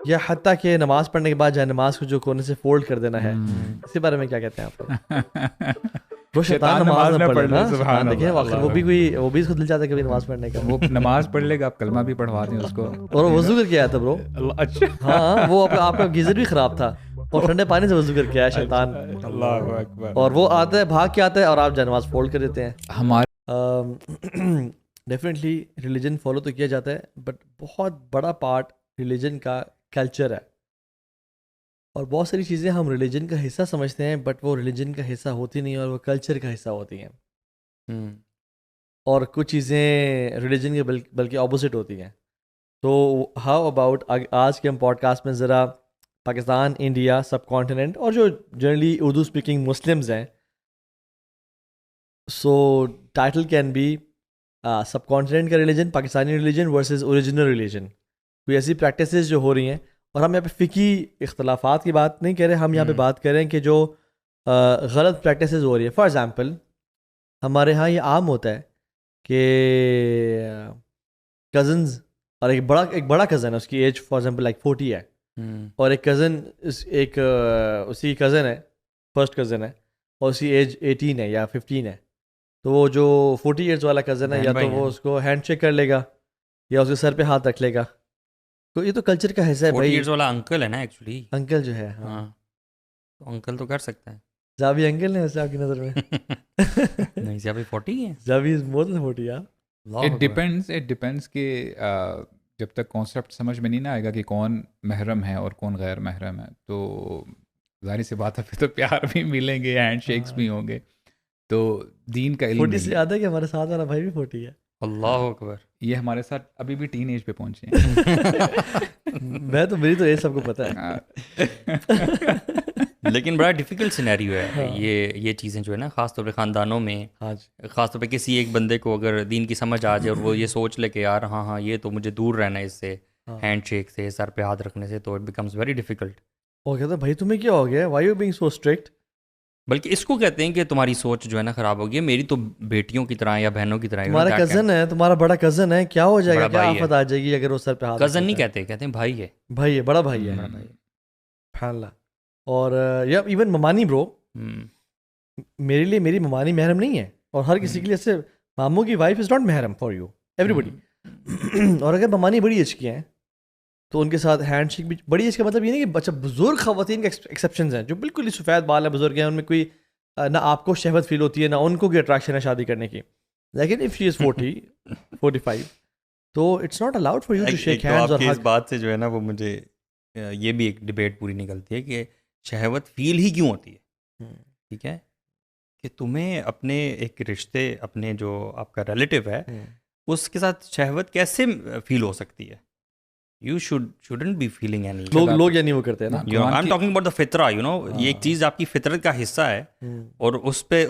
یا حتیٰ کہ نماز پڑھنے کے بعد جائے نماز کو جو کونے سے فولڈ کر دینا ہے, اس کے بارے میں کیا کہتے ہیں آپ؟ وہ شیطان نماز نہ پڑھ لینا, شیطان دیکھیں آخر وہ بھی اس کو دل چاہتا ہے کبھی نماز پڑھنے کا. وہ نماز پڑھ لے گا, آپ کلمہ بھی پڑھوا دیں اس کو. اور وضو کر کے آیا تھا برو. اچھا ہاں, وہ آپ کا گیزر بھی خراب تھا اور ٹھنڈے پانی سے وضو کر کے آیا شیطان. اللہ اکبر. اور وہ آتا ہے, بھاگ کے آتا ہے, اور آپ جائے نماز فولڈ کر دیتے ہیں. ہمارے ڈیفینیٹلی ریلیجن فالو تو کیا جاتا ہے, بٹ بہت بڑا پارٹ ریلیجن کا کلچر ہے. اور بہت ساری چیزیں ہم ریلیجن کا حصہ سمجھتے ہیں, بٹ وہ ریلیجن کا حصہ ہوتی نہیں, اور وہ کلچر کا حصہ ہوتی ہیں. اور کچھ چیزیں ریلیجن کے بلکہ اپوزٹ ہوتی ہیں. تو ہاؤ اباؤٹ آج کے ہم پوڈ کاسٹ میں ذرا پاکستان, انڈیا, سب کانٹیننٹ, اور جو جنرلی اردو اسپیکنگ مسلمز ہیں, so title can be subcontinent کا religion, Pakistani religion versus original religion. کوئی ایسی پریکٹسز جو ہو رہی ہیں, اور ہم یہاں پہ فقہی اختلافات کی بات نہیں کر رہے, ہم یہاں پہ بات کر رہے ہیں کہ جو غلط پریکٹسز ہو رہی ہیں. فار ایگزامپل ہمارے ہاں یہ عام ہوتا ہے کہ کزنز, اور ایک بڑا کزن ہے, اس کی ایج فار ایگزامپل لائک 40 ہے, اور ایک کزن اسی کی کزن ہے, فرسٹ کزن ہے, اور اس کی ایج 18 ہے یا 15 ہے. تو وہ جو 40 ایئرس والا کزن ہے, یا تو وہ اس کو ہینڈ شیک کر لے گا, یا اس کے سر پہ ہاتھ رکھ لے گا. تو یہ تو کلچر کا حصہ ہے بھائی. 40 ایئرس والا انکل ہے نا ایکچولی, انکل جو ہے, ہاں تو انکل تو کر سکتا ہے. زابی انکل ہے ویسے آپ کی نظر میں؟ نہیں زیابی 40 ہے. زابی مور دین 40 یار. اٹ ڈپینڈس کہ جب تک کانسیپٹ سمجھ میں نہیں نہ آئے گا کہ کون محرم ہے اور کون غیر محرم ہے, تو ظاہر سی بات ہے پھر تو پیار بھی ملیں گے, ہینڈ شیکس بھی ہوں گے. تو دین کا علم 40 سے یاد ہے کہ ہمارے ساتھ والا بھائی بھی 40 ہے. اللہ اکبر. یہ ہمارے ساتھ ابھی بھی ٹین ایج پہ پہنچے ہیں. میں تو میری تو یہ سب کو پتہ ہے. لیکن بڑا ڈیفیکلٹ سینیریو ہے یہ چیزیں جو ہے نا, خاص طور پہ خاندانوں میں, خاص طور پہ کسی ایک بندے کو اگر دین کی سمجھ آ جائے اور وہ یہ سوچ لے کہ یار ہاں یہ تو مجھے دور رہنا ہے اس سے, ہینڈ شیک سے, سر پہ ہاتھ رکھنے سے, تو اٹ بیکمز ویری ڈیفیکلٹ. وہ کہتا ہے بھائی تمہیں کیا ہو گیا, why you being so strict. بلکہ اس کو کہتے ہیں کہ تمہاری سوچ جو ہے نا خراب ہوگی, میری تو بیٹیوں کی طرح یا بہنوں کی طرح. تمہارا کزن ہے, تمہارا بڑا کزن ہے, کیا ہو جائے گا, کیا آفت آ جائے گی اگر وہ سر پہ ہاتھ. کزن نہیں کہتے ہیں بھائی ہے, بھائی ہے, بڑا بھائی ہے. سبحان اللہ. اور یا ایون ممانی برو, میرے لیے میری ممانی محرم نہیں ہے, اور ہر کسی کے لیے ایسے ماموں کی وائف از ناٹ محرم فار یو, ایوری بڈی. اور اگر ممانی بڑی ایج کی ہیں تو ان کے ساتھ ہینڈ شیک بھی. بڑی ایج کا مطلب یہ نہیں کہ اچھا بزرگ خواتین کے ایکسیپشنز ہیں جو بالکل ہی سفید بال ہیں, بزرگ ہیں, ان میں کوئی نہ آپ کو شہوت فیل ہوتی ہے نہ ان کو کوئی اٹریکشن ہے شادی کرنے کی. لیکن اف شی از 40-45 تو it's not allowed for you to shake hands. اور اس بات سے جو ہے نا وہ مجھے یہ بھی ایک ڈبیٹ پوری نکلتی ہے کہ شہوت فیل ہی کیوں ہوتی ہے. ٹھیک ہے کہ تمہیں اپنے ایک رشتے, اپنے جو آپ کا ریلیٹیو ہے اس کے ساتھ شہوت کیسے فیل ہو سکتی ہے. You shouldn't be feeling any. لوگ یعنی وہ کرتے ہیں نا. I'm talking about the فطرہ, یہ ایک چیز آپ کی فطرت کا حصہ ہے, اور اس پہ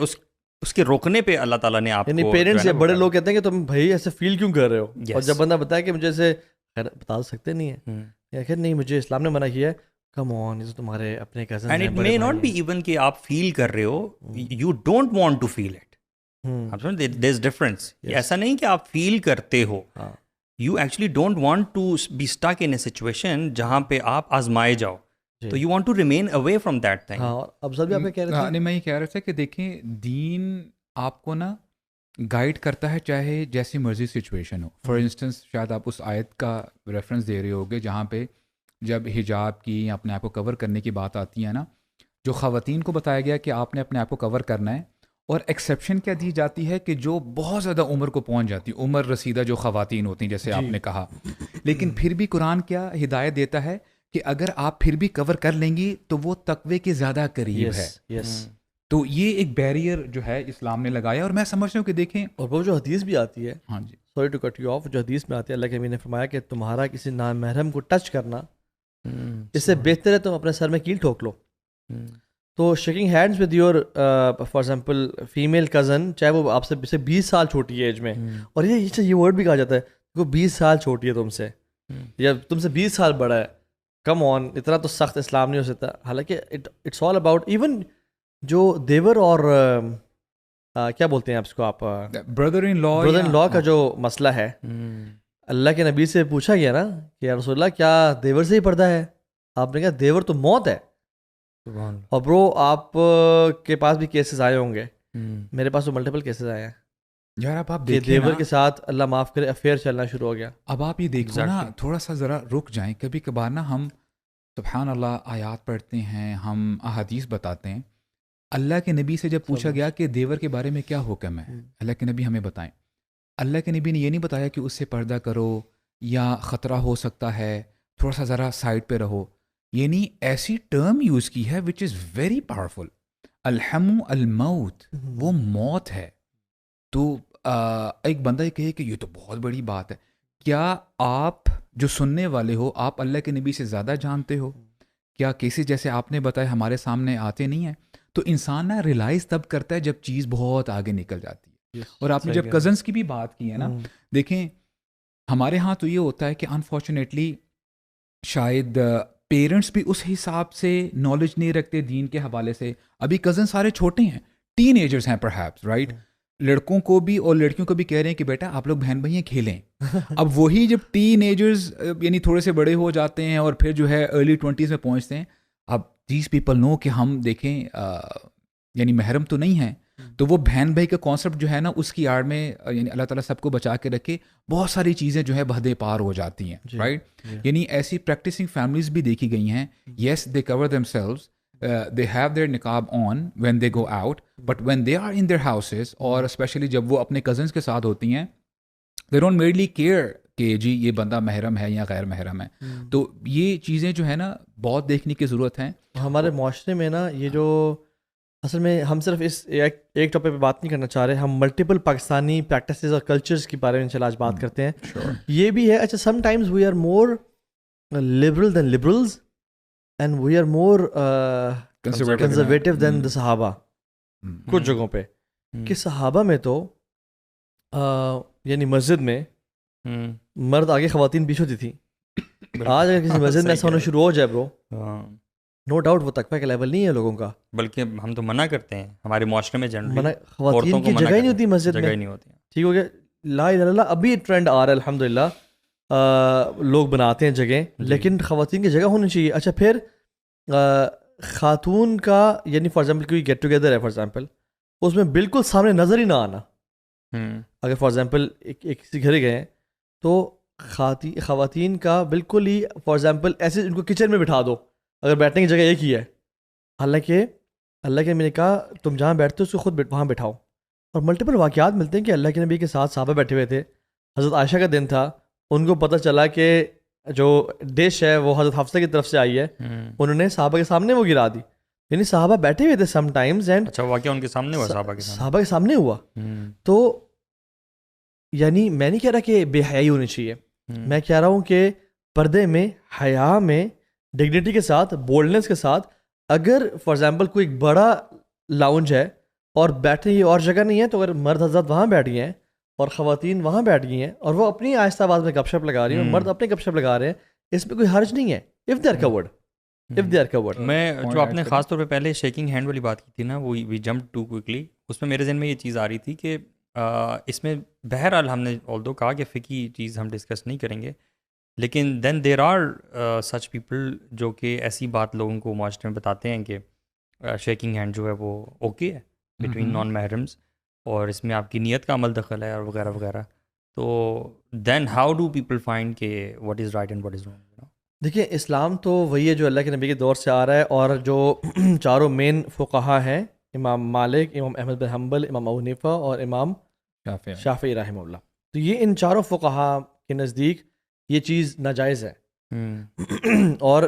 اس کے روکنے پہ اللہ تعالیٰ نے آپ کو, یعنی پیرنٹس یا بڑے لوگ کہتے ہیں کہ تم بھائی ایسے فیل کیوں کر رہے ہو, اور جب بندہ بتایا کہ مجھے ایسے بتا سکتے نہیں ہیں, یا کہ نہیں مجھے اسلام نے منع کیا ہے, کم آن یہ تو تمہارے اپنے کزن ہیں. And it may not be even کہ آپ فیل کر رہے ہو, you don't want to feel it. There's difference. ایسا نہیں کہ آپ فیل کرتے ہو, you actually don't want to be stuck in a situation جہاں پہ آپ آزمائے جاؤ, تو you want to remain away from that thing. اب سب بھی آپ کہہ رہے تھے, میں یہ کہہ رہا تھا کہ دیکھیں دین آپ کو نا گائیڈ کرتا ہے چاہے جیسی مرضی سچویشن ہو. فار انسٹنس شاید آپ اس آیت کا ریفرنس دے رہے ہوگے جہاں پہ جب حجاب کی اپنے آپ کو کور کرنے کی بات آتی ہے نا, جو خواتین کو بتایا گیا کہ آپ نے اپنے آپ کو کور کرنا ہے, اور ایکسیپشن کیا دی جاتی ہے کہ جو بہت زیادہ عمر کو پہنچ جاتی, عمر رسیدہ جو خواتین ہوتی ہیں جیسے آپ نے کہا. لیکن پھر بھی قرآن کیا ہدایت دیتا ہے کہ اگر آپ پھر بھی کور کر لیں گی تو وہ تقوی کے زیادہ قریب ہے. تو یہ ایک بیریئر جو ہے اسلام نے لگایا, اور میں سمجھتا ہوں کہ دیکھیں, اور وہ جو حدیث بھی آتی ہے, ہاں جی sorry to cut you off, جو حدیث میں آتی ہے اللہ کے نبی نے فرمایا کہ تمہارا کسی نامحرم کو ٹچ کرنا اس سے بہتر ہے تم اپنے سر میں کیل ٹھوک لو. تو shaking hands with your for example female cousin, چاہے وہ آپ سے 20 سال چھوٹی ہے ایج میں, اور یہ ورڈ بھی کہا جاتا ہے وہ 20 سال چھوٹی ہے تم سے, یا تم سے 20 سال بڑا ہے, کم آن, اتنا تو سخت اسلام نہیں ہو سکتا. حالانکہ اٹس آل اباؤٹ ایون جو دیور اور کیا بولتے ہیں آپ اس کو, آپ بردر ان لا کا جو مسئلہ ہے, اللہ کے نبی سے پوچھا گیا نا کہ یا رسول اللہ کیا دیور سے ہی پردہ ہے؟ آپ نے کہا دیور تو موت ہے. اور برو آپ کے پاس بھی کیسز آئے ہوں گے, میرے پاس تو ملٹیپل کیسز آئے ہیں یار. اب آپ کہ دیکھیں دیور کے ساتھ اللہ معاف کرے افیئر چلنا شروع ہو گیا. اب آپ یہ دیکھو نا, تھوڑا سا ذرا رک جائیں. کبھی کبھار نا ہم سبحان اللہ آیات پڑھتے ہیں, ہم احادیث بتاتے ہیں. اللہ کے نبی سے جب پوچھا گیا کہ دیور کے بارے میں کیا حکم ہے, اللہ کے نبی ہمیں بتائیں. اللہ کے نبی نے یہ نہیں بتایا کہ اس سے پردہ کرو یا خطرہ ہو سکتا ہے, تھوڑا سا ذرا سائڈ پہ رہو. یعنی ایسی ٹرم یوز کی ہے وچ از ویری پاورفل. الحم الموت, وہ موت ہے. تو ایک بندہ یہ کہے کہ یہ تو بہت بڑی بات ہے. کیا آپ جو سننے والے ہو, آپ اللہ کے نبی سے زیادہ جانتے ہو؟ کیا کیسز جیسے آپ نے بتایا ہمارے سامنے آتے نہیں ہیں؟ تو انسان نا ریلائز تب کرتا ہے جب چیز بہت آگے نکل جاتی ہے. اور آپ نے جب کزنس کی بھی بات کی ہے نا, دیکھیں ہمارے ہاں تو یہ ہوتا ہے کہ انفارچونیٹلی شاید پیرنٹس بھی اس حساب سے نالج نہیں رکھتے دین کے حوالے سے. ابھی کزن سارے چھوٹے ہیں, ٹین ایجرز ہیں پرہیپس, رائٹ؟ لڑکوں کو بھی اور لڑکیوں کو بھی کہہ رہے ہیں کہ بیٹا آپ لوگ بہن بھائی کھیلیں. اب وہی جب ٹین ایجرز یعنی تھوڑے سے بڑے ہو جاتے ہیں اور پھر جو ہے ارلی 20s میں پہنچتے ہیں, اب دیز پیپل نو کہ ہم دیکھیں یعنی محرم تو نہیں ہیں. تو وہ بہن بھائی کا کانسیپٹ جو ہے نا, اس کی آڑ میں یعنی اللہ تعالیٰ سب کو بچا کے رکھے, بہت ساری چیزیں جو ہے بہدے پار ہو جاتی ہیں, رائٹ؟ یعنی ایسی پریکٹسنگ فیملیز بھی دیکھی گئی ہیں. Yes they cover themselves, they have their niqab on when they go out, but when they are in their houses اور especially جب وہ اپنے cousins کے ساتھ ہوتی ہیں, they don't merely care کہ جی یہ بندہ محرم ہے یا غیر محرم ہے. تو یہ چیزیں جو ہے نا بہت دیکھنے کی ضرورت ہیں. ہمارے معاشرے میں نا یہ جو اصل میں ہم صرف اس ایک ٹاپک پہ بات نہیں کرنا چاہ رہے, ہم ملٹیپل پاکستانی پریکٹسز اور کلچرز کے بارے میں انشاءاللہ آج بات کرتے ہیں. یہ بھی ہے اچھا, sometimes we are more liberal than liberals and we are more conservative than the صحابہ. کچھ جگہوں پہ کہ صحابہ میں تو یعنی مسجد میں مرد آگے خواتین پیچھے ہوتی تھی. آج اگر کسی مسجد میں ایسا ہونا شروع ہو جائے برو, نو ڈاؤٹ وہ تقویٰ کا لیول نہیں ہے لوگوں کا, بلکہ ہم تو منع کرتے ہیں ہمارے معاشرے میں جنرلی خواتین کی جگہ ہی نہیں ہوتی مسجد میں. ٹھیک ہو گیا, لا الہ الا اللہ. ابھی ٹرینڈ آ رہا ہے الحمدللہ, لوگ بناتے ہیں جگہ, لیکن خواتین کی جگہ ہونی چاہیے. اچھا پھر خاتون کا یعنی فار ایگزامپل کوئی گیٹ ٹوگیدر ہے فار ایگزامپل, اس میں بالکل سامنے نظر ہی نہ آنا. اگر فار ایگزامپل ایک کسی گھر گئے تو خواتین کا بالکل ہی فار ایگزامپل ایسے ان کو کچن میں بٹھا دو اگر بیٹھنے کی جگہ ایک ہی ہے. حالانکہ اللہ کے نبی نے کہا تم جہاں بیٹھتے ہو اس کو خود وہاں بٹھاؤ. اور ملٹیپل واقعات ملتے ہیں کہ اللہ کے نبی کے ساتھ صحابہ بیٹھے ہوئے تھے. حضرت عائشہ کا دن تھا, ان کو پتہ چلا کہ جو ڈش ہے وہ حضرت حفصہ کی طرف سے آئی ہے, انہوں نے صحابہ کے سامنے وہ گرا دی. یعنی صحابہ بیٹھے ہوئے تھے سم ٹائمز اینڈ اچھا واقعہ ان کے سامنے ہوا, صحابہ کے سامنے ہوا. تو یعنی میں نہیں کہہ رہا کہ بے حیائی ہونی چاہیے, میں کہہ رہا ہوں کہ پردے میں, حیا میں, ڈگنیٹی کے ساتھ, بولڈنس کے ساتھ. اگر فار ایگزامپل کوئی ایک بڑا لاؤنج ہے اور بیٹھنے کی اور جگہ نہیں ہے, تو اگر مرد حضرات وہاں بیٹھ گئے ہیں اور خواتین وہاں بیٹھ گئی ہیں اور وہ اپنی آہستہ آواز میں گپ شپ لگا رہی ہیں اور مرد اپنے گپ شپ لگا رہے ہیں, اس میں کوئی حرج نہیں ہے if they are covered. میں جو آپ نے خاص طور پہ پہلے شیکنگ ہینڈ والی بات کی تھی نا, وہ وی جمپ ٹو کوئکلی, اس میں میرے ذہن میں یہ چیز آ رہی تھی کہ اس میں بہرحال ہم نے آلدو کہا کہ فقہی چیز ہم ڈسکس نہیں کریں گے, لیکن دین دیر آر سچ پیپل جو کہ ایسی بات لوگوں کو معاشرے میں بتاتے ہیں کہ شیکنگ ہینڈ جو ہے وہ اوکے ہے بٹوین نان محرمس, اور اس میں آپ کی نیت کا عمل دخل ہے اور وغیرہ وغیرہ. تو then how do people find کہ what is right and what is wrong? دیکھیں اسلام تو وہی ہے جو اللہ کے نبی کے دور سے آ رہا ہے, اور جو چاروں مین فقہا ہیں, امام مالک, امام احمد بن حنبل, امام ابو حنیفہ اور امام شافعی رحمہ اللہ, تو یہ ان چاروں فقہا کے نزدیک یہ چیز ناجائز ہے. اور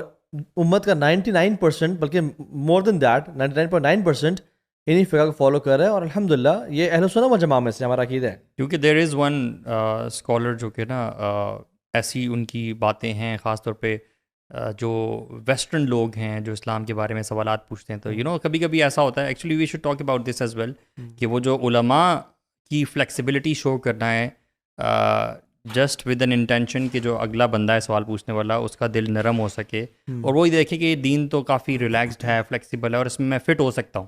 امت کا 99% بلکہ مور دین دیٹ 99.9% انہیں فقہ کو فالو کر رہا ہے, اور الحمدللہ یہ اہل سنت والجماعت میں سے ہمارا عقیدہ ہے. کیونکہ دیر از ون اسکالر جو کہ نا ایسی ان کی باتیں ہیں, خاص طور پہ جو ویسٹرن لوگ ہیں جو اسلام کے بارے میں سوالات پوچھتے ہیں, تو کبھی کبھی ایسا ہوتا ہے, actually we should talk about this as well, کہ وہ جو علماء کی فلیکسیبلٹی شو کرنا ہے جسٹ ود این انٹینشن کہ جو اگلا بندہ ہے سوال پوچھنے والا اس کا دل نرم ہو سکے, اور وہی دیکھے کہ یہ دین تو کافی ریلیکسڈ ہے, فلیکسیبل ہے, اور اس میں فٹ ہو سکتا ہوں.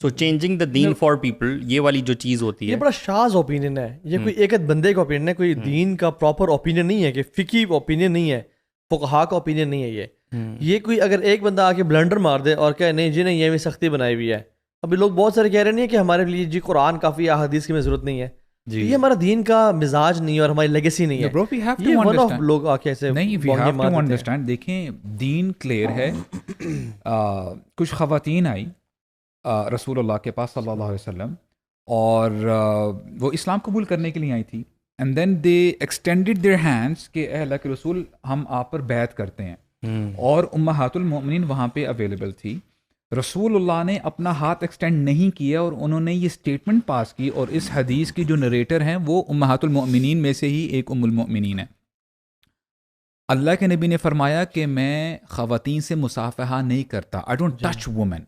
سو چینجنگ دا دین فار پیپل، یہ والی جو چیز ہوتی یہ ہے بڑا شاذ اوپینین ہے، یہ کوئی ایک بندے کا اوپینین ہے، کوئی دین کا پراپر اوپینین نہیں ہے، کہ فقی اوپینین نہیں ہے، فقہا کا اوپینین نہیں ہے یہ کوئی اگر ایک بندہ آ کے بلنڈر مار دے اور کہ نہیں جی نہیں یہ بھی سختی بنائی ہوئی ہے. ابھی لوگ بہت سارے کہہ رہے نہیں کہ ہمارے لیے جی قرآن کافی ہے، حدیث کی میں ضرورت نہیں ہے. یہ ہمارا دین کا مزاج نہیں ہے اور ہماری لیگیسی نہیں ہے. یہ ون آف لوگ آ کے ایسے نہیں، وی ہیو ٹو انڈرسٹینڈ. دیکھیں دین کلیئر ہے. کچھ خواتین آئی رسول اللہ کے پاس صلی اللہ علیہ وسلم، اور وہ اسلام قبول کرنے کے لیے آئی تھی. And then they extended their hands کہ اے اللہ کے رسول ہم آپ پر بیعت کرتے ہیں. اور امہات المؤمنین وہاں پہ اویلیبل تھی. رسول اللہ نے اپنا ہاتھ ایکسٹینڈ نہیں کیا اور انہوں نے یہ اسٹیٹمنٹ پاس کی، اور اس حدیث کی جو نریٹر ہیں وہ امہات المؤمنین میں سے ہی ایک ام المؤمنین ہے. اللہ کے نبی نے فرمایا کہ میں خواتین سے مصافحہ نہیں کرتا. I don't touch women.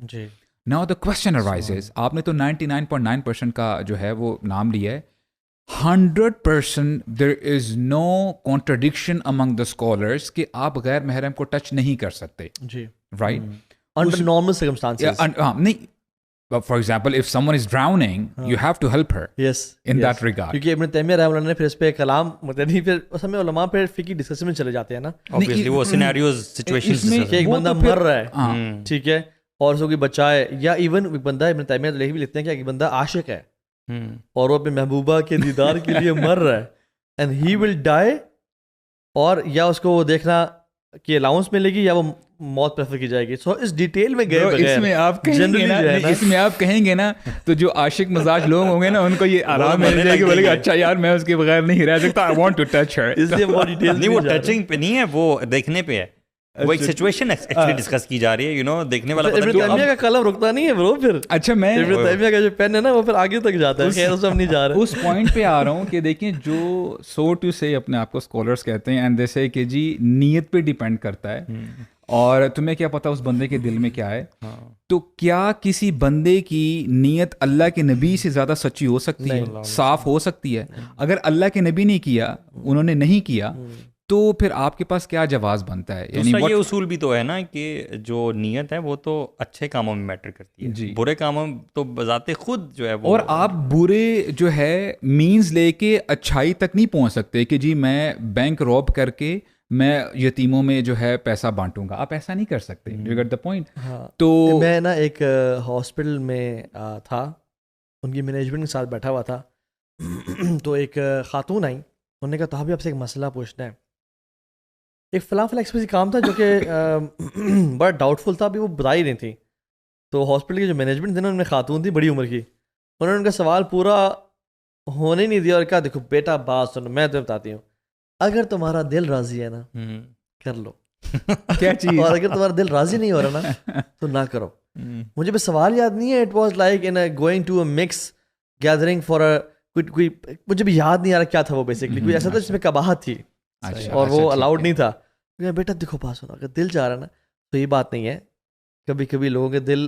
Now the question arises, آپ نے تو 99.9% کا جو ہے وہ نام لیا ہے. 100% there is no contradiction among the scholars کہ آپ غیر محرم کو ٹچ نہیں کر سکتے. Right? Under normal circumstances. نہیں. For example, if someone is drowning, you have to help her. Yes. In that regard. کیونکہ ابن تیمیہ رحمہ اللہ نے پھر اس پہ کلام متعدی پھر اس میں علماء پھر فقہی ڈسکشن میں چلے جاتے ہیں نا. Obviously وہ سینیریوز سچویشنز میں کہ ایک بندہ مر رہا ہے، ٹھیک ہے، اور اس کو کوئی بچائے، یا ایون ایک بندہ ابن تیمیہ بھی لکھتے ہیں کہ ایک بندہ عاشق ہے اور وہ اپنے محبوبہ کے دیدار کے لیے مر رہا ہے اینڈ ہی ول ڈائی، اور یا اس کو وہ دیکھنا کہ الاؤنس ملے گی یا وہ موت پریفر کی جائے گی. سو اس ڈیٹیل میں گئے بغیر اس میں آپ کہیں گے نا تو جو عاشق مزاج لوگ ہوں گے نا ان کو یہ آرام مل جائے گا، بولے گا اچھا یار میں اس کے بغیر نہیں رہ سکتا، آئی وانٹ ٹو ٹچ ہر. اس لیے وہ ڈیٹیل نہیں، وہ ٹچنگ پہ نہیں ہے، وہ دیکھنے پہ ہے. وہ ایک سچویشن ایکچولی ڈسکس کی جا رہی ہے، یو نو، دیکھنے والا ابن تیمیہ کا قلم رکتا نہیں ہے برو. پھر اچھا میں ابن تیمیہ کا جو پین ہے نا وہ پھر آگے تک جاتا ہے. خیر اس میں ہم نہیں جا رہے. اس پوائنٹ پہ آ رہا ہوں کہ دیکھیں جو سو ٹو سے اپنے آپ کو اسکالرس کہتے ہیں اینڈ دے سے کہ جی نیت پہ ڈیپینڈ کرتا ہے، اور تمہیں کیا پتا اس بندے کے دل میں کیا ہے. تو کیا کسی بندے کی نیت اللہ کے نبی سے زیادہ سچی ہو سکتی ہے، صاف ہو سکتی ہے؟ اگر اللہ کے نبی نے کیا، انہوں نے نہیں کیا، تو پھر آپ کے پاس کیا جواز بنتا ہے؟ یعنی یہ اصول بھی تو ہے نا کہ جو نیت ہے وہ تو اچھے کاموں میں میٹر کرتی ہے، برے کاموں تو بذات خود جو ہے وہ، اور آپ برے جو ہے مینز لے کے اچھائی تک نہیں پہنچ سکتے کہ جی میں بینک روب کر کے میں یتیموں میں جو ہے پیسہ بانٹوں گا. آپ ایسا نہیں کر سکتے. You get the point. تو میں نا ایک ہاسپٹل میں تھا، ان کی مینجمنٹ کے ساتھ بیٹھا ہوا تھا، تو ایک خاتون آئی، انہوں نے کہا تو ابھی آپ سے ایک مسئلہ پوچھنا ہے. ایک فلاں ایکسپریسی کام تھا جو کہ بڑا ڈاؤٹ فل تھا، ابھی وہ بتا ہی نہیں تھی. تو ہاسپٹل کی جو مینجمنٹ تھی نا، ان میں خاتون تھی بڑی عمر کی، انہوں نے ان کا سوال پورا ہونے ہی نہیں دیا اور کہا دیکھو بیٹا بات سنو، میں تمہیں بتاتی ہوں، اگر تمہارا دل راضی ہے نا کر لو، کیا چیز، اور اگر تمہارا دل راضی نہیں ہو رہا نا تو نہ کرو. مجھے بس سوال یاد نہیں ہے، it was like in going to a mix gathering for کوئی، مجھے بھی یاد نہیں آ رہا کیا تھا وہ، بیسکلی کوئی ایسا تھا جس میں کباہت تھی اور وہ الاؤڈ نہیں تھا. بیٹا دیکھو بات سنو، اگر دل چاہ رہا نا تو یہ بات نہیں ہے. کبھی کبھی لوگوں کے دل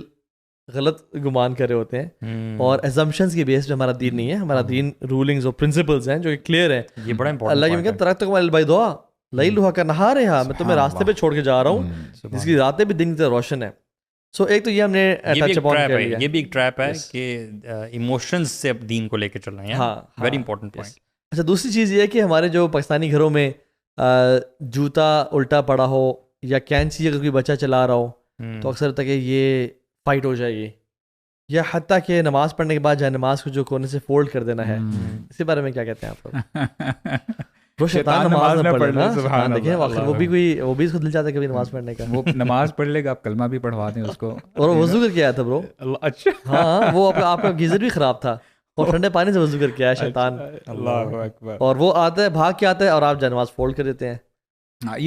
غلط گمان کر رہے ہوتے ہیں اور ایزمپشنز کی بیس پہ ہمارا دین نہیں ہے. ہمارا دین رولنگز اور پرنسپلز ہیں جو کہ کلیئر ہیں. یہ بڑا امپورٹنٹ اللہ کے کہ ترکتکم علی البیضاء لیلھا کنہارھا، میں تمہیں راستے پہ چھوڑ کے جا رہا ہوں جس کی راتیں بھی دن کی طرح روشن ہے. سو ایک تو یہ ہم نے ٹچ اپون کر لیا، یہ بھی ایک ٹریپ ہے کہ ایموشنز سے دین کو لے کے چلنا ہے. Very important point. اچھا دوسری چیز یہ ہے کہ ہمارے جو پاکستانی گھروں میں جوتا الٹا پڑا ہو یا کینچی اگر کوئی بچہ چلا رہا ہو تو اکثر تک یہ فائٹ ہو جائے گی، یا حتیٰ کہ نماز پڑھنے کے بعد جائے نماز کو جو کونے سے فولڈ کر دینا ہے. اس کے بارے میں کیا کہتے ہیں آپ لوگ؟ شیطان نماز نہ پڑھے نا، سبحان اللہ. آخر وہ بھی اس کو دل چاہتا ہے کبھی نماز پڑھنے کا، وہ نماز پڑھ لے گا، آپ کلمہ بھی پڑھوا دیں اس کو. اور وضو کر کے آیا تھا برو. اچھا ہاں، وہ آپ کا گیزر بھی خراب تھا اور ٹھنڈے پانی سے وضو کر کے آیا شیطان. اللہ اکبر. اور وہ آتا ہے بھاگ کے آتا ہے اور آپ جائے نماز فولڈ کر دیتے ہیں.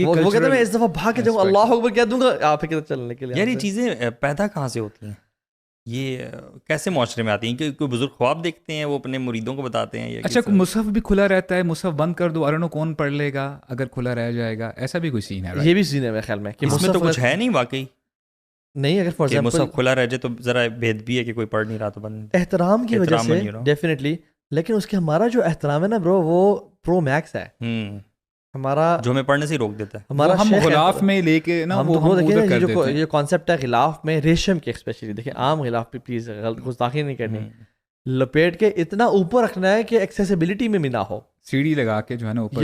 وہ کہتے ہیں میں اس دفعہ بھاگ کے جاؤں گا، اللہ اکبر کہہ دوں گا، آپ کے چلنے کے لیے. یار یہ چیزیں پیدا کہاں سے ہوتی ہیں؟ یہ کیسے معاشرے میں آتی ہیں؟ کہ کوئی بزرگ خواب دیکھتے ہیں وہ اپنے مریدوں کو بتاتے ہیں؟ اچھا مصحف بھی کھلا رہتا ہے، مصحف بند کر دو، ارنو کون پڑھ لے گا اگر کھلا رہ جائے گا، ایسا بھی کوئی سین ہے؟ یہ بھی سین ہے میرے خیال میں کہ اس میں تو کچھ ہے نہیں واقعی. نہیں اگر فار ایگزامپل مصحف کھلا رہ جائے تو ذرا بھید بھی ہے کہ کوئی پڑھ نہیں رہا تو بند، احترام کی وجہ سے ڈیفینیٹلی. لیکن اس کے ہمارا جو احترام ہے نا برو وہ پرو میکس ہے. ہمارا جو ہمیں پڑھنے سے ہی روک دیتا ہے. ہمارا ہم غلاف میں لے کے نا وہ ہم ادھر کر دیتے ہیں. یہ کانسیپٹ ہے غلاف میں ریشم کے اسپیشلی دیکھیں عام غلاف پہ پلیز گستاخی نہیں کرنی, لپیٹ کے اتنا اوپر رکھنا ہے کہ ایکسیسیبلٹی میں بھی نہ ہو, سیڑھی لگا کے جو ہے نا اوپر.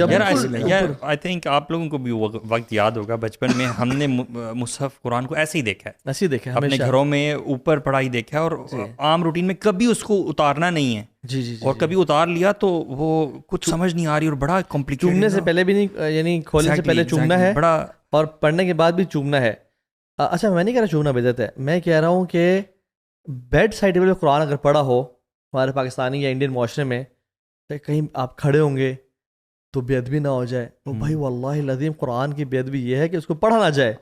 یار آئی تھنک آپ لوگوں کو بھی وقت یاد ہوگا بچپن میں ہم نے مصحف قرآن کو ایسے ہی دیکھا ہے, ایسے ہی دیکھا اپنے گھروں میں اوپر پڑھائی دیکھا ہے, اور عام روٹین میں کبھی اس کو اتارنا نہیں ہے. جی جی, اور کبھی اتار لیا تو وہ کچھ سمجھ نہیں آ رہی اور بڑا کمپلیکیٹڈ. چومنے سے پہلے بھی نہیں, یعنی کھولنے سے پہلے چومنا ہے بڑا, اور پڑھنے کے بعد بھی چومنا ہے. اچھا میں نہیں کہہ رہا چومنا بدعت ہے, میں کہہ رہا ہوں کہ بیڈ سائڈ ٹیبل پہ قرآن اگر پڑھا ہو ہمارے پاکستانی یا انڈین معاشرے میں, کہیں آپ کھڑے ہوں گے تو بے ادبی نہ ہو جائے. تو بھائی واللہ العظیم قرآن کی بے ادبی یہ ہے کہ اس کو پڑھا نہ جائے,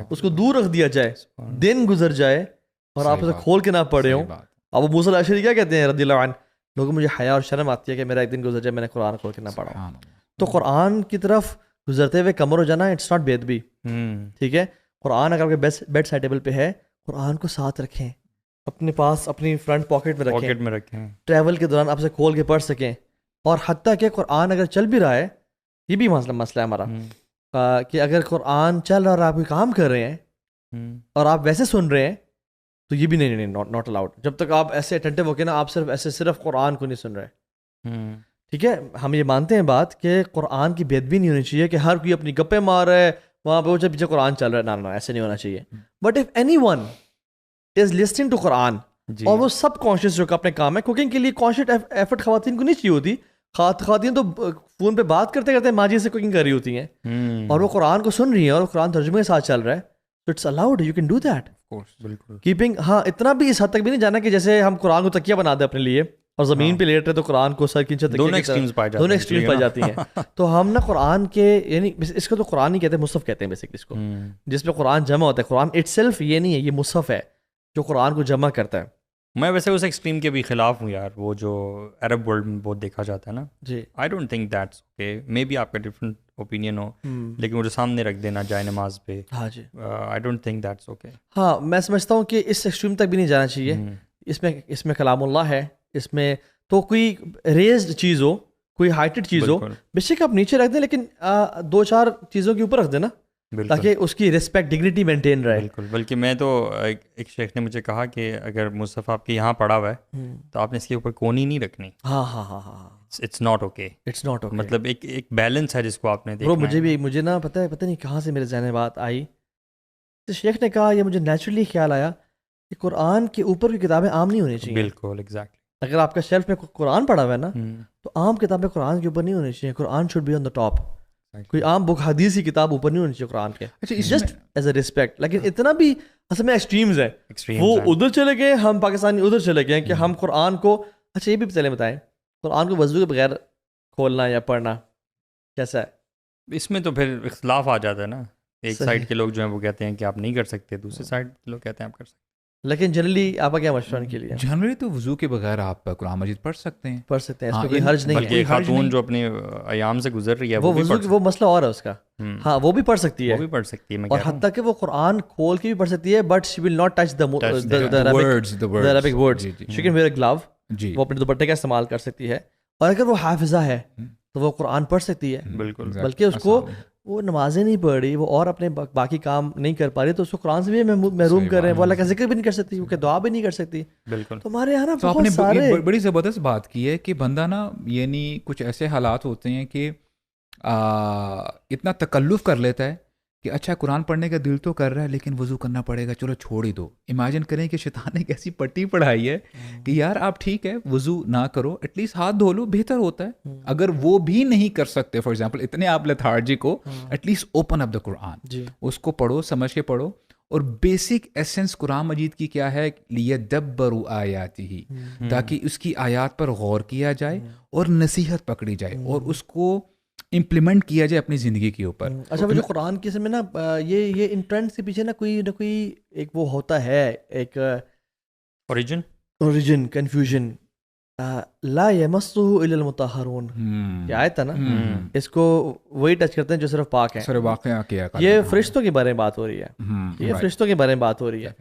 اس کو دور رکھ دیا جائے, دن گزر جائے اور آپ اسے کھول کے نہ پڑھے ہوں. ابو موسیٰ الاشعری کیا کہتے ہیں رضی اللہ عنہ, لوگوں مجھے حیا اور شرم آتی ہے کہ میرا ایک دن گزر جائے میں نے قرآن کھول کے نہ پڑھا. تو قرآن کی طرف گزرتے ہوئے کمر ہو جانا اٹس ناٹ بے ادبی. ٹھیک ہے, قرآن اگر آپ کے بیڈ سائڈ ٹیبل پہ ہے قرآن کو ساتھ رکھیں, اپنے پاس اپنی فرنٹ پاکٹ میں رکھیں, ٹریول کے دوران آپ سے کھول کے پڑھ سکیں. اور حتیٰ کہ قرآن اگر چل بھی رہا ہے, یہ بھی مسئلہ ہے ہمارا کہ اگر قرآن چل رہا ہے اور آپ کوئی کام کر رہے ہیں اور آپ ویسے سن رہے ہیں تو یہ بھی نہیں ناٹ الاؤڈ. جب تک آپ ایسے اٹینٹو ہو کے نا آپ صرف قرآن کو نہیں سن رہے. ٹھیک ہے, ہم یہ مانتے ہیں بات کہ قرآن کی بے ادبی نہیں ہونی چاہیے کہ ہر کوئی اپنی گپیں مار رہا ہے وہاں پہ پیچھے قرآن چل رہا ہے. نہ ایسے نہیں ہونا چاہیے. But if anyone is listening to قرآن اور وہ سب کانشیس جو کہ اپنے کام ہے, کوکنگ کے لیے کانشیس ایفرٹ خواتین کو نہیں چاہیے ہوتی. خواتین تو فون پہ بات کرتے کرتے ماں جی سے کوکنگ کر رہی ہوتی ہیں اور وہ قرآن کو سن رہی ہیں اور قرآن ترجمے کے ساتھ چل رہا ہے. تو it's allowed, you can do that. Keeping, ہاں اتنا بھی اس حد تک بھی نہیں جانا کہ جیسے ہم قرآن کو تکیہ بنا دیں اپنے لیے اور زمین پہ لیٹ رہے تو قرآن کو سر کھینچے. دونوں ایکسٹریمز پائی جاتی ہیں. تو ہم نا قرآن کے, یعنی اس کو تو قرآن نہیں کہتے, مصحف کہتے ہیں بیسکلی اس کو, جس پہ قرآن جمع ہوتا ہے. قرآن اٹ سیلف یہ نہیں ہے, یہ مصحف ہے جو قرآن کو جمع کرتا ہے. میں ویسے اس ایکسٹریم کے بھی خلاف ہوں یار, وہ جو عرب ورلڈ میں بہت دیکھا جاتا ہے نا. جی, I don't think that's okay. Maybe آپ کا ڈفرینٹ اوپینین ہو, لیکن وہ جو سامنے رکھ دینا جائے نماز پہ, ہاں جی, I don't think that's okay. ہاں میں سمجھتا ہوں کہ اس ایکسٹریم تک بھی نہیں جانا چاہیے. اس میں کلام اللہ ہے, اس میں تو کوئی ریزڈ چیز ہو, کوئی ہائٹڈ چیز ہو, بے شک آپ نیچے رکھ دیں لیکن 2-4 چیزوں کے اوپر رکھ دیں نا, تاکہ اس کی ریسپیکٹ ڈگنیٹی مینٹین رہے. بالکل. بلکہ میں تو ایک شیخ نے مجھے کہا کہ اگر مصحف آپ کے یہاں پڑا ہوا ہے تو آپ نے اس کے اوپر کونی نہیں رکھنی. ہاں ہاں ہاں ہاں, it's not okay. It's not okay. مطلب ایک بیلنس ہے جس کو آپ نے دیکھنا ہے. مجھے نا پتہ نہیں کہاں سے میرے ذہن میں بات آئی. شیخ نے کہا, یہ مجھے نیچرلی خیال آیا کہ قرآن کے اوپر کی کتابیں عام نہیں ہونی چاہیے. بالکل ایگزیکٹلی. اگر آپ کا شیلف میں قرآن پڑا ہوا ہے نا تو عام کتابیں قرآن کے اوپر نہیں ہونی چاہیے. Quran should be on the top. کوئی عام بک حدیث کی کتاب اوپر نہیں ہونی چاہیے قرآن کے, جسٹ ایز اے ریسپیکٹ. لیکن اتنا بھی اصل میں ایکسٹریمز ہیں, وہ ادھر چلے گئے, ہم پاکستانی ادھر چلے گئے کہ ہم قرآن کو, اچھا یہ بھی پہلے بتائیں, قرآن کو وضو کے بغیر کھولنا یا پڑھنا کیسا ہے؟ اس میں تو پھر اختلاف آ جاتا ہے نا. ایک سائڈ کے لوگ جو ہیں وہ کہتے ہیں کہ آپ نہیں کر سکتے, دوسرے سائڈ کے لوگ کہتے ہیں آپ کر سکتے. لیکن جنرلی آپ کا کیا مشورہ کے لیے؟ جنرلی تو وضو کے بغیر آپ قرآن مجید پڑھ سکتے ہیں. اس پہ کوئی حرج نہیں ہے. بلکہ خاتون جو اپنے ایام سے گزر رہی ہے وہ مسئلہ اور ہے اس کا. ہاں وہ بھی پڑھ سکتی ہے, وہ بھی پڑھ سکتی ہے. اور حتیٰ کہ وہ قرآن کھول کے بھی پڑھ سکتی ہے, but she will not touch the Arabic words. She can wear a glove. وہ اپنے دوپٹے کا استعمال کر سکتی ہے. اور اگر وہ حافظہ ہے تو وہ قرآن پڑھ سکتی ہے. بالکل. بلکہ اس کو وہ نمازیں نہیں پڑھ رہی, وہ اور اپنے باقی کام نہیں کر پا رہی, تو اس کو قرآن سے بھی محروم کر رہے ہیں. وہ اللہ کا ذکر بھی نہیں کر سکتی, وہ کہ دعا بھی نہیں کر سکتی. بالکل. تو ہمارے یہاں نا آپ نے بڑی زبردست بات کی ہے کہ بندہ نا, یعنی کچھ ایسے حالات ہوتے ہیں کہ اتنا تکلف کر لیتا ہے کہ اچھا قرآن پڑھنے کا دل تو کر رہا ہے لیکن وضو کرنا پڑے گا, چلو چھوڑ ہی دو. امیجن کریں کہ شیطان نے ایک ایسی پٹی پڑھائی ہے کہ یار آپ ٹھیک ہے وضو نہ کرو, ایٹ لیسٹ ہاتھ دھو لو, بہتر ہوتا ہے. اگر وہ بھی نہیں کر سکتے, فار ایگزامپل اتنے آپ لیتھارجک ہو, ایٹ لیسٹ اوپن اپ دا قرآن, اس کو پڑھو, سمجھ کے پڑھو. اور بیسک ایسنس قرآن مجید کی کیا ہے, لیدبروا آیاتہ, تاکہ اس کی آیات پر غور کیا جائے اور نصیحت پکڑی جائے اور اس کو امپلیمنٹ کیا جائے اپنی زندگی کے اوپر. اچھا وہ جو قرآن کے میں نا یہ ان ٹرینڈ کے پیچھے نا کوئی ایک وہ ہوتا ہے, ایک اوریجن کنفیوژن. لا یمسہ الا المطہرون, یہ آیت ہے نا, اس کو وہی ٹچ کرتے ہیں جو صرف پاک ہیں. واقعہ کیا یہ فرشتوں کے بارے میں بات ہو رہی ہے, یہ فرشتوں کے بارے میں بات ہو رہی ہے.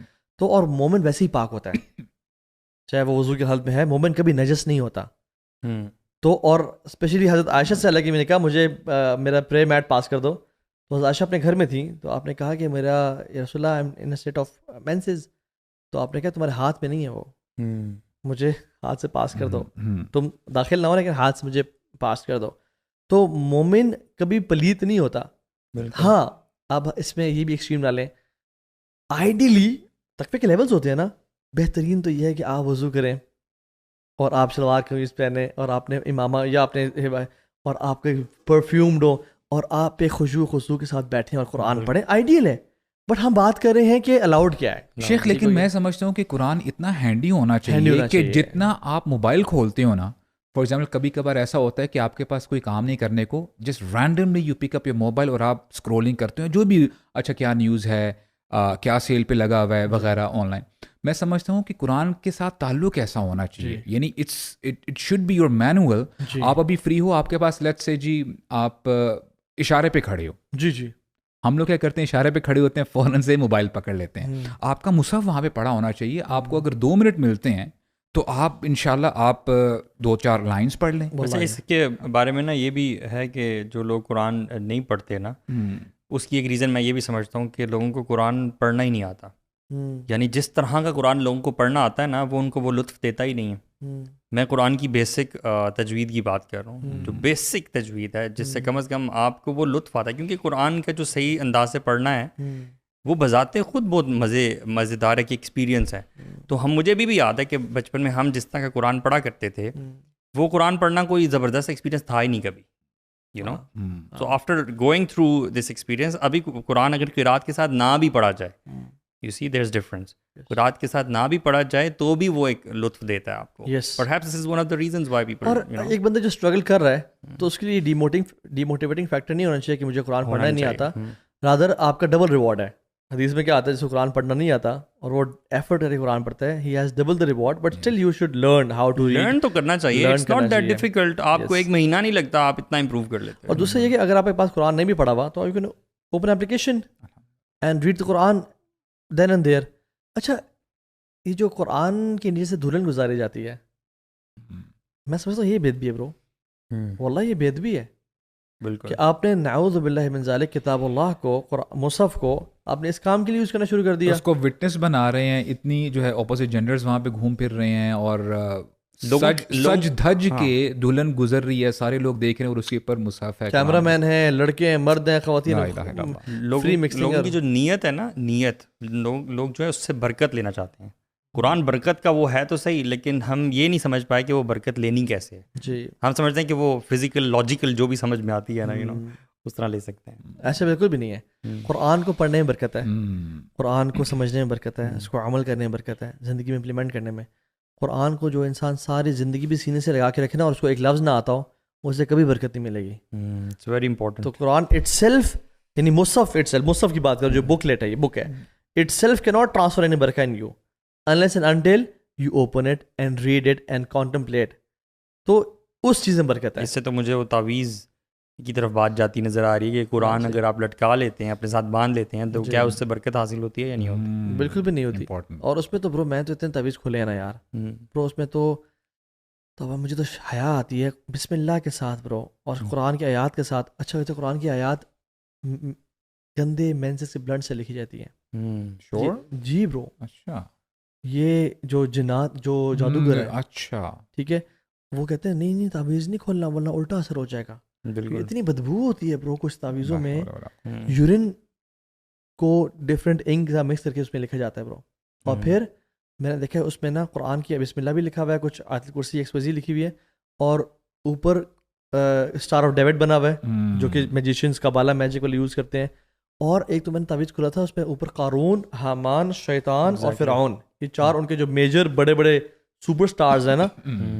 تو اور مومن ویسے ہی پاک ہوتا ہے, چاہے وہ وضو کی حالت میں ہے, مومن کبھی نجس نہیں ہوتا. تو اور اسپیشلی حضرت عائشہ سے اللہ کی میں نے کہا مجھے میرا پرے میٹ پاس کر دو. تو حضرت عائشہ اپنے گھر میں تھیں, تو آپ نے کہا کہ میرا یا رسول اللہ I am in a state of menses. تو آپ نے کہا تمہارے ہاتھ میں نہیں ہے وہ, مجھے ہاتھ سے پاس کر دو, تم داخل نہ ہو لیکن ہاتھ سے مجھے پاس کر دو. تو مومن کبھی پلیت نہیں ہوتا. ہاں اب اس میں یہ بھی ایکسٹریم ڈالیں, آئیڈیلی تقوی کے لیولز ہوتے ہیں نا, بہترین تو یہ ہے کہ آپ وضو کریں اور آپ شلوار قمیض پہنیں اور آپ نے امامہ یا آپ نے اور آپ کے پرفیومڈ ہو اور آپ پہ خوشبو کے ساتھ بیٹھیں اور قرآن پڑھیں, آئیڈیل ہے. بٹ ہم بات کر رہے ہیں کہ الاؤڈ کیا ہے شیخ, لیکن میں سمجھتا ہوں کہ قرآن اتنا ہینڈی ہونا چاہیے کہ جتنا آپ موبائل کھولتے ہو نا, فار ایگزامپل کبھی کبھار ایسا ہوتا ہے کہ آپ کے پاس کوئی کام نہیں کرنے کو, just randomly you pick up your mobile اور آپ اسکرولنگ کرتے ہیں جو بھی, اچھا کیا نیوز ہے, کیا سیل پہ لگا ہوا ہے وغیرہ آن لائن. میں سمجھتا ہوں کہ قرآن کے ساتھ تعلق ایسا ہونا چاہیے, یعنی it should be your manual. آپ ابھی فری ہو, آپ کے پاس لیٹس سے جی آپ اشارے پہ کھڑے ہو, جی ہم لوگ کیا کرتے ہیں اشارے پہ کھڑے ہوتے ہیں, فوراً سے موبائل پکڑ لیتے ہیں. آپ کا مصحف وہاں پہ پڑا ہونا چاہیے. آپ کو اگر 2 منٹ ملتے ہیں تو آپ انشاءاللہ آپ 2-4 لائنز پڑھ لیں. ویسے اس کے بارے میں نا یہ بھی ہے کہ جو لوگ قرآن نہیں پڑھتے نا, اس کی ایک ریزن میں یہ بھی سمجھتا ہوں کہ لوگوں کو قرآن پڑھنا ہی نہیں آتا. یعنی جس طرح کا قرآن لوگوں کو پڑھنا آتا ہے نا, وہ ان کو وہ لطف دیتا ہی نہیں ہے. میں قرآن کی بیسک تجوید کی بات کر رہا ہوں, جو بیسک تجوید ہے جس سے کم از کم آپ کو وہ لطف آتا ہے, کیونکہ قرآن کا جو صحیح انداز سے پڑھنا ہے وہ بذات خود بہت مزیدار ہے کہ ایکسپیرینس ہے. تو مجھے بھی یاد ہے کہ بچپن میں ہم جس طرح کا قرآن پڑھا کرتے تھے, وہ قرآن پڑھنا کوئی زبردست ایکسپیرینس تھا ہی نہیں کبھی, you know. So after going through this experience, ابھی قرآن اگر قرات کے ساتھ نہ بھی پڑھا جائے, you C there is difference, قرات کے ساتھ نہ بھی پڑھا جائے تو بھی وہ ایک لطف دیتا ہے آپ کو. Perhaps this is one of the reasons why people. اور ایک بندہ جو اسٹرگل کر رہا ہے تو اس کے لیے ڈیموٹیویٹنگ فیکٹر نہیں ہونا چاہیے کہ مجھے قرآن پڑھنا نہیں آتا, رادر آپ کا ڈبل ریوارڈ ہے. حدیث میں کیا آتا ہے, جس کو قرآن پڑھنا نہیں آتا اور وہ ایفرٹ کر کے قرآن پڑھتا ہے, he has double the reward, but still you should learn how to read. Learn تو کرنا چاہیے, اٹس ناٹ دیٹ ڈیفیکلٹ. آپ کو 1 مہینہ نہیں لگتا, آپ اتنا امپروو کر لیتے ہیں. اور دوسرا یہ کہ اگر آپ کے پاس قرآن نہیں بھی پڑھا ہوا تو you can open application and read the Quran then and there. اچھا, یہ جو قرآن کے نیچے سے دلہن گزاری جاتی ہے, میں سمجھتا ہوں یہ بے ادبی ہے برو, واللہ یہ بے ادبی ہے. بالکل, کہ آپ نے نعوذ باللہ من ذالک کتاب اللہ کو, مصحف کو آپ نے اس کام کے لیے یوز کرنا شروع کر دیا. اس کو وٹنس بنا رہے ہیں, اتنی جو ہے اپوزٹ جینڈرز وہاں پہ گھوم پھر رہے ہیں اور سج دھج کے دلہن گزر رہی ہے, سارے لوگ دیکھ رہے ہیں اور اس کے اوپر مصحف ہے, کیمرہ مین ہیں, لڑکے ہیں, مرد ہیں, خواتین ہیں. لوگوں کی جو نیت ہے نا, نیت لوگ جو ہے اس سے برکت لینا چاہتے ہیں. قرآن برکت کا وہ ہے تو صحیح, لیکن ہم یہ نہیں سمجھ پائے کہ وہ برکت لینی کیسے ہے. جی, ہم سمجھتے ہیں کہ وہ فزیکل لاجیکل جو بھی سمجھ میں آتی ہے نا, یو نو, اس طرح لے سکتے ہیں. ایسا بالکل بھی نہیں ہے. قرآن کو پڑھنے میں برکت ہے, قرآن کو سمجھنے میں برکت ہے, اس کو عمل کرنے میں برکت ہے, زندگی میں امپلیمنٹ کرنے میں. قرآن کو جو انسان ساری زندگی بھی سینے سے لگا کے رکھے نا اور اس کو ایک لفظ نہ آتا ہو, اسے کبھی برکت نہیں ملے گی. It's very important. تو قرآن اٹ سیلف, یعنی مصحف کی بات کرو, جو بک لیٹ ہے, یہ بک ہے, itself can not transfer any برکہ in you unless and until you open it and read it and contemplate. تو اس چیز میں برکت ہے. اس سے تو مجھے وہ تعویذ کی طرف بات جاتی نظر آ رہی ہے کہ قرآن اگر آپ لٹکا لیتے ہیں, اپنے ساتھ باندھ لیتے ہیں, تو کیا اس سے برکت حاصل ہوتی ہے یا نہیں ہوتی؟ بالکل بھی نہیں ہوتی. اور اس میں تو برو میں تو اتنے تعویذ کھلے ہیں نا یار برو, اس میں تو مجھے تو حیا آتی ہے بسم اللہ کے ساتھ برو, اور قرآن کی آیات کے ساتھ. اچھا ہوتا ہے قرآن کی آیات گندے مینسز سے بلڈ سے لکھی جاتی ہیں. جی برو. اچھا, یہ جو جنات جو جادوگر ہے, اچھا ٹھیک ہے, وہ کہتے ہیں نہیں تعویذ نہیں کھولنا ورنہ الٹا اثر ہو جائے گا. اتنی بدبو ہوتی ہے برو کچھ تعویذوں میں, یورین کو ڈفرینٹ انک کا مکس کر کے اس میں لکھا جاتا ہے برو. اور پھر میں نے دیکھا اس میں نا قرآن کی بسم اللہ بھی لکھا ہوا ہے, کچھ آیت الکرسی ایکسپوزی لکھی ہوئی ہے, اور اوپر اسٹار آف ڈیوڈ بنا ہوا ہے جو کہ میجیشینس کابالا میجک والے یوز کرتے ہیں. اور ایک تو میں نے تعویذ کھولا تھا, اس میں اوپر قارون, حامان, شیطان اور فرعون, یہ 4 ان کے جو میجر بڑے بڑے سپر سٹارز ہیں نا,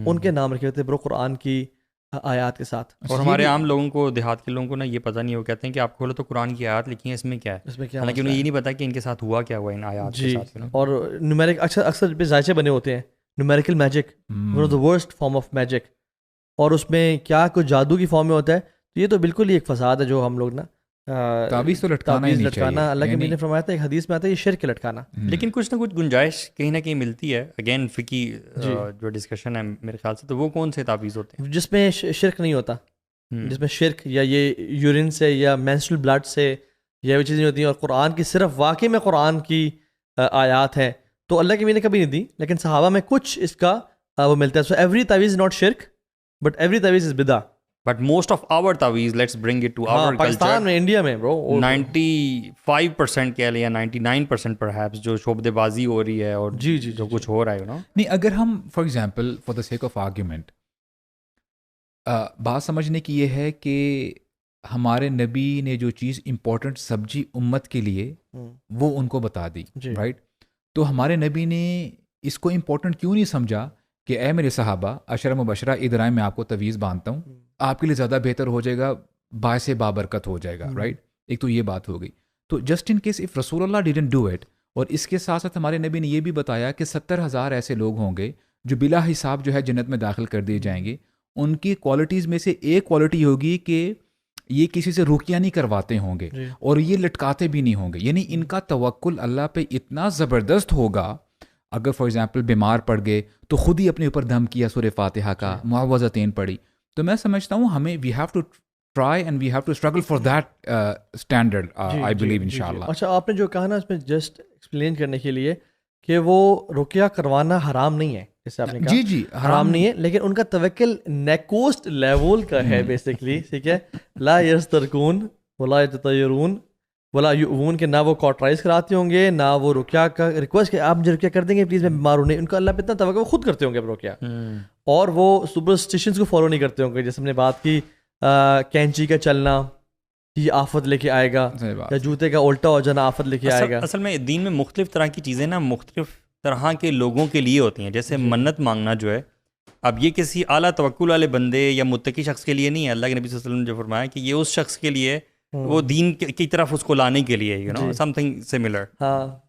ان کے نام رکھے ہوتے ہیں برو قرآن کی آیات کے ساتھ. اور ہمارے عام لوگوں کو, دیہات کے لوگوں کو نا یہ پتہ نہیں, وہ کہتے ہیں کہ آپ کھولو تو قرآن کی آیات لکھی ہیں, اس میں کیا ہے, حالانکہ انہیں یہ نہیں پتا کہ ان کے ساتھ ہوا کیا ہوا ان آیات کے ساتھ. اور نیومیرک اکثر پہ ذائچے بنے ہوتے ہیں, numerical magic, one of the worst form of magic, اور اس میں کیا کچھ جادو کی فارم میں ہوتا ہے. تو یہ تو بالکل ہی ایک فساد ہے جو ہم لوگ نا تعویذ تو لٹکانا ہی تعویذ نہیں لٹکانا چاہیے، اللہ کے یعنی نبی نے فرمایا تھا، ایک حدیث میں آتا ہے یہ شرک ہے لٹکانا. لیکن کچھ نہ کچھ گنجائش کہیں نہ کہیں ملتی ہے. اگین فقی جو ڈسکشن ہے میرے خیال سے، تو وہ کون سے تعویذ ہوتے ہیں جس میں شرک نہیں ہوتا، جس میں شرک یا یہ یورین سے یا مینسٹرل بلڈ سے یا وہ چیزیں ہوتی ہیں، اور قرآن کی صرف واقعی میں قرآن کی آیات ہیں تو اللہ کے نبی نے کبھی نہیں دی، لیکن صحابہ میں کچھ اس کا وہ ملتا ہے. سو ایوری تعویذ از ناٹ شرک بٹ ایوری تعویذ از بدعہ. بٹ موسٹ آف آور تعویذ، let's bring it to our Pakistan culture, میں، انڈیا میں برو 95% کہہ لیں یا 99% پرہیپس جو شعبدے بازی ہو رہی ہے اور جو کچھ ہو رہا ہے نہیں. اگر ہم for example for the sake of argument بات سمجھنے کی یہ ہے کہ ہمارے نبی نے جو چیز امپورٹنٹ سمجھی امت کے لیے وہ ان کو بتا دی، رائٹ؟ تو ہمارے نبی نے اس کو امپورٹنٹ کیوں نہیں سمجھا کہ اے میرے صحابہ عشرہ مبشرہ ادھر آئے، میں آپ کو تعویذ باندھتا ہوں، آپ کے لیے زیادہ بہتر ہو جائے گا، باعث بابرکت ہو جائے گا، رائٹ؟ ایک تو یہ بات ہو گئی. تو جسٹ ان کیس اف رسول اللہ ڈیڈنٹ ڈو اٹ، اور اس کے ساتھ ساتھ ہمارے نبی نے یہ بھی بتایا کہ 70,000 ایسے لوگ ہوں گے جو بلا حساب جو ہے جنت میں داخل کر دیے جائیں گے. ان کی کوالٹیز میں سے ایک کوالٹی ہوگی کہ یہ کسی سے رقیہ نہیں کرواتے ہوں گے اور یہ لٹکاتے بھی نہیں ہوں گے. یعنی ان کا توکل اللہ پہ اتنا زبردست ہوگا، اگر فار ایگزامپل بیمار پڑ گئے تو خود ہی اپنے اوپر دم کیا سورہ فاتحہ کا، معوذتین پڑھی. تو میں سمجھتا ہوں ہمیں we have to try and we have to struggle for that standard I believe انشاءاللہ. اچھا، آپ نے جو کہا نا اس میں جسٹ ایکسپلین کرنے کے لیے کہ وہ رقیہ کروانا حرام نہیں ہے، جیسے آپ نے کہا جی حرام نہیں ہے، لیکن ان کا توکل نیکوسٹ لیول کا ہے بیسکلی، ٹھیک ہے. لا یسترقون ولا یتطیرون ولا یؤون، کہ نہ وہ کاٹرائز کراتے ہوں گے، نہ وہ رقیہ کا ریکویسٹ کہ آپ مجھے رقیہ کر دیں گے پلیز میں بیمار ہوں. نہیں، ان کا اللہ پہ اتنا توکل، وہ خود کرتے ہوں گے رقیہ، اور وہ سپرسٹیشنز کو فالو نہیں کرتے ہوں گے. جیسے ہم نے بات کی کینچی کا چلنا یہ آفت لے کے آئے گا، یا جوتے کا الٹا ہو جانا آفت لے کے آئے گا. اصل میں دین میں مختلف طرح کی چیزیں نا مختلف طرح کے لوگوں کے لیے ہوتی ہیں. جیسے منت مانگنا جو ہے، اب یہ کسی اعلیٰ توکل والے بندے یا متقی شخص کے لیے نہیں ہے. اللہ کے نبی صلی اللہ علیہ وسلم نے جو فرمایا کہ یہ اس شخص کے لیے، وہ دین کی طرف اس کو لانے کے لیے، you know something similar.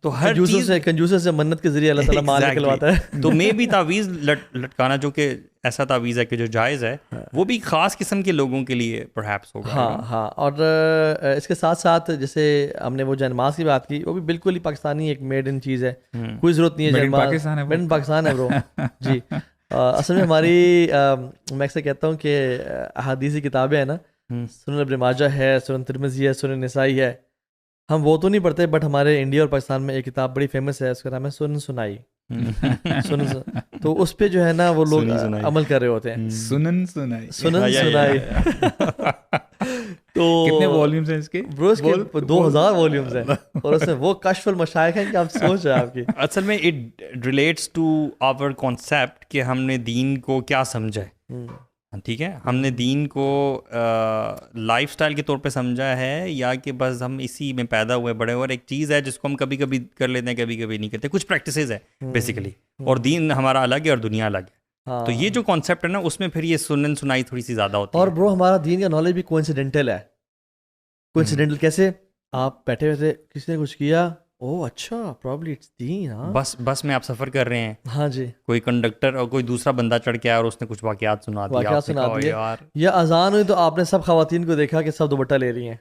تو ہر چیز کنجوسوں سے منت کے ذریعے اللہ تعالیٰ مال نکلواتا ہے. تو میں بھی تعویذ لٹکانا جو کہ ایسا تعویذ ہے کہ جو جائز ہے، وہ بھی خاص قسم کے لوگوں کے لیے پرہیپس ہوگا. ہاں. اور اس کے ساتھ ساتھ جیسے ہم نے وہ جنماز کی بات کی، وہ بھی بالکل ہی پاکستانی ایک میڈ ان چیز ہے، کوئی ضرورت نہیں ہے جنماز میڈ ان پاکستان ہے برو. جی اصل میں ہماری میں اکثر کہتا ہوں کہ احادیثی کتابیں ہیں نا، سنن ابن ماجہ ہے، سنن ترمذی ہے، سنن نسائی ہے، ہم وہ تو نہیں پڑھتے، بٹ ہمارے انڈیا اور پاکستان میں ایک کتاب بڑی فیمس ہے، اس کا نام ہے سنن سنائی. تو اس پہ جو ہے نا وہ لوگ عمل کر رہے ہوتے ہیں. سنن سنائی تو کتنے والیومز ہیں اس کے؟ برو اس کے 2000 والیومز ہیں، اور اس میں وہ کشف المشائخ ہیں کہ آپ سوچ رہے ہیں آپ کی. اصل میں it relates to our concept کہ ہم نے دین کو کیا سمجھا ہے. ٹھیک ہے، ہم نے دین کو لائف سٹائل کے طور پہ سمجھا ہے، یا کہ بس ہم اسی میں پیدا ہوئے بڑے ہوئے، اور ایک چیز ہے جس کو ہم کبھی کبھی کر لیتے ہیں، کبھی کبھی نہیں کرتے. کچھ پریکٹسز ہیں بیسیکلی، اور دین ہمارا الگ ہے اور دنیا الگ ہے. تو یہ جو کانسیپٹ ہے نا، اس میں پھر یہ سنن سنائی تھوڑی سی زیادہ ہوتی ہے. اور برو ہمارا دین کا نالج بھی کوئنسیڈنٹل ہے. کوئنسیڈنٹل کیسے؟ آپ بیٹھے ہوئے تھے، کسی نے کچھ کیا، او اچھا پرابلی اٹس دین. بس میں آپ سفر کر رہے ہیں، ہاں جی، کوئی کنڈکٹر اور کوئی دوسرا بندہ چڑھ کے آیا اور اس نے کچھ واقعات سنا دیا، یا اذان ہوئی تو آپ نے سب خواتین کو دیکھا کہ سب دوپٹہ لے رہی ہیں،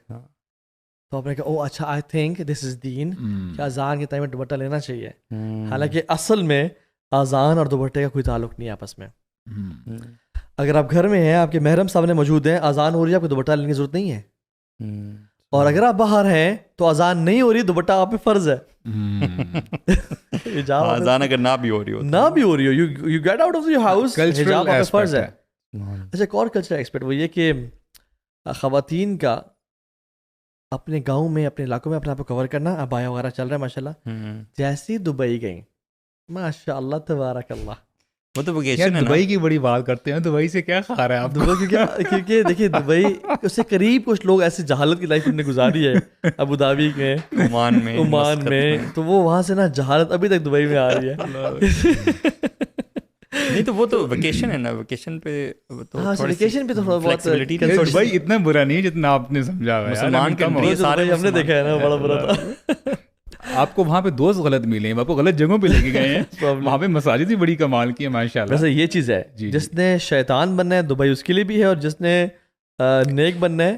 تو آپ نے کہا او اچھا آئی تھنک دس از دین، کہ اذان کے ٹائم میں دوپٹہ لینا چاہیے. حالانکہ اصل میں اذان اور دوپٹے کا کوئی تعلق نہیں ہے آپس میں. اگر آپ گھر میں ہیں، آپ کے محرم سامنے موجود ہیں، اذان ہو رہی ہے، آپ کو دوپٹہ لینے کی ضرورت نہیں ہے. اور اگر آپ باہر ہیں تو اذان نہیں ہو رہی، دوپٹہ آپ پہ فرض ہے. اذان اگر نہ بھی ہو رہی ہو you get out of your house, حجاب آپ پہ فرض ہے. اچھا، ایک اور کلچر ایکسپیکٹ وہ یہ کہ خواتین کا اپنے گاؤں میں، اپنے علاقوں میں اپنے آپ کو کور کرنا، ابایا وغیرہ چل رہا ہے ماشاء اللہ. جیسی دبئی گئیں، ماشاء اللہ تبارک اللہ، وہ تو ویکیشن ہے. دبئی کی بڑی بات کرتے ہیں، دبئی سے کیا کھا رہے ہیں آپ؟ کیونکہ دیکھیے دبئی اس سے قریب کچھ لوگ ایسی جہالت کی لائف انہوں نے گزاری ہے، ابو دھابی میں، عمان میں، تو وہ وہاں سے نا جہالت ابھی تک دبئی میں آ رہی ہے. نہیں تو وہ تو ویکیشن ہے نا، ویکیشن پہ تو تھوڑا بہت دبئی اتنا برا نہیں جتنا آپ نے سمجھا. مسلمان کے ہم نے دیکھا ہے نا، بڑا برا تھا. آپ کو وہاں پہ دوست غلط ملے ہیں، آپ کو غلط جگہوں پہ لے کے گئے ہیں، وہاں پہ مساجد ہی بڑی کمال کی ہے ماشاء اللہ. ویسے یہ چیز ہے، جس نے شیطان بننا ہے دبئی اس کے لیے بھی ہے، اور جس نے نیک بننا ہے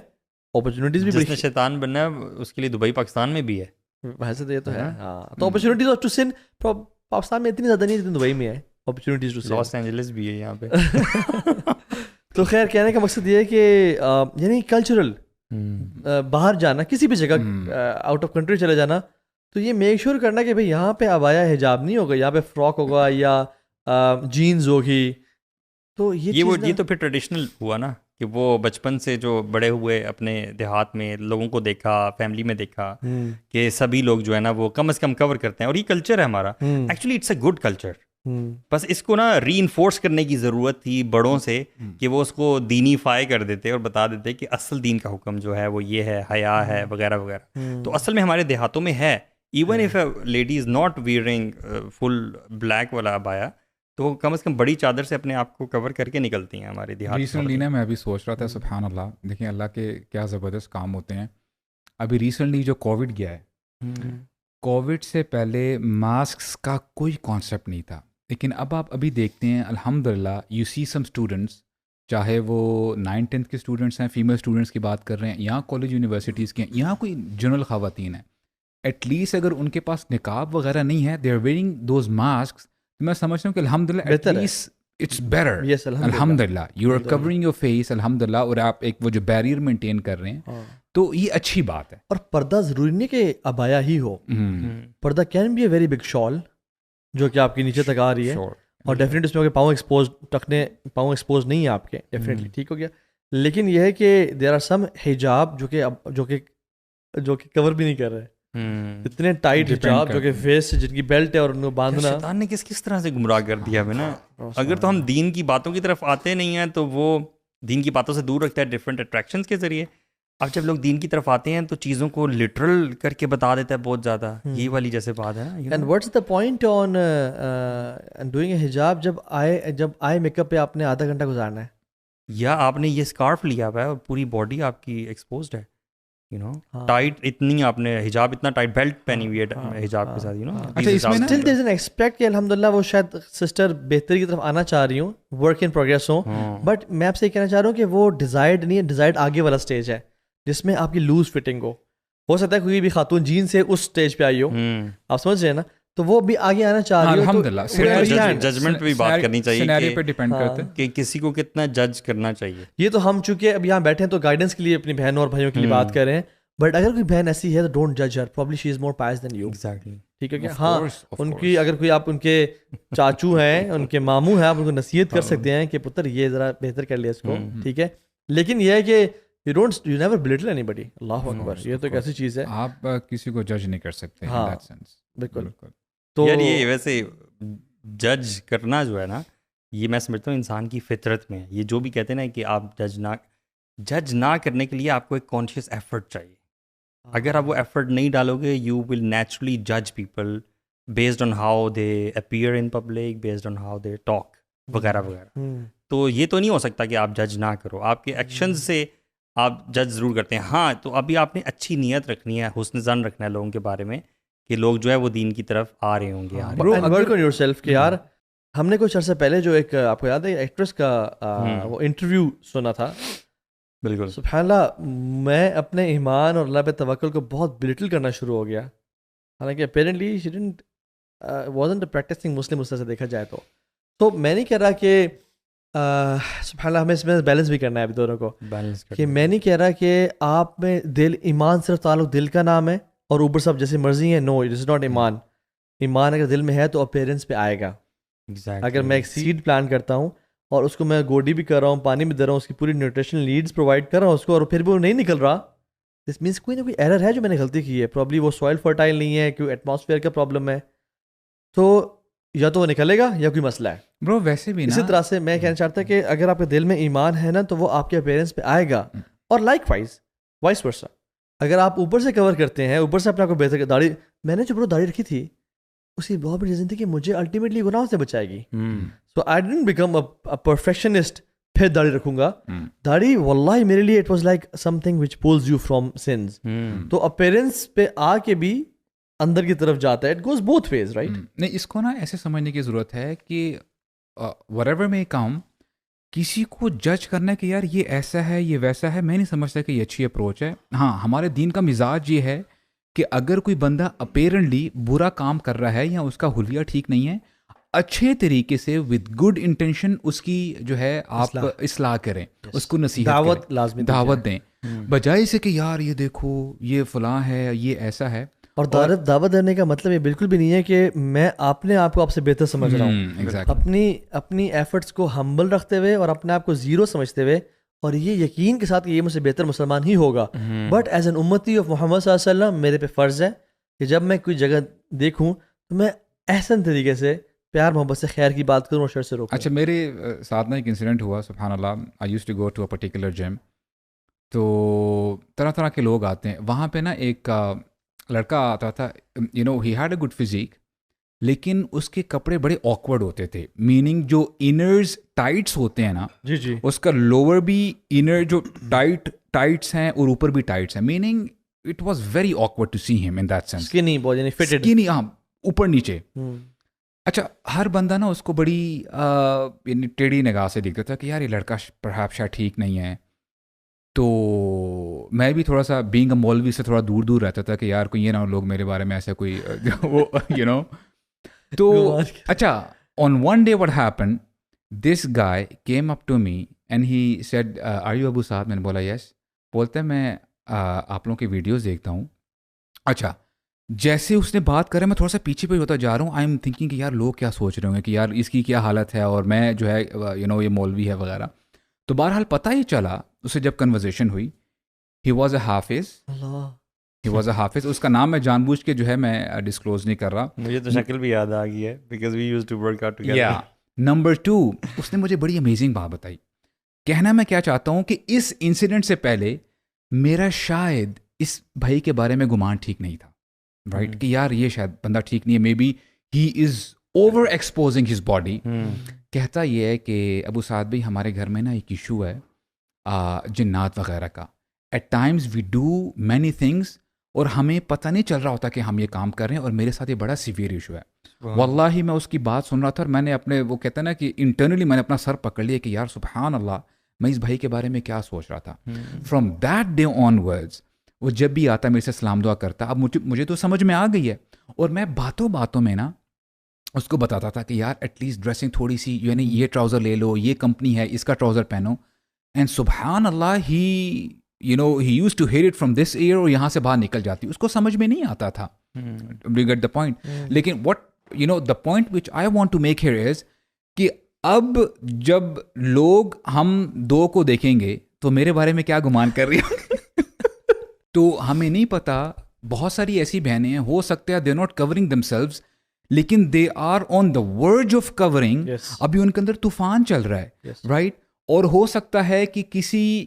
اپرچونیٹیز بھی جس نے شیطان بننا ہے اس کے لیے دبئی پاکستان میں بھی ہے ویسے تو یہ تو ہے. ہاں تو اپرچونیٹیز ٹو سن پاکستان میں اتنی زیادہ نہیں جتنی دبئی میں ہے اپرچونیٹیز ٹو سن. لاس اینجلس بھی ہے یہاں پہ. تو خیر کہنے کا مقصد یہ ہے کہ یعنی کلچرل باہر جانا کسی بھی جگہ آؤٹ آف کنٹری چلے جانا تو یہ میک شیور کرنا کہ بھائی یہاں پہ عبایا حجاب نہیں ہوگا, یہاں پہ فراک ہوگا یا جینز ہوگی. تو یہ تو پھر ٹریڈیشنل ہوا نا کہ وہ بچپن سے جو بڑے ہوئے اپنے دیہات میں لوگوں کو دیکھا, فیملی میں دیکھا کہ سبھی لوگ جو ہے نا وہ کم از کم کور کرتے ہیں, اور یہ کلچر ہے ہمارا. Actually it's a good culture, بس اس کو نا ری انفورس کرنے کی ضرورت تھی بڑوں سے کہ وہ اس کو دینیفائی کر دیتے اور بتا دیتے کہ اصل دین کا حکم جو ہے وہ یہ ہے, حیا ہے وغیرہ وغیرہ. تو اصل میں ہمارے دیہاتوں میں ہے, even if a lady is not wearing full black والا عبایا تو کم از کم بڑی چادر سے اپنے آپ کو کور کر کے نکلتی ہیں ہمارے دیہات. ریسنٹلی نا میں ابھی سوچ رہا تھا سبحان اللہ, دیکھیں اللہ کے کیا زبردست کام ہوتے ہیں. ابھی ریسنٹلی جو کووڈ گیا ہے, کووڈ سے پہلے ماسکس کا کوئی کانسیپٹ نہیں تھا, لیکن اب آپ ابھی دیکھتے ہیں الحمدللہ یو سی سم اسٹوڈنٹس, چاہے وہ 9th-10th کے اسٹوڈنٹس ہیں, فیمیل اسٹوڈنٹس کی بات کر رہے ہیں, یہاں کالج یونیورسٹیز کے ہیں, یہاں کوئی جنرل خواتین ہیں, ایٹ لیسٹ اگر ان کے پاس نقاب وغیرہ نہیں ہے, they are wearing those masks, تو میں سمجھتا ہوں کہ الحمدللہ ایٹ لیسٹ اٹس بیٹر. الحمدللہ you are covering your face الحمدللہ, اور آپ ایک وہ جو بیریئر مینٹین کر رہے ہیں, تو یہ اچھی بات ہے. اور پردہ ضروری نہیں کہ عبایا ہی ہو, پردہ can be a very big shawl جو کہ آپ کے نیچے تک آ رہی ہے, اور ڈیفینیٹلی اس میں کہ پاؤں ایکسپوز نہیں ہے آپ کے, ڈیفینیٹلی ٹھیک ہو گیا. لیکن یہ ہے کہ دیر آر سم حجاب جو کہ کور بھی نہیں کر رہے, اتنے ٹائٹ حجاب جو کہ فیس سے جن کی بیلٹ ہے اور ان کو باندھنا. شیطان نے کس طرح سے گمراہ کر دیا ہمیں نا. اگر تو ہم دین کی باتوں کی طرف آتے نہیں ہیں تو وہ دین کی باتوں سے دور رکھتا ہے ڈفرینٹ اٹریکشنز کے ذریعے. اب جب لوگ دین کی طرف آتے ہیں تو چیزوں کو لٹرل کر کے بتا دیتا ہے بہت زیادہ, یہ والی جیسے بات ہے نا. And what's the point on doing a حجاب جب آئی میک اپ پہ آپ نے آدھا گھنٹہ گزارنا ہے, یا آپ نے یہ اسکارف لیا ہوا ہے اور پوری باڈی آپ کی ایکسپوزڈ ہے, یو نو ٹائٹ اتنی, آپ نے حجاب اتنا ٹائٹ بیلٹ پہنی ہوئی ہے حجاب کے ساتھ, یو نو. اچھا اس میں نا still there is an expect کہ الحمدللہ وہ شاید سسٹر بہتری کی طرف آنا چاہ رہی ہوں, ورک ان پروگریس ہوں, بٹ میں آپ سے یہ کہنا چاہ رہا ہوں کہ وہ ڈیزائرڈ نہیں ہے, ڈیزائرڈ آگے والا اسٹیج ہے جس میں آپ کی لوز فٹنگ ہو سکتا ہے کوئی بھی خاتون جین سے اس اسٹیج پہ آئی ہو, آپ سمجھ رہے ہیں نا, تو وہ بھی آگے آنا چاہ رہی ہو. الحمدللہ ججمنٹ پہ بھی بات کرنی چاہیے سینیریو پہ ڈیپینڈ کرتا ہے کہ کسی کو کتنا جج کرنا چاہیے. یہ تو ہم چونکہ اب یہاں بیٹھے ہیں تو گائیڈنس کے لیے اپنی بہنوں اور بھائیوں کے لیے بات کر رہے ہیں, بٹ اگر کوئی بہن ایسی ہے تو ڈونٹ جج her, probably she is more pious than you. Exactly, ٹھیک ہے کیا. ہاں ان کی اگر کوئی آپ ان کے چاچو ہیں, ان کے ماموں ہیں, آپ ان کو نصیحت کر سکتے ہیں کہ پتر یہ ذرا بہتر کر لیا اس کو, ٹھیک ہے. لیکن یہ ہے کہ یو نیور بلیٹل اینی بڈی. اللہ اکبر, یہ تو ایک ایسی چیز ہے آپ کسی کو جج نہیں کر سکتے. ہاں بالکل. تو یار یہ ویسے جج کرنا جو ہے نا, یہ میں سمجھتا ہوں انسان کی فطرت میں ہے. یہ جو بھی کہتے ہیں نا کہ آپ جج نہ کرنے کے لیے آپ کو ایک کانشیس ایفرٹ چاہیے. اگر آپ وہ ایفرٹ نہیں ڈالو گے, یو ول نیچرلی جج people based on how they appear in public, based on how they talk وغیرہ وغیرہ. تو یہ تو نہیں ہو سکتا کہ آپ جج نہ کرو, آپ کے ایکشنز سے آپ جج ضرور کرتے ہیں. ہاں تو ابھی آپ نے اچھی نیت رکھنی ہے, حسن ظن رکھنا ہے لوگوں کے بارے میں کہ لوگ جو ہے وہ دین کی طرف آ رہے ہوں گے. ورک آن یور سیلف کہ یار ہم نے کچھ عرصہ پہلے جو ایک آپ کو یاد ہے ایکٹریس کا وہ انٹرویو سنا تھا. بالکل سبحان اللہ, میں اپنے ایمان اور اللہ پہ توکل کو بہت بلٹل کرنا شروع ہو گیا, حالانکہ apparently she didn't wasn't a practicing Muslim اس طرح سے دیکھا جائے تو میں نہیں کہہ رہا کہ سبحان اللہ ہمیں اس میں بیلنس بھی کرنا ہے ابھی دونوں کو, کہ میں نہیں کہہ رہا کہ آپ میں دل ایمان صرف تعلق دل کا نام ہے اور اوپر سب جیسے مرضی ہے. نو, اٹ از ناٹ ایمان. ایمان اگر دل میں ہے تو اپیرنس پہ آئے گا. اگر میں ایک سیڈ پلان کرتا ہوں اور اس کو میں گوڈی بھی کر رہا ہوں, پانی بھی دے رہا ہوں, اس کی پوری نیوٹریشنل نیڈس پرووائڈ کر رہا ہوں اس کو, اور پھر بھی وہ نہیں نکل رہا, دس مینس کوئی نہ کوئی ایرر ہے جو میں نے غلطی کی ہے. پرابلی وہ سوائل فرٹائل نہیں ہے, کوئی ایٹماسفیئر کا پرابلم ہے, تو یا تو وہ نکلے گا یا کوئی مسئلہ ہے. برو ویسے بھی اسی طرح سے میں کہنا چاہتا کہ اگر آپ کے دل میں ایمان ہے نا تو وہ آپ کے اپیرنس پہ آئے گا, اور لائک وائس ورسا. اگر آپ اوپر سے کور کرتے ہیں, اوپر سے اپنے آپ کو بہتر, داڑھی میں نے جو برو داڑھی رکھی تھی اس کی بہت بڑی ریزن تھی کہ مجھے الٹیمیٹلی گناہوں سے بچائے گی. So I didn't become a perfectionist پھر داڑھی رکھوں گا. داڑھی واللہ میرے لیے it was like something which pulls you from sins. تو اپیرنس پہ آ کے بھی اندر کی طرف جاتا ہے, it goes both ways right. نہیں, اس کو نا ایسے سمجھنے کی ضرورت ہے کہ whatever may come, کسی کو جج کرنا کہ یار یہ ایسا ہے یہ ویسا ہے، میں نہیں سمجھتا کہ یہ اچھی اپروچ ہے. ہاں ہمارے دین کا مزاج یہ ہے کہ اگر کوئی بندہ اپیرنٹلی برا کام کر رہا ہے یا اس کا حلیہ ٹھیک نہیں ہے، اچھے طریقے سے ود گڈ انٹینشن اس کی جو ہے آپ اصلاح کریں، اس کو نصیحت دعوت لازمی دعوت دیں، بجائے سے کہ یار یہ دیکھو یہ فلاں ہے یہ ایسا ہے. اور دعوت دینے کا مطلب یہ بالکل بھی نہیں ہے کہ میں اپنے آپ کو آپ سے بہتر سمجھ رہا ہوں. اپنی ایفرٹس کو ہمبل رکھتے ہوئے اور اپنے آپ کو زیرو سمجھتے ہوئے اور یہ یقین کے ساتھ کہ یہ مجھ سے بہتر مسلمان ہی ہوگا. بٹ ایز این امتی آف محمد صلی اللہ علیہ وسلم میرے پہ فرض ہے کہ جب میں کوئی جگہ دیکھوں تو میں احسن طریقے سے پیار محبت سے خیر کی بات کروں اور شر سے روکوں. اچھا میرے ساتھ نا ایک انسیڈنٹ ہوا، سبحان اللہ. I used to go to a particular gym, تو طرح طرح کے لوگ آتے ہیں وہاں پہ نا. ایک لڑکا آتا تھا، you know he had a good physique, لیکن اس کے کپڑے بڑے آکورڈ ہوتے تھے. میننگ جو انرز ٹائٹس ہوتے ہیں نا، جی اس کا لوور بھی انر جو ٹائٹس ہیں اور اوپر بھی ٹائٹس ہیں. Meaning it was very awkward to see them in that sense. Skinny بہت یعنی فٹڈ، اسکنی، ہاں اوپر نیچے. اچھا ہر بندہ نا اس کو بڑی یعنی ٹیڑھی نگاہ سے دیکھتا تھا کہ یار یہ لڑکا پرہیپس شاید ٹھیک نہیں ہے. تو میں بھی تھوڑا سا بینگ اے مولوی سے تھوڑا دور دور رہتا تھا کہ یار کوئی یہ نہ لوگ میرے بارے میں ایسا کوئی وہ یو نو. تو اچھا on one day what happen, this guy came up to me and he said are you Abu Sahib? میں نے بولا یس. بولتا ہے میں آپ لوگوں کی ویڈیوز دیکھتا ہوں. اچھا جیسے اس نے بات کرے میں تھوڑا سا پیچھے پہ ہوتا جا رہا ہوں. آئی ایم تھنکنگ کہ یار لوگ کیا سوچ رہے ہوں گے کہ یار اس کی کیا حالت ہے اور میں جو ہے یو نو یہ مولوی ہے وغیرہ. تو بہرحال پتہ ہی چلا اسے جب کنورزیشن ہوئی، ہی واز اے حافظ. ہی واز اے حافظ. اس کا نام میں جان بوجھ کے جو ہے میں ڈسکلوز نہیں کر رہا. مجھے تو شکل بھی یاد آ گئی ہے because we used to work out together. Number 2 اس نے مجھے بڑی امیزنگ بات بتائی. کہنا میں کیا چاہتا ہوں کہ اس انسیڈنٹ سے پہلے میرا شاید اس بھائی کے بارے میں گمان ٹھیک نہیں تھا، رائٹ، کہ یار یہ شاید بندہ ٹھیک نہیں ہے، maybe he is over exposing his body. کہتا یہ ہے کہ ابو سعد بھائی ہمارے گھر میں نا ایک ایشو ہے جنات وغیرہ کا. At times we do many things اور ہمیں پتہ نہیں چل رہا ہوتا کہ ہم یہ کام کر رہے ہیں، اور میرے ساتھ یہ بڑا سیویئر ایشو ہے. واللہ میں اس کی بات سن رہا تھا اور میں نے اپنے وہ کہتا ہے نا کہ انٹرنلی میں نے اپنا سر پکڑ لیا کہ یار سبحان اللہ میں اس بھائی کے بارے میں کیا سوچ رہا تھا. From that day on words وہ جب بھی آتا میرے سے سلام دعا کرتا. اب مجھے تو سمجھ میں آ گئی ہے، اور میں باتوں باتوں میں نا اس کو بتاتا تھا کہ یار ایٹ لیسٹ ڈریسنگ تھوڑی سی یعنی یہ ٹراؤزر لے لو، یہ کمپنی ہے اس کا ٹراؤزر پہنو. اینڈ سبحان اللہ he you know he use to hear it from this year, اور یہاں سے باہر نکل جاتی. اس کو سمجھ میں نہیں آتا تھا. Do you get the point? لیکن what you know the point which I want to make here is کہ اب جب لوگ ہم دو کو دیکھیں گے تو میرے بارے میں کیا گمان کر رہی ہیں تو ہمیں نہیں پتا. بہت ساری ایسی بہنیں ہیں ہو سکتا ہے they not covering themselves لیکن they are on the verge of covering. ابھی ان کے اندر طوفان چل رہا ہے، رائٹ. اور ہو سکتا ہے کہ کسی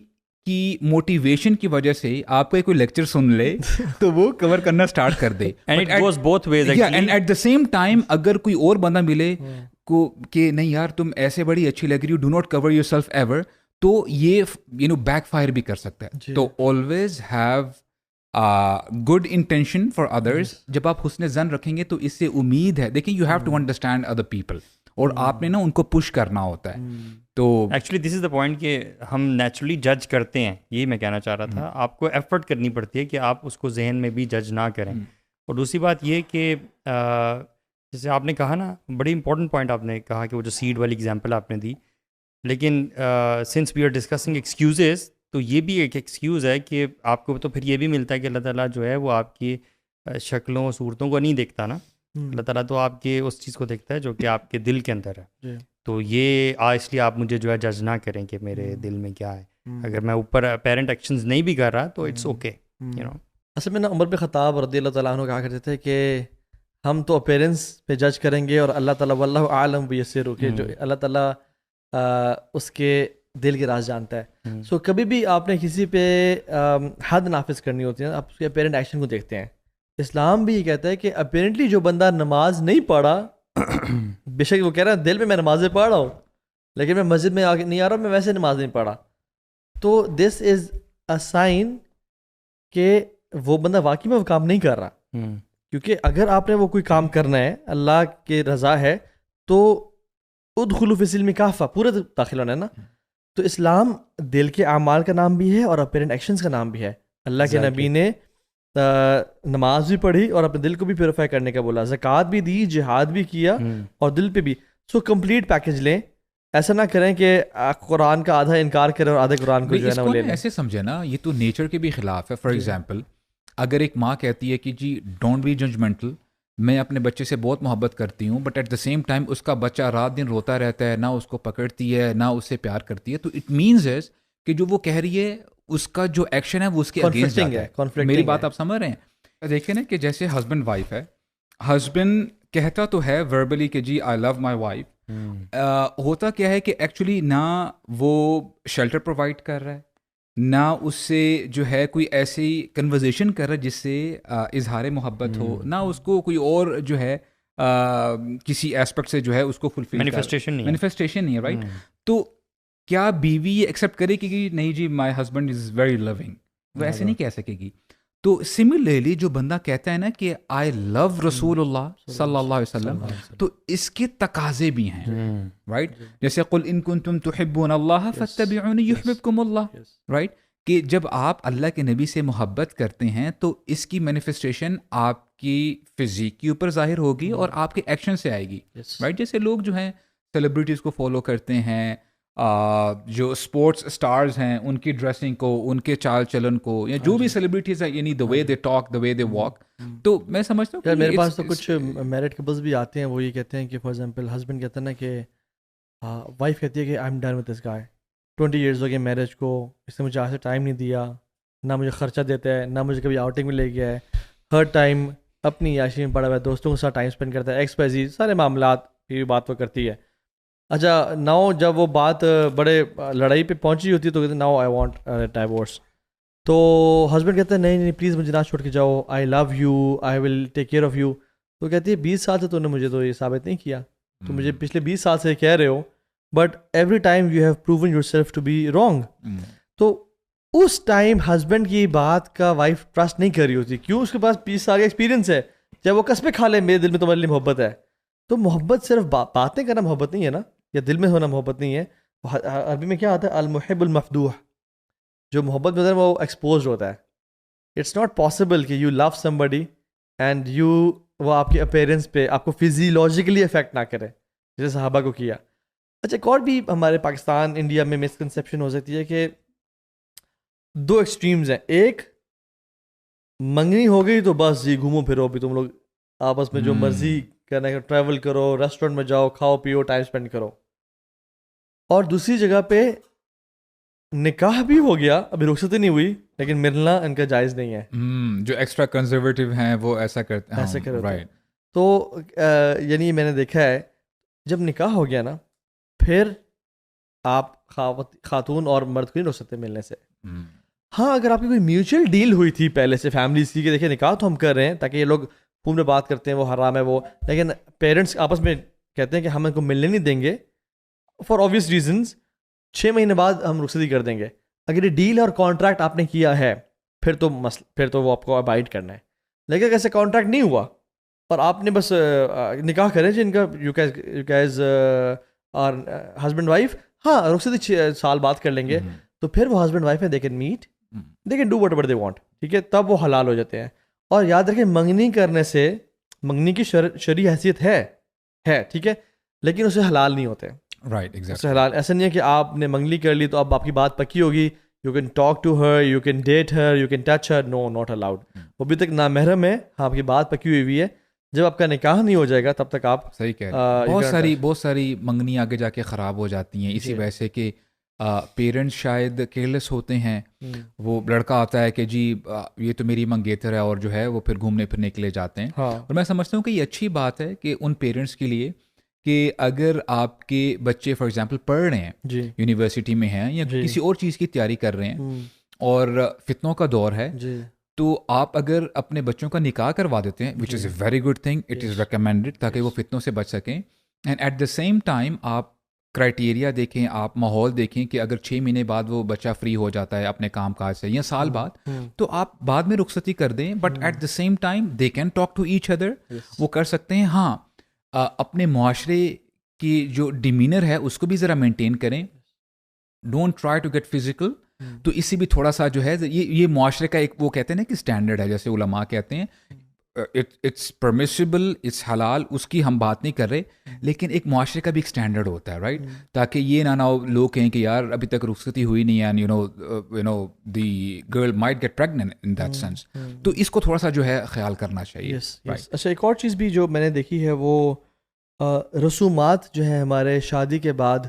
کی موٹیویشن کی وجہ سے آپ کا کوئی لیکچر سن لے تو وہ کور کرنا اسٹارٹ کر دے. And it goes both ways actually. And at the same time اگر کوئی اور بندہ ملے کو کہ نہیں یار تم ایسے بڑی اچھی لگ رہی ہو، do not cover yourself ever, تو یہ یو نو بیک فائر بھی کر سکتا ہے. تو always have good intention for others. جب آپ حسن ظن رکھیں گے تو اس سے امید ہے. دیکھیں you have to understand other people, اور آپ نے نا ان کو پش کرنا ہوتا ہے. تو actually this is the point کہ ہم نیچرلی جج کرتے ہیں. یہی میں کہنا چاہ رہا تھا. آپ کو ایفرٹ کرنی پڑتی ہے کہ آپ اس کو ذہن میں بھی جج نہ کریں. اور دوسری بات یہ کہ جیسے آپ نے کہا نا بڑی امپورٹنٹ پوائنٹ آپ نے کہا کہ وہ جو سیڈ والی ایگزامپل آپ نے دی. لیکن since we are discussing excuses, تو یہ بھی ایک ایکسکیوز ہے کہ آپ کو تو پھر یہ بھی ملتا ہے کہ اللہ تعالیٰ جو ہے وہ آپ کی شکلوں صورتوں کو نہیں دیکھتا نا. اللہ تعالیٰ تو آپ کے اس چیز کو دیکھتا ہے جو کہ آپ کے دل کے اندر ہے. تو یہ اس لیے آپ مجھے جو ہے جج نہ کریں کہ میرے دل میں کیا ہے. اگر میں اوپر اپیرنٹ ایکشنز نہیں بھی کر رہا تو اٹس اوکے یو نو. اصل میں نا عمر بن خطاب رضی اللہ تعالیٰ عنہ کہا کرتے تھے کہ ہم تو اپیرنس پہ جج کریں گے اور اللہ تعالیٰ واللہ عالم بیسر، کہ جو اللہ تعالیٰ اس کے دل کے راز جانتا ہے. سو کبھی بھی آپ نے کسی پہ حد نافذ کرنی ہوتی ہے آپ اس کے اپیرنٹ ایکشن کو دیکھتے ہیں. اسلام بھی یہ کہتا ہے کہ اپیرنٹلی جو بندہ نماز نہیں پڑھا، بے شک وہ کہہ رہا ہے دل میں میں نمازیں پڑھ رہا ہوں لیکن میں مسجد میں آگے نہیں آ رہا، میں ویسے نماز نہیں پڑھا، تو دس از اے سائن کہ وہ بندہ واقعی میں وہ کام نہیں کر رہا. کیونکہ اگر آپ نے وہ کوئی کام کرنا ہے اللہ کے رضا ہے تو ادخلوا فی السلم کافہ، پورے داخل ہونا ہے نا. تو اسلام دل کے اعمال کا نام بھی ہے اور اپیرنٹ ایکشنز کا نام بھی ہے. اللہ کے نبی نے نماز بھی پڑھی اور اپنے دل کو بھی پیوریفائی کرنے کا بولا, زکوٰۃ بھی دی, جہاد بھی کیا اور دل پہ بھی. سو کمپلیٹ پیکج لیں, ایسا نہ کریں کہ قرآن کا آدھا انکار کریں اور آدھے قرآن کو جو ہے نا وہ لے لیں. ایسے سمجھے نا, یہ تو نیچر کے بھی خلاف ہے. فار ایگزامپل اگر ایک ماں کہتی ہے کہ جی ڈونٹ بی ججمنٹل, میں اپنے بچے سے بہت محبت کرتی ہوں, but at the same time اس کا بچہ رات دن روتا رہتا ہے, نہ اس کو پکڑتی ہے نہ اس سے پیار کرتی ہے, تو اٹ مینز از کہ جو وہ کہہ رہی ہے اس کا جو ایکشن ہے وہ اس کے اگینسٹ ہے. میری بات آپ سمجھ رہے ہیں؟ دیکھیں نا کہ جیسے ہسبینڈ وائف ہے, ہسبینڈ کہتا تو ہے وربلی کہ جی آئی لو مائی وائف, ہوتا کیا ہے کہ ایکچولی نہ وہ شیلٹر پرووائڈ کر رہا ہے, نہ اس سے جو ہے کوئی ایسی کنورزیشن کر رہا ہے جس سے اظہار محبت ہو, نہ اس کو کوئی اور جو ہے کسی ایسپیکٹ سے جو ہے اس کو فلفل مینیفیسٹیشن نہیں ہے, رائٹ. تو کیا بیوی یہ ایکسیپٹ کرے کہ نہیں جی my husband is very loving? وہ ایسے نہیں کہہ سکے گی. تو سملرلی جو بندہ کہتا ہے نا کہ آئی لو رسول اللہ صلی اللہ علیہ وسلم, تو اس کے تقاضے بھی ہیں, رائٹ. جیسے قل ان کنتم تحبون اللہ فاتبعونی یحببکم اللہ, رائٹ. کہ جب آپ اللہ کے نبی سے محبت کرتے ہیں تو اس کی مینیفیسٹیشن آپ کی فزیک کے اوپر ظاہر ہوگی اور آپ کے ایکشن سے آئے گی, رائٹ. جیسے لوگ جو ہیں سیلیبریٹیز کو فالو کرتے ہیں, جو اسپورٹس اسٹارز ہیں ان کی ڈریسنگ کو, ان کے چال چلن کو, یا جو بھی سیلیبریٹیز ہیں, یعنی دا وے they talk, the way they walk. تو میں سمجھتا ہوں میرے پاس تو کچھ میرڈ کپلز بھی آتے ہیں, وہ یہ کہتے ہیں کہ فار ایگزامپل ہسبینڈ کہتا ہے نا کہ وائف کہتی ہے کہ I am done with this guy, 20 years ہو گئے میرج کو, اس نے مجھے آج سے ٹائم نہیں دیا, نہ مجھے خرچہ دیتا ہے, نہ مجھے کبھی آؤٹنگ میں لے گیا ہے, ہر ٹائم اپنی عیاشی میں پڑا ہوا ہے, دوستوں کے ساتھ ٹائم اسپینڈ کرتا ہے, ایکس وائی زیڈ سارے معاملات, یہ بات وہ کرتی ہے. اچھا ناؤ جب وہ بات بڑے لڑائی پہ پہنچی ہوتی ہے تو کہتے ہیں ناؤ آئی وانٹ ڈائیورس. تو ہسبینڈ کہتے ہیں نہیں نہیں پلیز مجھے نہ چھوڑ کے جاؤ, I love you, I will take care of you. تو کہتی ہے 20 سال سے تو نے مجھے تو یہ ثابت نہیں کیا, تو مجھے پچھلے 20 سال سے کہہ رہے ہو, but every time you have proven yourself to be wrong. تو اس ٹائم ہسبینڈ کی بات کا وائف ٹرسٹ نہیں کر رہی ہوتی, کیوں؟ اس کے پاس 20 سال کا ایکسپیرینس ہے. جب وہ قسمیں کھا لے میرے دل میں تمہارے لیے محبت ہے, تو محبت صرف باتیں کرنا محبت نہیں ہے نا, یا دل میں ہونا محبت نہیں ہے. عربی میں کیا آتا ہے المحب المفدوح, جو محبت میں وہ ایکسپوزڈ ہوتا ہے. اٹس ناٹ پاسبل کہ you love somebody and you وہ آپ کے اپیرنس پہ آپ کو فزیولوجیکلی افیکٹ نہ کرے جیسے صحابہ کو کیا. اچھا ایک اور بھی ہمارے پاکستان انڈیا میں مسکنسیپشن ہو سکتی ہے کہ 2 ایکسٹریمز ہیں. ایک منگنی ہو گئی تو بس جی گھومو پھرو, بھی تم لوگ آپس میں جو مرضی کرنا ہے, ٹریول کرو, ریسٹورینٹ میں جاؤ, کھاؤ پیو, ٹائم اسپینڈ کرو. اور دوسری جگہ پہ نکاح بھی ہو گیا, ابھی رخصتی نہیں ہوئی, لیکن ملنا ان کا جائز نہیں ہے. جو ایکسٹرا کنزرویٹو ہیں وہ ایسا کرتے ہیں, ایسا کرتے. تو یعنی میں نے دیکھا ہے جب نکاح ہو گیا نا, پھر آپ خاتون اور مرد کو نہیں روک سکتے ملنے سے. ہاں اگر آپ کی کوئی میوچل ڈیل ہوئی تھی پہلے سے فیملیز کی کہ دیکھیں نکاح تو ہم کر رہے ہیں تاکہ یہ لوگ فون میں بات کرتے ہیں وہ حرام ہے وہ, لیکن پیرنٹس آپس میں کہتے ہیں کہ ہم ان کو ملنے نہیں دیں گے فار آبویس ریزنز, 6 مہینے بعد ہم رخصتی کر دیں گے. اگر یہ ڈیل اور کانٹریکٹ آپ نے کیا ہے پھر تو وہ آپ کو ابائڈ کرنا ہے. لیکن اگر ایسے کانٹریکٹ نہیں ہوا اور آپ نے بس نکاح کریں جن کا یو گیز اور ہسبینڈ وائف, ہاں رخصتی 6 سال بعد کر لیں گے, تو پھر وہ ہسبینڈ وائف ہے they can meet, they can do what ever they want, ٹھیک ہے, تب وہ حلال ہو جاتے ہیں. اور یاد رکھیں منگنی کرنے سے منگنی کی شرعی حیثیت ہے ٹھیک ہے, لیکن اسے حلال نہیں ہوتے. رائٹ ایگزیکٹلی حلال ایسا نہیں ہے کہ آپ نے منگنی کر لی تو اب آپ کی بات پکی ہوگی, you can talk to her, you can date her, you can touch her, no not allowed. وہ ابھی تک نامحرم ہے, آپ کی بات پکی ہوئی ہے. جب آپ کا نکاح نہیں ہو جائے گا تب تک آپ صحیح کہہ رہے ہیں. بہت ساری منگنی آگے جا کے خراب ہو جاتی ہیں اسی وجہ سے کہ پیرنٹس شاید کیئرلیس ہوتے ہیں. وہ لڑکا آتا ہے کہ جی یہ تو میری منگیتر ہے اور جو ہے وہ پھر گھومنے پھرنے کے لیے جاتے ہیں. اور میں سمجھتا ہوں کہ یہ اچھی بات ہے کہ ان پیرنٹس کے لیے کہ اگر آپ کے بچے فار ایگزامپل پڑھ رہے ہیں, یونیورسٹی میں ہیں یا کسی اور چیز کی تیاری کر رہے ہیں اور فتنوں کا دور ہے, تو آپ اگر اپنے بچوں کا نکاح کروا دیتے ہیں which is a very good thing, it is recommended تاکہ وہ فتنوں سے بچ سکیں. And at the same time آپ کرائٹیریا دیکھیں, آپ ماحول دیکھیں کہ اگر 6 مہینے بعد وہ بچہ فری ہو جاتا ہے اپنے کام کاج سے یا سال بعد, تو آپ بعد میں رخصتی کر دیں, but at the same time they can talk to each other. وہ کر سکتے ہیں. ہاں اپنے معاشرے کی جو ڈیمینر ہے اس کو بھی ذرا مینٹین کریں. Don't try to get physical. تو اس سے بھی تھوڑا سا جو ہے یہ معاشرے کا ایک وہ کہتے ہیں نا کہ اسٹینڈرڈ ہے, جیسے علماء کہتے ہیں اٹس پرمیسیبل, اٹس حلال, اس کی ہم بات نہیں کر رہے, لیکن ایک معاشرے کا بھی ایک اسٹینڈرڈ ہوتا ہے رائٹ, تاکہ یہ نہ ہو لوگ کہیں کہ یار ابھی تک رخصتی ہوئی نہیں ہے, and you know the girl might get pregnant in that sense. تو اس کو تھوڑا سا جو ہے خیال کرنا چاہیے. اچھا, ایک اور چیز بھی جو میں نے دیکھی ہے وہ رسومات جو ہیں ہمارے شادی کے بعد,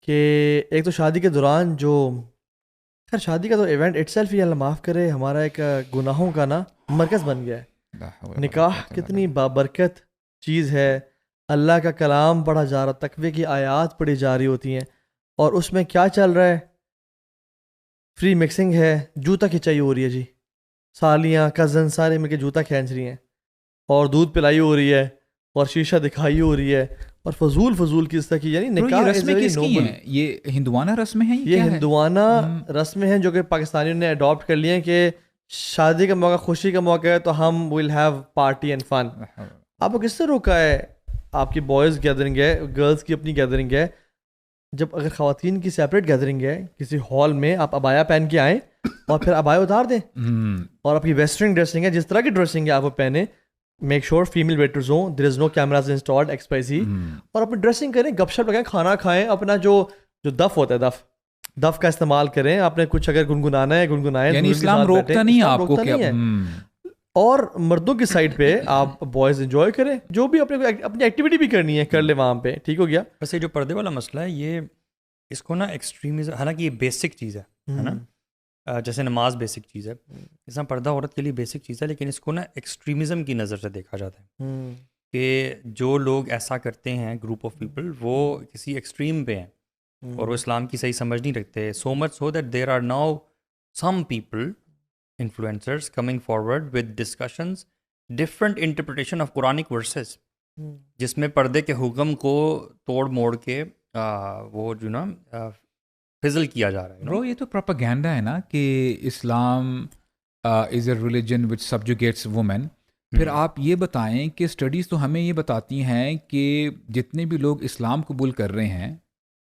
کہ ایک تو شادی کے دوران جو خیر شادی کا تو ایونٹ اٹ سیلف ہی اللہ معاف کرے ہمارا ایک گناہوں کا نا مرکز بن گیا ہے. نکاح کتنی بابرکت چیز ہے, اللہ کا کلام پڑھا جا رہا, تقوی کی آیات پڑھی جا رہی ہوتی ہیں, اور اس میں کیا چل رہا ہے, فری مکسنگ ہے, جوتا کھینچائی ہو رہی ہے جی, سالیاں کزن سارے مل کے جوتا کھینچ رہی ہیں, اور دودھ پلائی ہو رہی ہے, اور شیشہ دکھائی ہو رہی ہے, اور فضول کی اس طرح کی, یعنی نکاح رسمیں کس کی ہیں؟ یہ ہندوانہ رسمیں ہیں, یہ ہندوانہ رسمیں ہیں جو کہ پاکستانیوں نے اڈاپٹ کر لی ہیں کہ شادی کا موقع, خوشی کا موقع ہے تو ہم ول ہیو پارٹی اینڈ فن. آپ کو کس سے روکا ہے؟ آپ کی بوائز گیدرنگ ہے, گرلس کی اپنی گیدرنگ ہے, جب اگر خواتین کی سیپریٹ گیدرنگ ہے کسی ہال میں, آپ ابایا پہن کے آئیں اور پھر ابایا اتار دیں, اور آپ کی ویسٹرن ڈریسنگ ہے, جس طرح کی ڈریسنگ ہے آپ وہ پہنیں, میک شیور فیمیل ویٹرز ہوں, دیر از نو کیمراز انسٹالڈ ایکسپائزی, اور اپنی ڈریسنگ کریں, گپ شپ لگائیں, کھانا کھائیں, اپنا جو دف ہوتا ہے دف کا استعمال کریں, آپ نے کچھ اگر گنگنانا ہے گنگنائیں, یعنی اسلام روکتا نہیں آپ کو کہ اور مردوں کی سائڈ پہ آپ بوائز انجوائے کریں, جو بھی اپنی ایکٹیویٹی بھی کرنی ہے کر لیں وہاں پہ, ٹھیک ہو گیا. ویسے جو پردے والا مسئلہ ہے یہ اس کو نا ایکسٹریمزم, حالانکہ یہ بیسک چیز ہے نا, جیسے نماز بیسک چیز ہے, اس طرح پردہ عورت کے لیے بیسک چیز ہے, لیکن اس کو نا ایکسٹریمزم کی نظر سے دیکھا جاتا ہے کہ جو لوگ ایسا کرتے ہیں, گروپ آف پیپل, وہ کسی ایکسٹریم پہ ہیں اور وہ اسلام کی صحیح سمجھ نہیں رکھتے. So much so that there are now some people influencers coming forward with discussions, different interpretation of Quranic verses, جس میں پردے کے حکم کو توڑ موڑ کے وہ جو نا فضل کیا جا رہا ہے. برو یہ تو پروپیگینڈا ہے نا کہ Islam is a religion which subjugates women. پھر آپ یہ بتائیں کہ اسٹڈیز تو ہمیں یہ بتاتی ہیں کہ جتنے بھی لوگ اسلام قبول کر رہے ہیں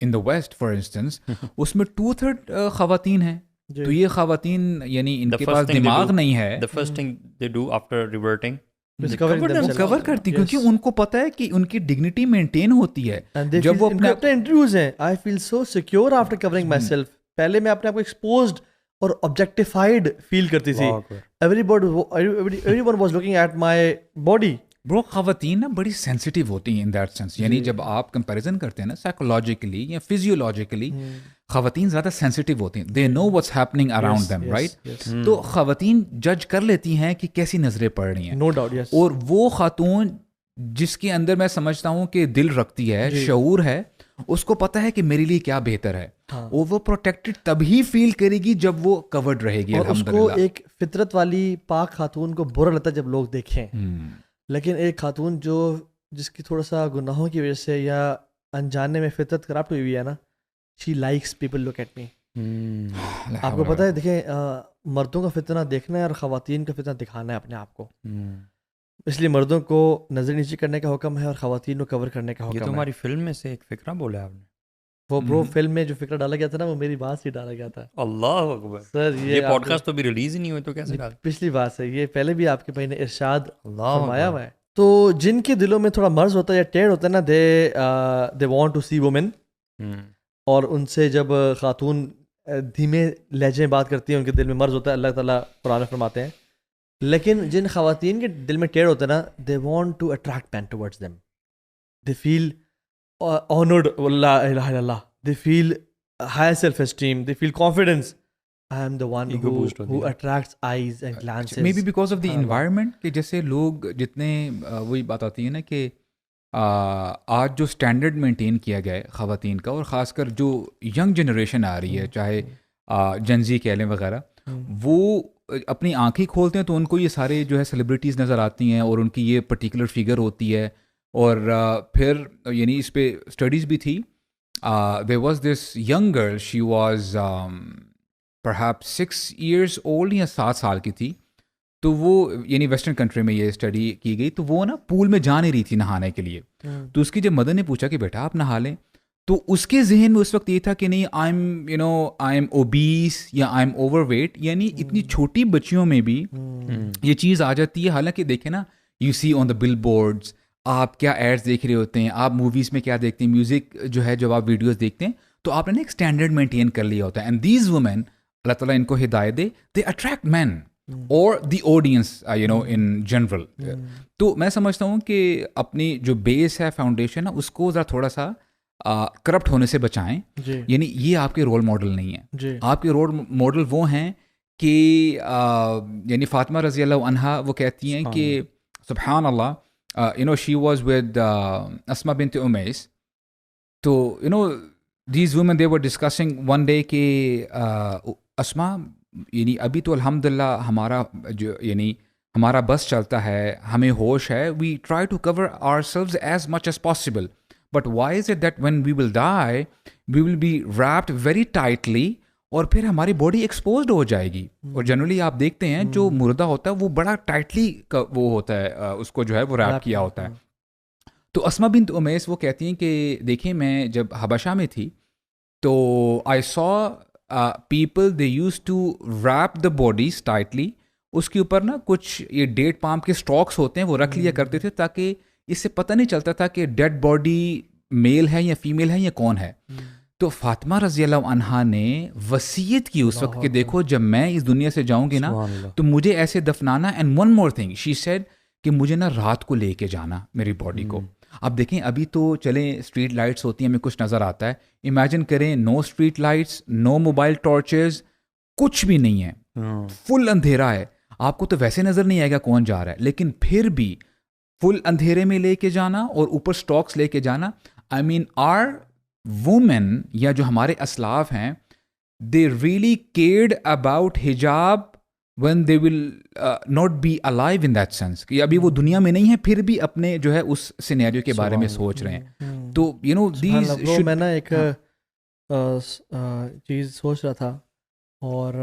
ان دا ویسٹ فار انسٹنس, اس میں 2/3 خواتین ہیں. تو یہ خواتین یعنی ان کے پاس دماغ نہیں ہے, the first thing they do after reverting کور کرتی, کیونکہ ان کو پتا ہے کہ ان کی ڈگنیٹی مینٹین ہوتی ہے. جب وہ اپنے انٹرویوز ہیں, I feel so secure after covering myself. پہلے میں اپنے آپ کو ایکسپوزڈ اور آبجیکٹیفائڈ فیل کرتی تھی, everyone was looking at my body. برو خواتین نا بڑی سینسٹیو ہوتی ہیں ان دیٹ سینس, یعنی جب آپ کمپیریزن کرتے ہیں نا سائیکولوجیکلی یا فزیولوجیکلی, خواتین زیادہ سینسٹیو ہوتی ہیں, they know what's happening around them right. تو خواتین جج کر لیتی ہیں کہ کیسی نظریں پڑ رہی ہیں, نو ڈاؤٹ. اور وہ خاتون جس کے اندر میں سمجھتا ہوں کہ دل رکھتی ہے, شعور ہے, اس کو پتا ہے کہ میرے لیے کیا بہتر ہے, اور وہ پروٹیکٹڈ تبھی فیل کرے گی جب وہ کورڈ رہے گی. اور اس کو ایک فطرت والی پاک خاتون کو برا لگتا ہے جب لوگ دیکھیں, لیکن ایک خاتون جس کی تھوڑا سا گناہوں کی وجہ سے یا انجانے میں فطرت کرپٹ ہوئی ہے نا, she likes people look at me. آپ کو پتہ ہے, دیکھیں مردوں کا فتنہ دیکھنا ہے اور خواتین کا فتنہ دکھانا ہے اپنے آپ کو, اس لیے مردوں کو نظر نیچے کرنے کا حکم ہے اور خواتین کو کور کرنے کا حکم ہے. یہ تو ہماری فلم میں سے ایک فکرہ بولا آپ نے, وہ برو فلم میں جو فکرہ ڈالا گیا تھا نا وہ میری بات سے ڈالا گیا تھا. اللہ اکبر سر, یہ پوڈ کاسٹ تو بھی ریلیز ہی نہیں ہوئی تو کیسے ڈالا؟ پچھلی بات ہے, یہ پہلے بھی آپ کے بھائی نے ارشاد فرمایا ہوا ہے. تو جن کے دلوں میں تھوڑا مرض ہوتا ہے یا ٹیڑھ ہوتا ہے نا, they want to see women, اور ان سے جب خاتون دھیمے لہجے میں بات کرتی ہیں ان کے دل میں مرض ہوتا ہے, اللہ تعالیٰ قرآن میں فرماتے ہیں. لیکن جن خواتین کے دل میں ٹیڑھ ہوتا ہے نا, they want to attract men towards them, they feel honoured, لا الہ الا اللہ, they feel high self esteem, they feel confidence. I am the one who attracts eyes and glances. Maybe because of the environment, کہ جیسے لوگ جتنے وہی بات آتی ہے نا کہ آج جو اسٹینڈرڈ مینٹین کیا گیا ہے خواتین کا, اور خاص کر جو ینگ جنریشن آ رہی ہے, چاہے جنزی کہہ لیں وغیرہ, وہ اپنی آنکھیں کھولتے ہیں تو ان کو یہ سارے جو ہے سیلیبریٹیز نظر آتی ہیں, اور ان کی یہ پرٹیکولر فگر ہوتی ہے. اور پھر یعنی اس پہ اسٹڈیز بھی تھی. there was this young girl, she was perhaps 6 years old یا 7 سال کی تھی. تو وہ یعنی ویسٹرن کنٹری میں یہ اسٹڈی کی گئی, تو وہ نا پول میں جا نہیں رہی تھی نہانے کے لیے. تو اس کی جب مدر نے پوچھا کہ بیٹا آپ نہا لیں, تو اس کے ذہن میں اس وقت یہ تھا کہ نہیں آئی ایم اوبیس یا آئی ایم اوور ویٹ. یعنی اتنی چھوٹی بچیوں میں بھی یہ چیز آ جاتی ہے. حالانکہ دیکھیں نا, you C on the bill boards, آپ کیا ایڈز دیکھ رہے ہوتے ہیں, آپ موویز میں کیا دیکھتے ہیں, میوزک جو ہے جب آپ ویڈیوز دیکھتے ہیں تو آپ نے نا ایک اسٹینڈرڈ مینٹین کر لیا ہوتا ہے. اینڈ دیز وومین, اللہ تعالیٰ ان کو ہدایت دے, دے اٹریکٹ مین اور دی آڈینس ان جنرل. تو میں سمجھتا ہوں کہ اپنی جو بیس ہے, فاؤنڈیشن ہے, اس کو ذرا تھوڑا سا کرپٹ ہونے سے بچائیں. یعنی یہ آپ کے رول ماڈل نہیں ہیں. آپ کے رول ماڈل وہ ہیں کہ یعنی فاطمہ رضی اللہ عنہا وہ کہتی ہیں کہ سبحان اللہ, she was with Asma bint Umais. تو these women they were discussing one day کہ اسما, یعنی ابھی تو الحمدللہ ہمارا جو یعنی ہمارا بس چلتا ہے, ہمیں ہوش ہے, we try to cover ourselves as much as possible, but why is it that when we will die we will be wrapped very tightly, اور پھر ہماری باڈی ایکسپوزڈ ہو جائے گی. اور جنرلی آپ دیکھتے ہیں جو مردہ ہوتا ہے وہ بڑا ٹائٹلی وہ ہوتا ہے, اس کو جو ہے وہ ریپ کیا ہوتا ہے. تو اسما بنت امیس وہ کہتی ہیں کہ دیکھیں میں جب حبشہ میں تھی تو I saw people they use to wrap the bodies tightly. اس کے اوپر نا کچھ یہ ڈیٹ پام کے اسٹاکس ہوتے ہیں وہ رکھ لیا کرتے تھے تاکہ اس سے پتہ نہیں چلتا تھا کہ ڈیڈ باڈی میل ہے یا فیمیل ہے یا کون ہے. تو فاطمہ رضی اللہ عنہا نے وصیت کی اس وقت کہ دیکھو جب میں اس دنیا سے جاؤں گی نا تو مجھے ایسے دفنانا. And one more thing she said کہ مجھے نا رات کو لے کے جانا میری باڈی کو. اب دیکھیں ابھی تو چلیں اسٹریٹ لائٹس ہوتی ہیں, ہمیں کچھ نظر آتا ہے. امیجن کریں نو اسٹریٹ لائٹس, نو موبائل ٹارچز, کچھ بھی نہیں ہے, فل اندھیرا ہے. آپ کو تو ویسے نظر نہیں آئے گا کون جا رہا ہے, لیکن پھر بھی فل اندھیرے میں لے کے جانا اور اوپر اسٹاکس لے کے جانا. آئی مین آر وومن یا جو ہمارے اسلاف ہیں, دے ریئلی کیئرڈ اباؤٹ حجاب when they will not be alive in that sense کہ ابھی وہ دنیا میں نہیں ہے پھر بھی اپنے جو ہے اس سینیریو کے بارے میں سوچ رہے ہیں. تو these میں نا ایک چیز سوچ رہا تھا, اور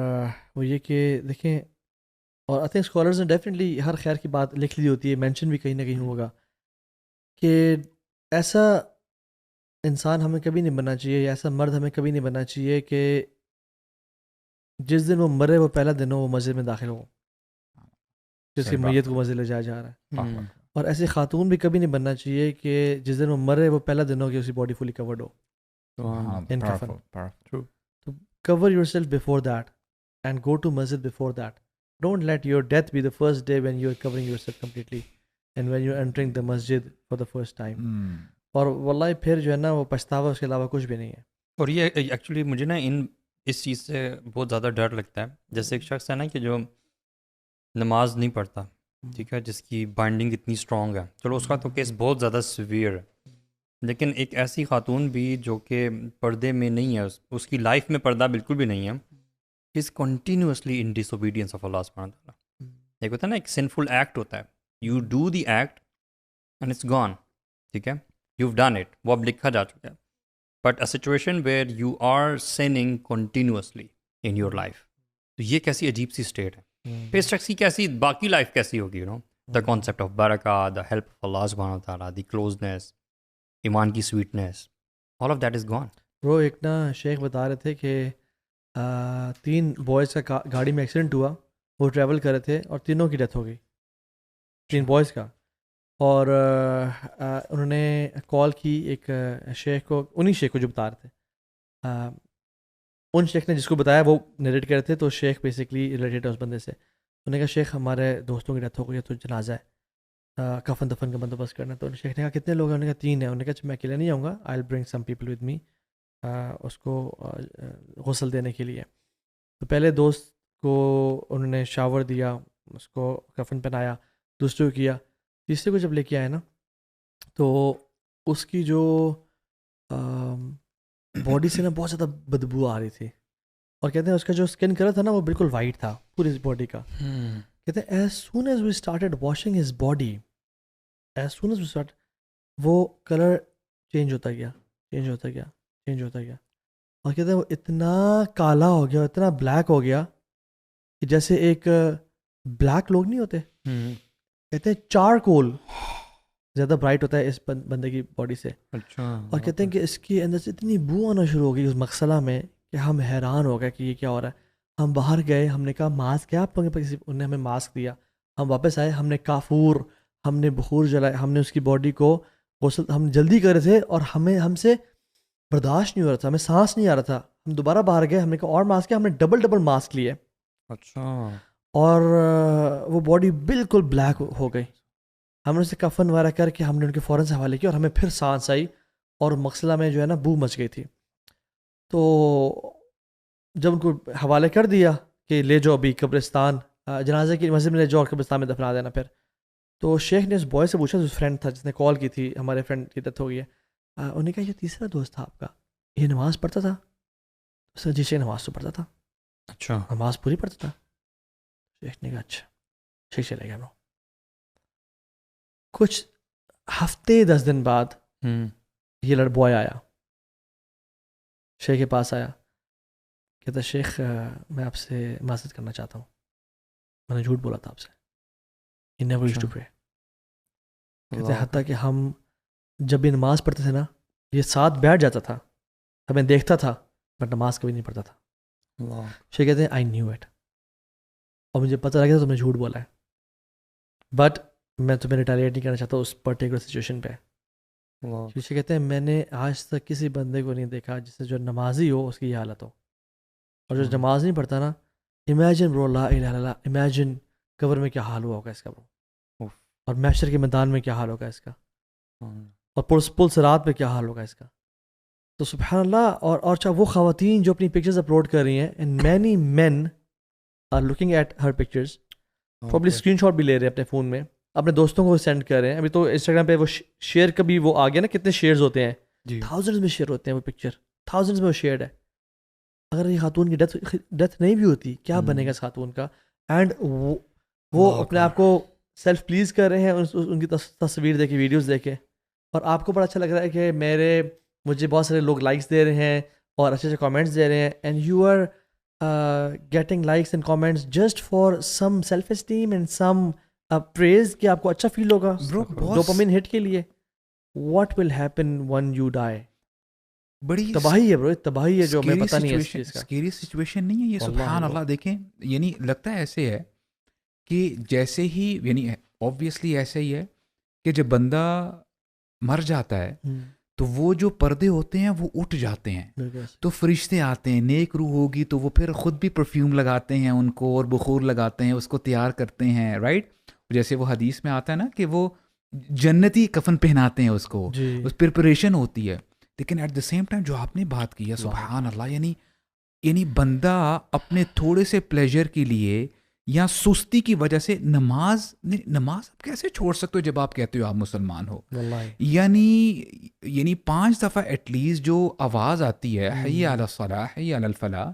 وہ یہ کہ دیکھیں, اور آئی تھنک اسکالرز نے ڈیفینیٹلی ہر خیر کی بات لکھ لی ہوتی ہے, مینشن بھی کہیں نہ کہیں ہوگا, کہ ایسا انسان ہمیں کبھی نہیں بننا چاہیے یا ایسا مرد ہمیں کبھی نہیں بننا چاہیے کہ جس دن وہ مرے وہ پہلا دن ہو وہ مسجد میں داخل ہو جس کی میت کو مسجد لے جایا جا رہا ہے. اور ایسی خاتون بھی کبھی نہیں بننا چاہیے کہ جس دن وہ مرے وہ پہلا دن ہو کہ اس کی باڈی فلی کورڈ ہو. تو cover yourself before that and go to masjid before that. Don't let your death be the first day when you are covering yourself completely and when you are entering the masjid for the first time. اور واللہ پھر جو ہے نا وہ پچھتاوا اس کے علاوہ کچھ بھی نہیں ہے. اور یہ ایکچولی مجھے نا اس چیز سے بہت زیادہ ڈر لگتا ہے. جیسے ایک شخص ہے نا کہ جو نماز نہیں پڑھتا, ٹھیک ہے, جس کی بائنڈنگ اتنی اسٹرانگ ہے, چلو اس کا تو کیس بہت زیادہ سیویئر ہے, لیکن ایک ایسی خاتون بھی جو کہ پردے میں نہیں ہے, اس کی لائف میں پردہ بالکل بھی نہیں ہے, is continuously in disobedience of اللہ سبحانہ وتعالیٰ. ایک ہوتا ہے نا ایک سنفل ایکٹ ہوتا ہے, you do the act and it's gone, ٹھیک ہے, یو ہیو ڈن اٹ, وہ اب لکھا جا چکا ہے. But a situation where you are sinning continuously in your life, تو یہ کیسی عجیب سی اسٹیٹ ہے. پھر اس شخص کی کیسی باقی لائف کیسی ہوگی, you know, the concept of برکہ, دا ہیلپ آف اللہ سبحانہ وتعالیٰ, دی کلوزنس, ایمان کی sweetness, all of that is gone. وہ ایک نا شیخ بتا رہے تھے کہ 3 بوائز کا گاڑی میں ایکسیڈنٹ ہوا, وہ ٹریول کر رہے تھے اور تینوں کی ڈیتھ ہو گئی, 3 بوائز کا. اور انہوں نے کال کی ایک شیخ کو, انہی شیخ کو جو بتا رہے تھے, ان شیخ نے جس کو بتایا وہ نریٹ کر رہے تھے, تو شیخ بیسکلی ریلیٹڈ ہے اس بندے سے. انہوں نے کہا شیخ ہمارے دوستوں کی ڈیتھ ہو گئی ہے تو جنازہ ہے, کفن دفن کا بندوبست کرنا. تو شیخ نے کہا کتنے لوگ ہیں؟ انہوں نے کہا 3 ہیں. انہوں نے کہا میں اکیلے نہیں آؤں گا, آئی ول برنگ سم پیپل ود می, اس کو غسل دینے کے لیے. تو پہلے دوست کو انہوں نے شاور دیا, اس کو کفن پہنایا, دوسرے کو کیا, تیسرے کو جب لے کے آئے نا تو اس کی جو باڈی سے نا بہت زیادہ بدبو آ رہی تھی, اور کہتے ہیں اس کا جو اسکن کلر تھا نا وہ بالکل وائٹ تھا پوری باڈی کا. کہتے ہیں as soon as we started washing his body, as soon as we start, وہ کلر چینج ہوتا گیا, چینج ہوتا گیا, چینج ہوتا گیا, اور کہتے ہیں وہ اتنا کالا ہو گیا, اتنا بلیک ہو گیا کہ جیسے ایک بلیک لوگ نہیں ہوتے, کہتے ہیں چارکول, زیادہ برائٹ ہوتا ہے اس بندے کی باڈی سے. اچھا. اور کہتے ہیں کہ اس کے اندر سے اتنی بو آنا شروع ہو گئی اس مغسلہ میں کہ ہم حیران ہو گئے کہ یہ کیا ہو رہا ہے. ہم باہر گئے, ہم نے کہا ماسک کیا آپ لوگوں کے پاس, انہوں نے ہمیں ماسک دیا. ہم واپس آئے, ہم نے کافور, ہم نے بخور جلائے, ہم نے اس کی باڈی کو غسل, ہم جلدی کر رہے تھے اور ہم سے برداشت نہیں ہو رہا تھا, ہمیں سانس نہیں آ رہا تھا. ہم دوبارہ باہر گئے, ہم نے کہا اور ماسک کیا, ہم نے ڈبل ماسک لیے. اچھا. اور وہ باڈی بالکل بلیک ہو گئی. ہم نے اسے کفن وغیرہ کر کے ہم نے ان کے فوراً سے حوالے کیا اور ہمیں پھر سانس آئی اور مغسلہ میں جو ہے نا بو مچ گئی تھی. تو جب ان کو حوالے کر دیا کہ لے جاؤ ابھی قبرستان, جنازے کی مسجد میں لے جاؤ اور قبرستان میں دفنا دینا پھر. تو شیخ نے اس بوائے سے پوچھا, جو فرینڈ تھا جس نے کال کی تھی, ہمارے فرینڈ کی ڈیتھ ہو گئی ہے, انہوں نے کہا یہ تیسرا دوست تھا آپ کا, یہ نماز پڑھتا تھا؟ سر جی شیخ نماز تو پڑھتا تھا. اچھا. نماز پوری پڑھتا تھا؟ شیخ نے کہا اچھا. شیخ چلے گیا. کچھ ہفتے 10 دن بعد یہ بوائے آیا, شیخ کے پاس آیا, کہتا شیخ میں آپ سے معذرت کرنا چاہتا ہوں, میں نے جھوٹ بولا تھا آپ سے. He never used to pray. کہتے ہیں حتیٰ کہ ہم جب بھی نماز پڑھتے تھے نا, یہ ساتھ بیٹھ جاتا تھا, ہمیں دیکھتا تھا, بٹ نماز کبھی نہیں پڑھتا تھا. شیخ کہتے ہیں I knew it, اور مجھے پتہ لگا تھا تم نے جھوٹ بولا ہے, بٹ میں تمہیں ریٹیلیٹ نہیں کرنا چاہتا اس پرٹیکولر سچویشن پہ. شیخ کہتے ہیں میں نے آج تک کسی بندے کو نہیں دیکھا جس سے جو نمازی ہو اس کی یہ حالت ہو, اور جو نماز نہیں پڑھتا نا, امیجن برو لا الہ الا اللہ, امیجن قبر میں کیا حال ہوا ہوگا اس کا برو, اور محشر کے میدان میں کیا حال ہوگا اس کا, اور پل صراط پہ کیا حال ہوگا اس کا. تو سبحان اللہ. اور چاہے وہ خواتین جو اپنی پکچرز اپلوڈ کر رہی ہیں, and many men are looking at her pictures, probably screenshot بھی لے رہے ہیں اپنے فون میں, اپنے دوستوں کو سینڈ کر رہے ہیں. ابھی تو انسٹاگرام پہ وہ شیئر کا بھی وہ آ گیا نا, کتنے شیئرز ہوتے ہیں, تھاؤزنڈز میں شیئر ہوتے ہیں وہ پکچر, تھاؤزنڈز میں وہ شیئرڈ ہے. اگر یہ خاتون کی ڈیتھ نہیں بھی ہوتی, کیا بنے گا اس خاتون کا. اینڈ وہ اپنے آپ کو سیلف پلیز کر رہے ہیں ان کی تصویر دیکھے, ویڈیوز دیکھے, اور آپ کو بڑا اچھا لگ رہا ہے کہ مجھے بہت سارے لوگ لائکس دے رہے ہیں اور اچھے اچھے کامنٹس دے رہے ہیں, and you are getting likes and comments just for some self esteem and some praise, کہ آپ کو اچھا فیل ہوگا ڈوپامین ہٹ کے لیے. What will happen one you die? بڑی تباہی ہے برو, تباہی ہے جو ہمیں پتہ نہیں ہے اس چیز کا. اسکیری سچویشن نہیں ہے یہ, سبحان اللہ. دیکھیں یعنی لگتا ہے ایسے ہے کہ جیسے ہی, یعنی اوبویسلی ایسے ہی ہے کہ جب بندہ مر جاتا ہے تو وہ جو پردے ہوتے ہیں وہ اٹھ جاتے ہیں, تو فرشتے آتے ہیں, نیک روح ہوگی تو وہ پھر خود بھی پرفیوم لگاتے ہیں ان کو, اور بخور لگاتے ہیں, اس کو تیار کرتے ہیں, رائٹ. جیسے وہ حدیث میں آتا ہے نا کہ وہ جنتی کفن پہناتے ہیں اس کو, اس پریپریشن ہوتی ہے. لیکن ایٹ دا سیم ٹائم جو آپ نے بات کی ہے سبحان اللہ, یعنی بندہ اپنے تھوڑے سے پلیجر کے لیے یا سستی کی وجہ سے نماز آپ کیسے چھوڑ سکتے ہو جب آپ کہتے ہو آپ مسلمان ہو. یعنی 5 دفعہ ایٹ لیسٹ جو آواز آتی ہے حی علی الصلاح حی علی الفلاح,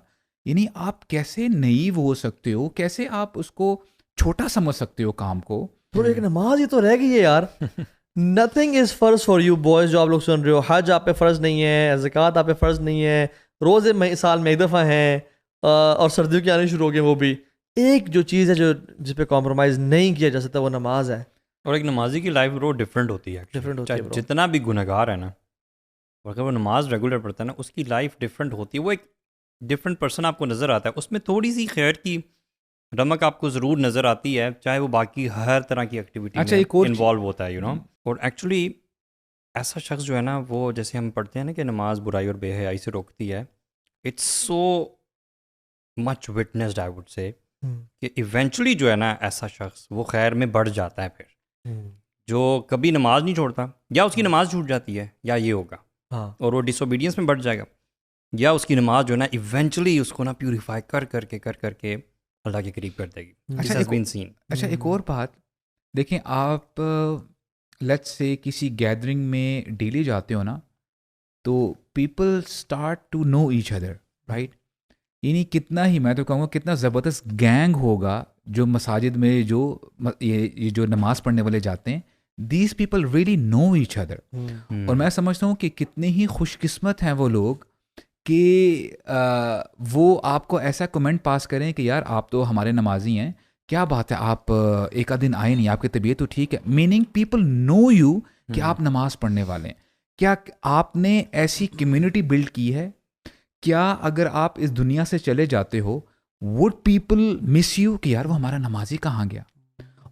یعنی آپ کیسے نئی وہ ہو سکتے ہو, کیسے آپ اس کو چھوٹا سمجھ سکتے ہو کام کو. تو ایک نماز ہی تو رہ گئی ہے یار. نتھنگ از فرض فار یو بوائز, جو آپ لوگ سن رہے ہو. حج آپ پہ فرض نہیں ہے, زکوٰۃ آپ پہ فرض نہیں ہے, روزے سال میں 1 دفعہ ہیں, اور سردیوں کی آنی شروع ہو گئے. وہ بھی ایک جو چیز ہے جو جس پہ کمپرومائز نہیں کیا جا سکتا وہ نماز ہے. اور ایک نمازی کی لائف برو ڈفرینٹ ہوتی ہے, جتنا بھی گنہگار ہے نا, اگر وہ نماز ریگولر پڑھتا ہے نا, اس کی لائف ڈفرینٹ ہوتی ہے. وہ ایک ڈفرینٹ پرسن آپ کو نظر آتا ہے. اس میں تھوڑی سی خیر کی رمق آپ کو ضرور نظر آتی ہے, چاہے وہ باقی ہر طرح کی ایکٹیویٹی میں انوالو ہوتا ہے, یو نو. اور ایکچولی ایسا شخص جو ہے نا, وہ جیسے ہم پڑھتے ہیں نا کہ نماز برائی اور بے حیائی سے روکتی ہے, it's so much witnessed I would say, کہ ایونچولی جو ہے نا ایسا شخص وہ خیر میں بڑھ جاتا ہے. پھر جو کبھی نماز نہیں چھوڑتا, یا اس کی نماز چھوٹ جاتی ہے, یا یہ ہوگا اور وہ ڈس اوبیڈینس میں بڑھ جائے گا, یا اس کی نماز جو ہے نا ایونچولی اس کو نا پیوریفائی کر کے اللہ کے قریب کر دے گی. اچھا ایک اور بات دیکھیں, آپ لیٹس سے کسی گیدرنگ میں ڈیلی جاتے ہو نا, تو people start to know each other, right. یعنی کتنا ہی, میں تو کہوں گا کتنا زبردست گینگ ہوگا جو مساجد میں یہ جو نماز پڑھنے والے جاتے ہیں, these people really know each other. اور میں سمجھتا ہوں کہ کتنے ہی خوش قسمت ہیں وہ لوگ کہ وہ آپ کو ایسا کمنٹ پاس کریں کہ یار آپ تو ہمارے نمازی ہیں, کیا بات ہے آپ ایک آدھ دن آئے نہیں, آپ کی طبیعت تو ٹھیک ہے, میننگ پیپل نو یو کہ آپ نماز پڑھنے والے ہیں. کیا آپ نے ایسی کمیونٹی بلڈ کی ہے؟ کیا اگر آپ اس دنیا سے چلے جاتے ہو would people miss you کہ یار وہ ہمارا نمازی کہاں گیا؟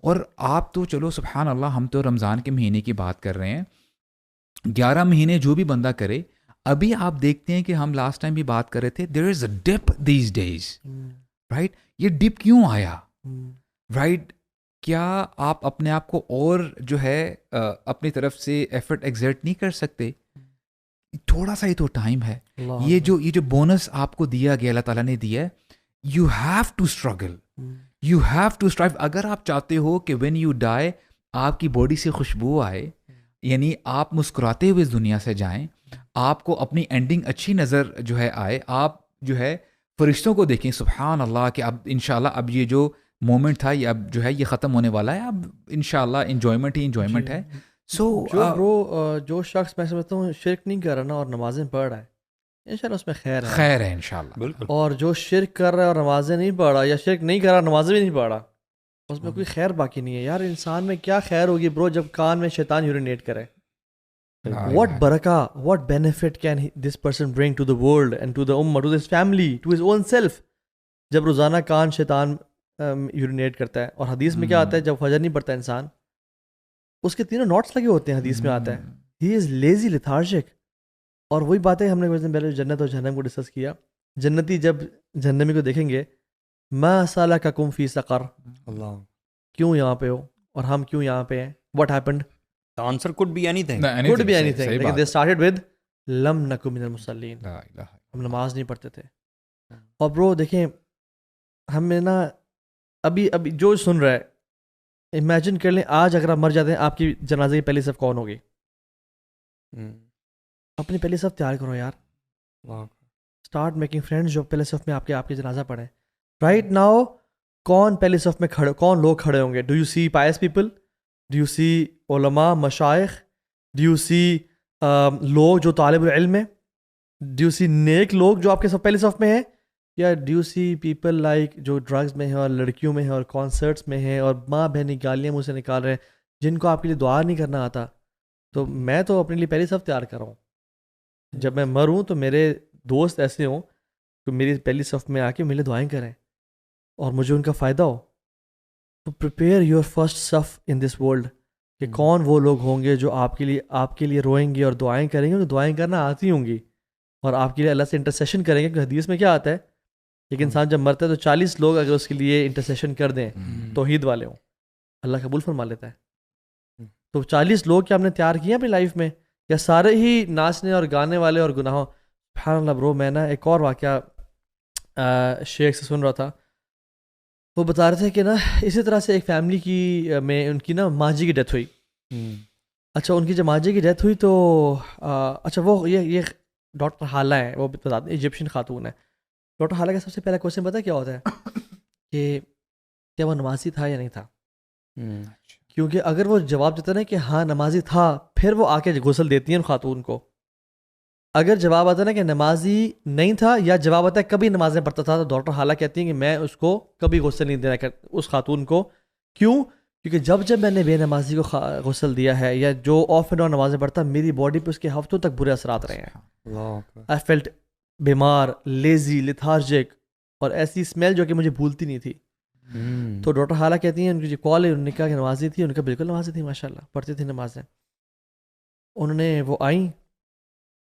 اور آپ تو چلو سبحان اللہ, ہم تو رمضان کے مہینے کی بات کر رہے ہیں, 11 مہینے جو بھی بندہ کرے. ابھی آپ دیکھتے ہیں کہ ہم لاسٹ ٹائم بھی بات کر رہے تھے, there is a dip these days, right? یہ ڈپ کیوں آیا, right? کیا آپ اپنے آپ کو اور جو ہے اپنی طرف سے ایفرٹ ایگزرٹ نہیں کر سکتے؟ تھوڑا سا ہی تو ٹائم ہے. یہ جو بونس آپ کو دیا گیا, اللہ تعالیٰ نے دیا ہے, you have to struggle, you have to strive. اگر آپ چاہتے ہو کہ وین یو ڈائی آپ کی باڈی سے خوشبو آئے, یعنی آپ مسکراتے ہوئے اس دنیا سے جائیں, آپ کو اپنی اینڈنگ اچھی نظر جو ہے آئے, آپ جو ہے فرشتوں کو دیکھیں سبحان اللہ کہ اب انشاءاللہ اب یہ جو مومنٹ تھا یہ اب جو ہے یہ ختم ہونے والا ہے, اب انشاءاللہ انجوائمنٹ ہی انجوائمنٹ ہے. سو جو شخص میں سمجھتا ہوں شرک نہیں کر رہا نا اور نمازیں پڑھ رہا ہے, انشاءاللہ اس میں خیر ہے انشاءاللہ. بالکل. اور جو شرک کر رہا ہے اور نمازیں نہیں پڑھ رہا, یا شرک نہیں کر رہا نمازیں بھی نہیں پڑھ رہا, اس میں کوئی خیر باقی نہیں ہے. یار انسان میں کیا خیر ہوگی برو جب کان میں شیطان یورینیٹ کرے؟ What barakah, what benefit can this person bring to the world and to the ummah, to his family, to his own self? جب روزانہ کان شیطان یورینیٹ کرتا ہے, اور حدیث میں کیا آتا ہے جب فجر نہیں پڑتا انسان, اس کے تینوں نوٹس لگے ہوتے ہیں, حدیث میں آتا ہے he is lazy, lethargic. اور وہی باتیں ہم نے کچھ دن پہلے جنت اور جہنم کو ڈسکس کیا. جنتی جب جہنمی کو دیکھیں گے, ما سلککم فی سقر, اللہ, کیوں یہاں پہ ہو اور ہم کیوں یہاں پہ ہیں, what happened? the answer could be anything. Could be anything. لیکن they started with لم نکن من المصلین, ہم نماز نہیں پڑھتے تھے. اور برو دیکھیں ہمیں نا ابھی جو سن رہا ہے امیجن کر لیں, آج اگر آپ مر جاتے ہیں آپ کی جنازے کی پہلی صف کون ہوگی؟ اپنی پہلی صف تیار کرو یار, اسٹارٹ میکنگ فرینڈز جو پہلے صف میں آپ کے جنازہ پڑھیں. رائٹ ناؤ کون پہلی صف میں کھڑے, کون لوگ کھڑے ہوں گے؟ Do you see pious people, do you see علماء مشائخ, ڈو یو سی لوگ جو طالب العلم ہیں, ڈو یو سی نیک لوگ جو آپ کے سب پہلی صف میں ہیں, یا do you see people like جو ڈرگز میں ہیں اور لڑکیوں میں ہیں اور کانسرٹس میں ہیں اور ماں بہنیں گالیاں منہ سے نکال رہے ہیں, جن کو آپ کے لیے دعا نہیں کرنا آتا؟ تو میں تو اپنے لیے پہلی صف تیار کر رہا ہوں. جب میں مروں تو میرے دوست ایسے ہوں کہ میری پہلی صف میں آ کے میرے لیے دعائیں کریں اور مجھے ان کا فائدہ ہو. تو پریپیئر یور فرسٹ صف ان دس ورلڈ, کہ کون وہ لوگ ہوں گے جو آپ کے لیے روئیں گے اور دعائیں کریں گے, اور دعائیں کرنا آتی ہوں گی, اور آپ کے لیے اللہ سے انٹرسیشن کریں گے. کہ حدیث میں کیا آتا ہے, ایک انسان جب مرتا ہے تو 40 لوگ اگر اس کے لیے انٹرسیشن کر دیں, توحید والے ہوں, اللہ قبول فرما لیتا ہے. تو 40 لوگ کیا ہم نے تیار کیے اپنی لائف میں, یا سارے ہی ناچنے اور گانے والے اور گناہوں؟ سبحان اللہ برو, میں نا ایک اور واقعہ شیخ سے سن رہا تھا, وہ بتا رہے تھے کہ نا اسی طرح سے ایک فیملی کی میں ان کی نا ماں جی کی ڈیتھ ہوئی. اچھا ان کی جب ماں جی کی ڈیتھ ہوئی تو اچھا وہ یہ ڈاکٹر حالہ ہے, وہ بتاتے ہیں ایجپشین خاتون ہے. ڈاکٹر حالہ کا سب سے پہلا کوشچن پتہ کیا ہوتا ہے کہ کیا وہ نمازی تھا یا نہیں تھا؟ کیونکہ اگر وہ جواب دیتا نا کہ ہاں نمازی تھا, پھر وہ آ کے غسل دیتی ہیں خاتون کو. اگر جواب آتا نا کہ نمازی نہیں تھا, یا جواب آتا ہے کبھی نمازیں پڑھتا تھا, تو ڈاکٹر حالہ کہتی ہیں کہ میں اس کو کبھی غسل نہیں دینا اس خاتون کو. کیوں؟ کیونکہ جب میں نے بے نمازی کو غسل دیا ہے, یا جو آف اینڈ آن نمازیں پڑھتا, میری باڈی پہ اس کے ہفتوں تک برے اثرات رہے ہیں. آئی فیلٹ بیمار, لیزی, لیتھارجک, اور ایسی اسمیل جو کہ مجھے بھولتی نہیں تھی. تو ڈاکٹر حالہ کہتی ہیں ان کی جو کال ہے, انہوں نے کہا کہ نمازی تھی, ان کا بالکل نمازی تھی ماشاء اللہ, پڑھتی تھی نمازیں. انہوں نے وہ آئیں.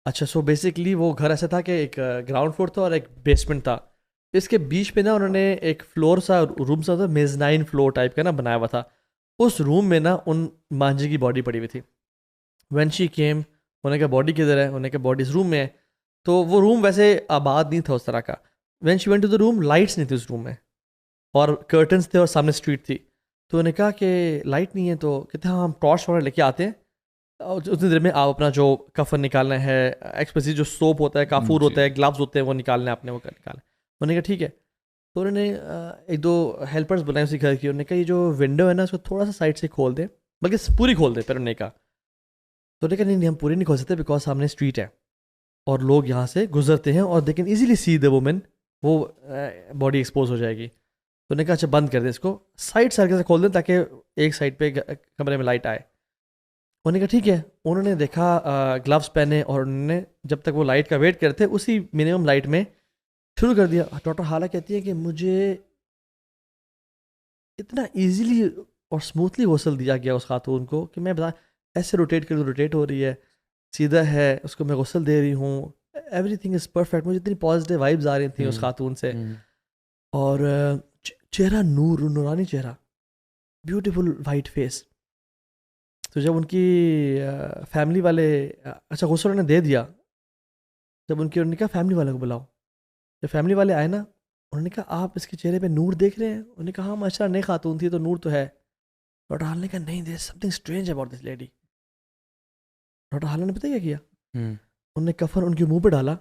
اچھا سو بیسکلی وہ گھر ایسا تھا کہ ایک گراؤنڈ فلور تھا اور ایک بیسمنٹ تھا. اس کے بیچ پہ نا انہوں نے ایک فلور سا روم سا تھا, میزنائن فلور ٹائپ کا نا بنایا ہوا تھا. اس روم میں نا ان مانجی کی باڈی پڑی ہوئی تھی. وین شی کیم, انہوں نے کہا باڈی کدھر ہے, انہوں نے کہا باڈی اس روم میں ہے. تو وہ روم ویسے آباد نہیں تھا اس طرح کا. When she went to the room, lights نہیں تھی اس روم میں, اور کرٹنس تھے اور سامنے اسٹریٹ تھی. تو انہوں نے کہا کہ لائٹ نہیں ہے, تو کہتے ہیں ہم ٹارچ وغیرہ لے کے آتے ہیں, اتنی دیر میں آپ اپنا جو کفن نکالنا ہے, ایکسپریسی جو سوپ ہوتا ہے, کافور ہوتا ہے, گلوز ہوتے ہیں, وہ نکالنا ہے, آپ نے وہ نکالنا. انہوں نے کہا ٹھیک ہے. تو انہوں نے ایک دو ہیلپرز بنائے اسی گھر کی. انہوں نے کہا یہ جو ونڈو ہے نا اس کو تھوڑا سا سائڈ سے کھول دیں, بلکہ پوری کھول دیں. پھر انہوں نے کہا, تو انہوں نے کہا نہیں ہم پوری نہیں کھول سکتے, بیکاز سامنے اسٹریٹ ہے اور لوگ یہاں سے گزرتے ہیں, اور they can easily see the woman, وہ باڈی ایکسپوز ہو جائے گی. تو نے کہا اچھا بند کر دے اس کو, سائڈ سے ہلکے سے کھول دیں تاکہ ایک سائڈ پہ کمرے میں لائٹ آئے. انہوں نے کہا ٹھیک ہے. انہوں نے دیکھا گلوز پہنے اور انہوں نے جب تک وہ لائٹ کا ویٹ کرتے اسی منیمم لائٹ میں شروع کر دیا. ڈاکٹر حالہ کہتی ہے کہ مجھے اتنا ایزیلی اور اسموتھلی غسل دیا گیا اس خاتون کو کہ میں بتا ایسے روٹیٹ کر روٹیٹ ہو رہی ہے, سیدھا ہے, اس کو میں غسل دے رہی ہوں, ایوری تھنگ از پرفیکٹ. مجھے اتنی پازیٹیو وائبز آ رہی تھیں اس خاتون سے, اور چہرہ نورانی چہرہ, بیوٹیفل وائٹ فیس. تو جب ان کی فیملی والے اچھا غسل انہوں نے دے دیا, جب انہوں نے کہا فیملی والے کو بلاؤ, جب فیملی والے آئے نا انہوں نے کہا آپ اس کے چہرے پہ نور دیکھ رہے ہیں؟ انہوں نے کہا ہاں ماشاء اللہ نئی خاتون تھی تو نور تو ہے. ڈاکٹر حال نے کہا نہیں, there something strange about this lady. Doctor Hall نے پتہ کیا کیا, انہوں نے کفن ان کے منہ پہ ڈالا,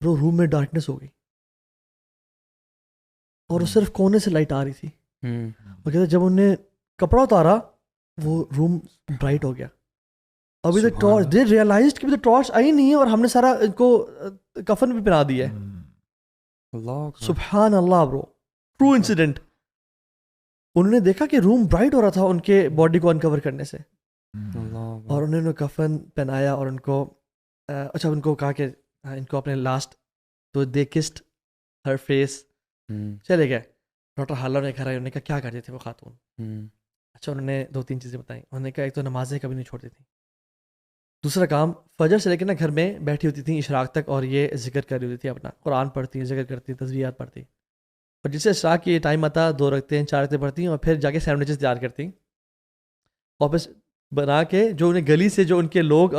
وہ روم میں ڈارکنیس ہو گئی اور وہ صرف کونے سے لائٹ آ رہی تھی. وہ کہتے جب انہوں نے کپڑا اتارا وہ روم برائٹ ہو گیا. ابھی تک ٹارچ دے ریئلائزڈ کہ ابھی تک ٹارچ آئی نہیں ہے اور ہم نے سارا ان کو کفن بھی پہنا دیا ہے. سبحان اللہ برو, ٹرو انسیڈنٹ. انہوں نے دیکھا کہ روم برائٹ ہو رہا تھا ان کے باڈی کو انکور کرنے سے, اور انہوں نے کفن پہنایا اور ان کو اچھا ان کو کہا کہ ان کو اپنے لاسٹ تو دے کسڈ ہر فیس, چلے گئے. ڈاکٹر حالہ نے گھر آئے, انہوں نے کہا کیا کرتے تھے وہ خاتون؟ اچھا انہوں نے 2-3 چیزیں بتائیں. انہوں نے کہا ایک تو نمازیں کبھی نہیں چھوڑتی تھیں, دوسرا کام فجر سے لے کے نا گھر میں بیٹھی ہوتی تھیں اشراق تک اور یہ ذکر کر رہی ہوتی تھی, اپنا قرآن پڑھتی ہیں, ذکر کرتی ہیں, تسبیحات پڑھتی ہیں, اور جس سے اشراق کی ٹائم آتا 2 رکھتے ہیں 4 رکھتے پڑھتی ہیں, اور پھر جا کے سینڈوچز تیار کرتی ہیں آفس بنا کے, جو انہیں گلی سے جو ان کے لوگ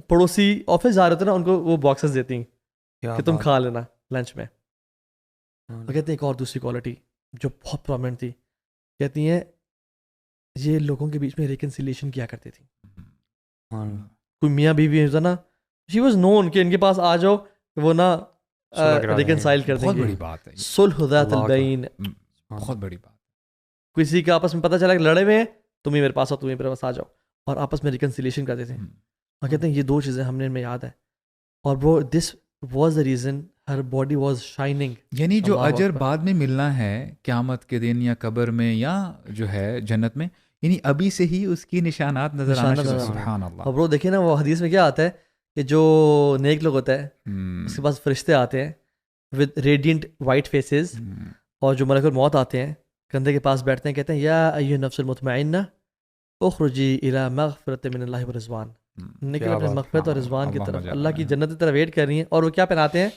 پڑوسی آفس جا رہے تھے نا ان کو وہ باکسز دیتی ہیں کہ تم کھا لینا لنچ میں. اور کہتے ہیں ایک اور دوسری کوالٹی جو بہت پرومنٹ تھی, کہتی ہیں یہ لوگوں کے بیچ میں ریکنسیلیشن کیا کرتی تھی. کوئی میاں بیوی ہوتا نا, شی واز نون کہ ان کے پاس آ جاؤ وہ نا ریکنسائل کر دیں گے. بہت بڑی بات ہے, صلح ذات البین, بہت بڑی بات. کسی کا آپس میں پتہ چلا کہ لڑے ہوئے ہیں, تم ہی میرے پاس آؤ, تم ہی میرے پاس آ جاؤ, اور آپس میں ریکنسیلیشن کرتے تھے. اور کہتے ہیں یہ 2 چیزیں ہم نے ان میں یاد ہے, اور وہ this was the reason Hare body was shining. یعنی جو اجر بعد میں ملنا ہے قیامت کے دن یا قبر میں یا جو ہے جنت میں, یعنی ابھی سے ہی اس کی نشانات نظر آنا شروع. سبحان اللہ. اور وہ دیکھیں نا وہ حدیث میں کیا آتا ہے کہ جو نیک لوگ ہوتا ہے اس کے پاس فرشتے آتے ہیں ود ریڈینٹ وائٹ فیسز, اور جو ملک الموت آتے ہیں کندھے کے پاس بیٹھتے ہیں, کہتے ہیں یا ایھا النفس المطمئنہ اخرجی الی مغفرۃ من اللہ ورضوان, نکل اپنے مغفرت اور رضوان کی طرف, اللہ کی جنت کی طرف ویٹ کر رہی ہیں. اور وہ کیا پہناتے ہیں؟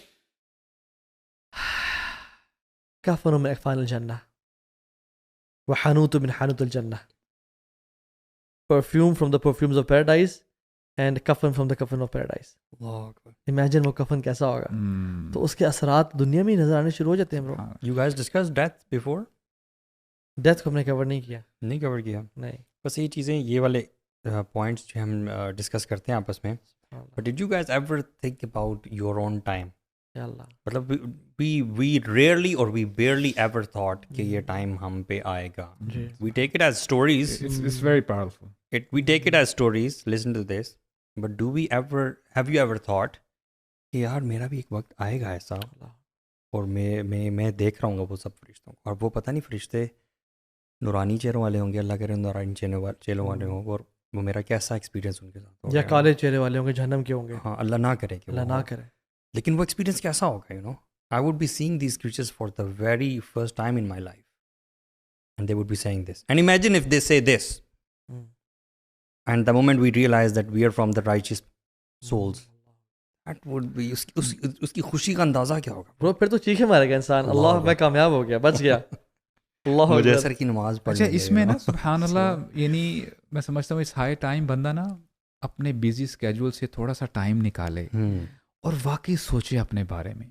کفن من اکفان الجنہ وحنوت من حنوت الجنہ, perfume from the perfumes of paradise and کفن from the کفن of paradise. Imagine وہ کفن کیسا ہوگا. تو اس کے اثرات دنیا میں ہی نظر آنے شروع ہو جاتے ہیں برو. You guys discussed death before? Death کو ہم نے کور نہیں کیا. نہیں کور کیا. نہیں, بس یہ چیزیں یہ والے پوائنٹس جو ہم ڈسکس کرتے ہیں آپس میں. But did you guys ever think about your own time? مطلب we rarely or we barely ever thought کہ یہ ٹائم ہم پہ آئے گا. We take it as stories. It's very powerful. We take it as stories. Listen to this. But have you ever thought کہ یار میرا بھی ایک وقت آئے گا ایسا, اور میں دیکھ رہا ہوں گا وہ سب فرشتوں کو, اور وہ پتہ نہیں فرشتے نورانی چہروں والے ہوں گے, اللہ کرے نورانی چہروں والے ہوں, اور وہ میرا کیسا ایکسپیرینس ان کے ساتھ ہوگا, یا کالے چہرے والے ہوں گے جہنم کے ہوں گے. ہاں اللہ نہ کرے کہ اللہ نہ کرے. لیکن وہ ایکسپیرینس کیسا ہوگا, you know, I would be seeing these creatures for the very first time in my life, and they would be saying this. And imagine if they say this, and the moment we realize that we are from the righteous souls, that would be اس کی خوشی کا اندازہ کیا ہوگا برو. پھر تو چیخے مارے گا انسان, اللہ میں کامیاب ہو گیا, بچ گیا. اللہ مجھے اثر کی نماز پڑھ. اچھا اس میں نا سبحان اللہ, یعنی میں سمجھتا ہوں اس ہائی ٹائم بندہ نا اپنے بیزی اسکیجول سے تھوڑا سا ٹائم نکالے اور واقعی سوچے اپنے بارے میں.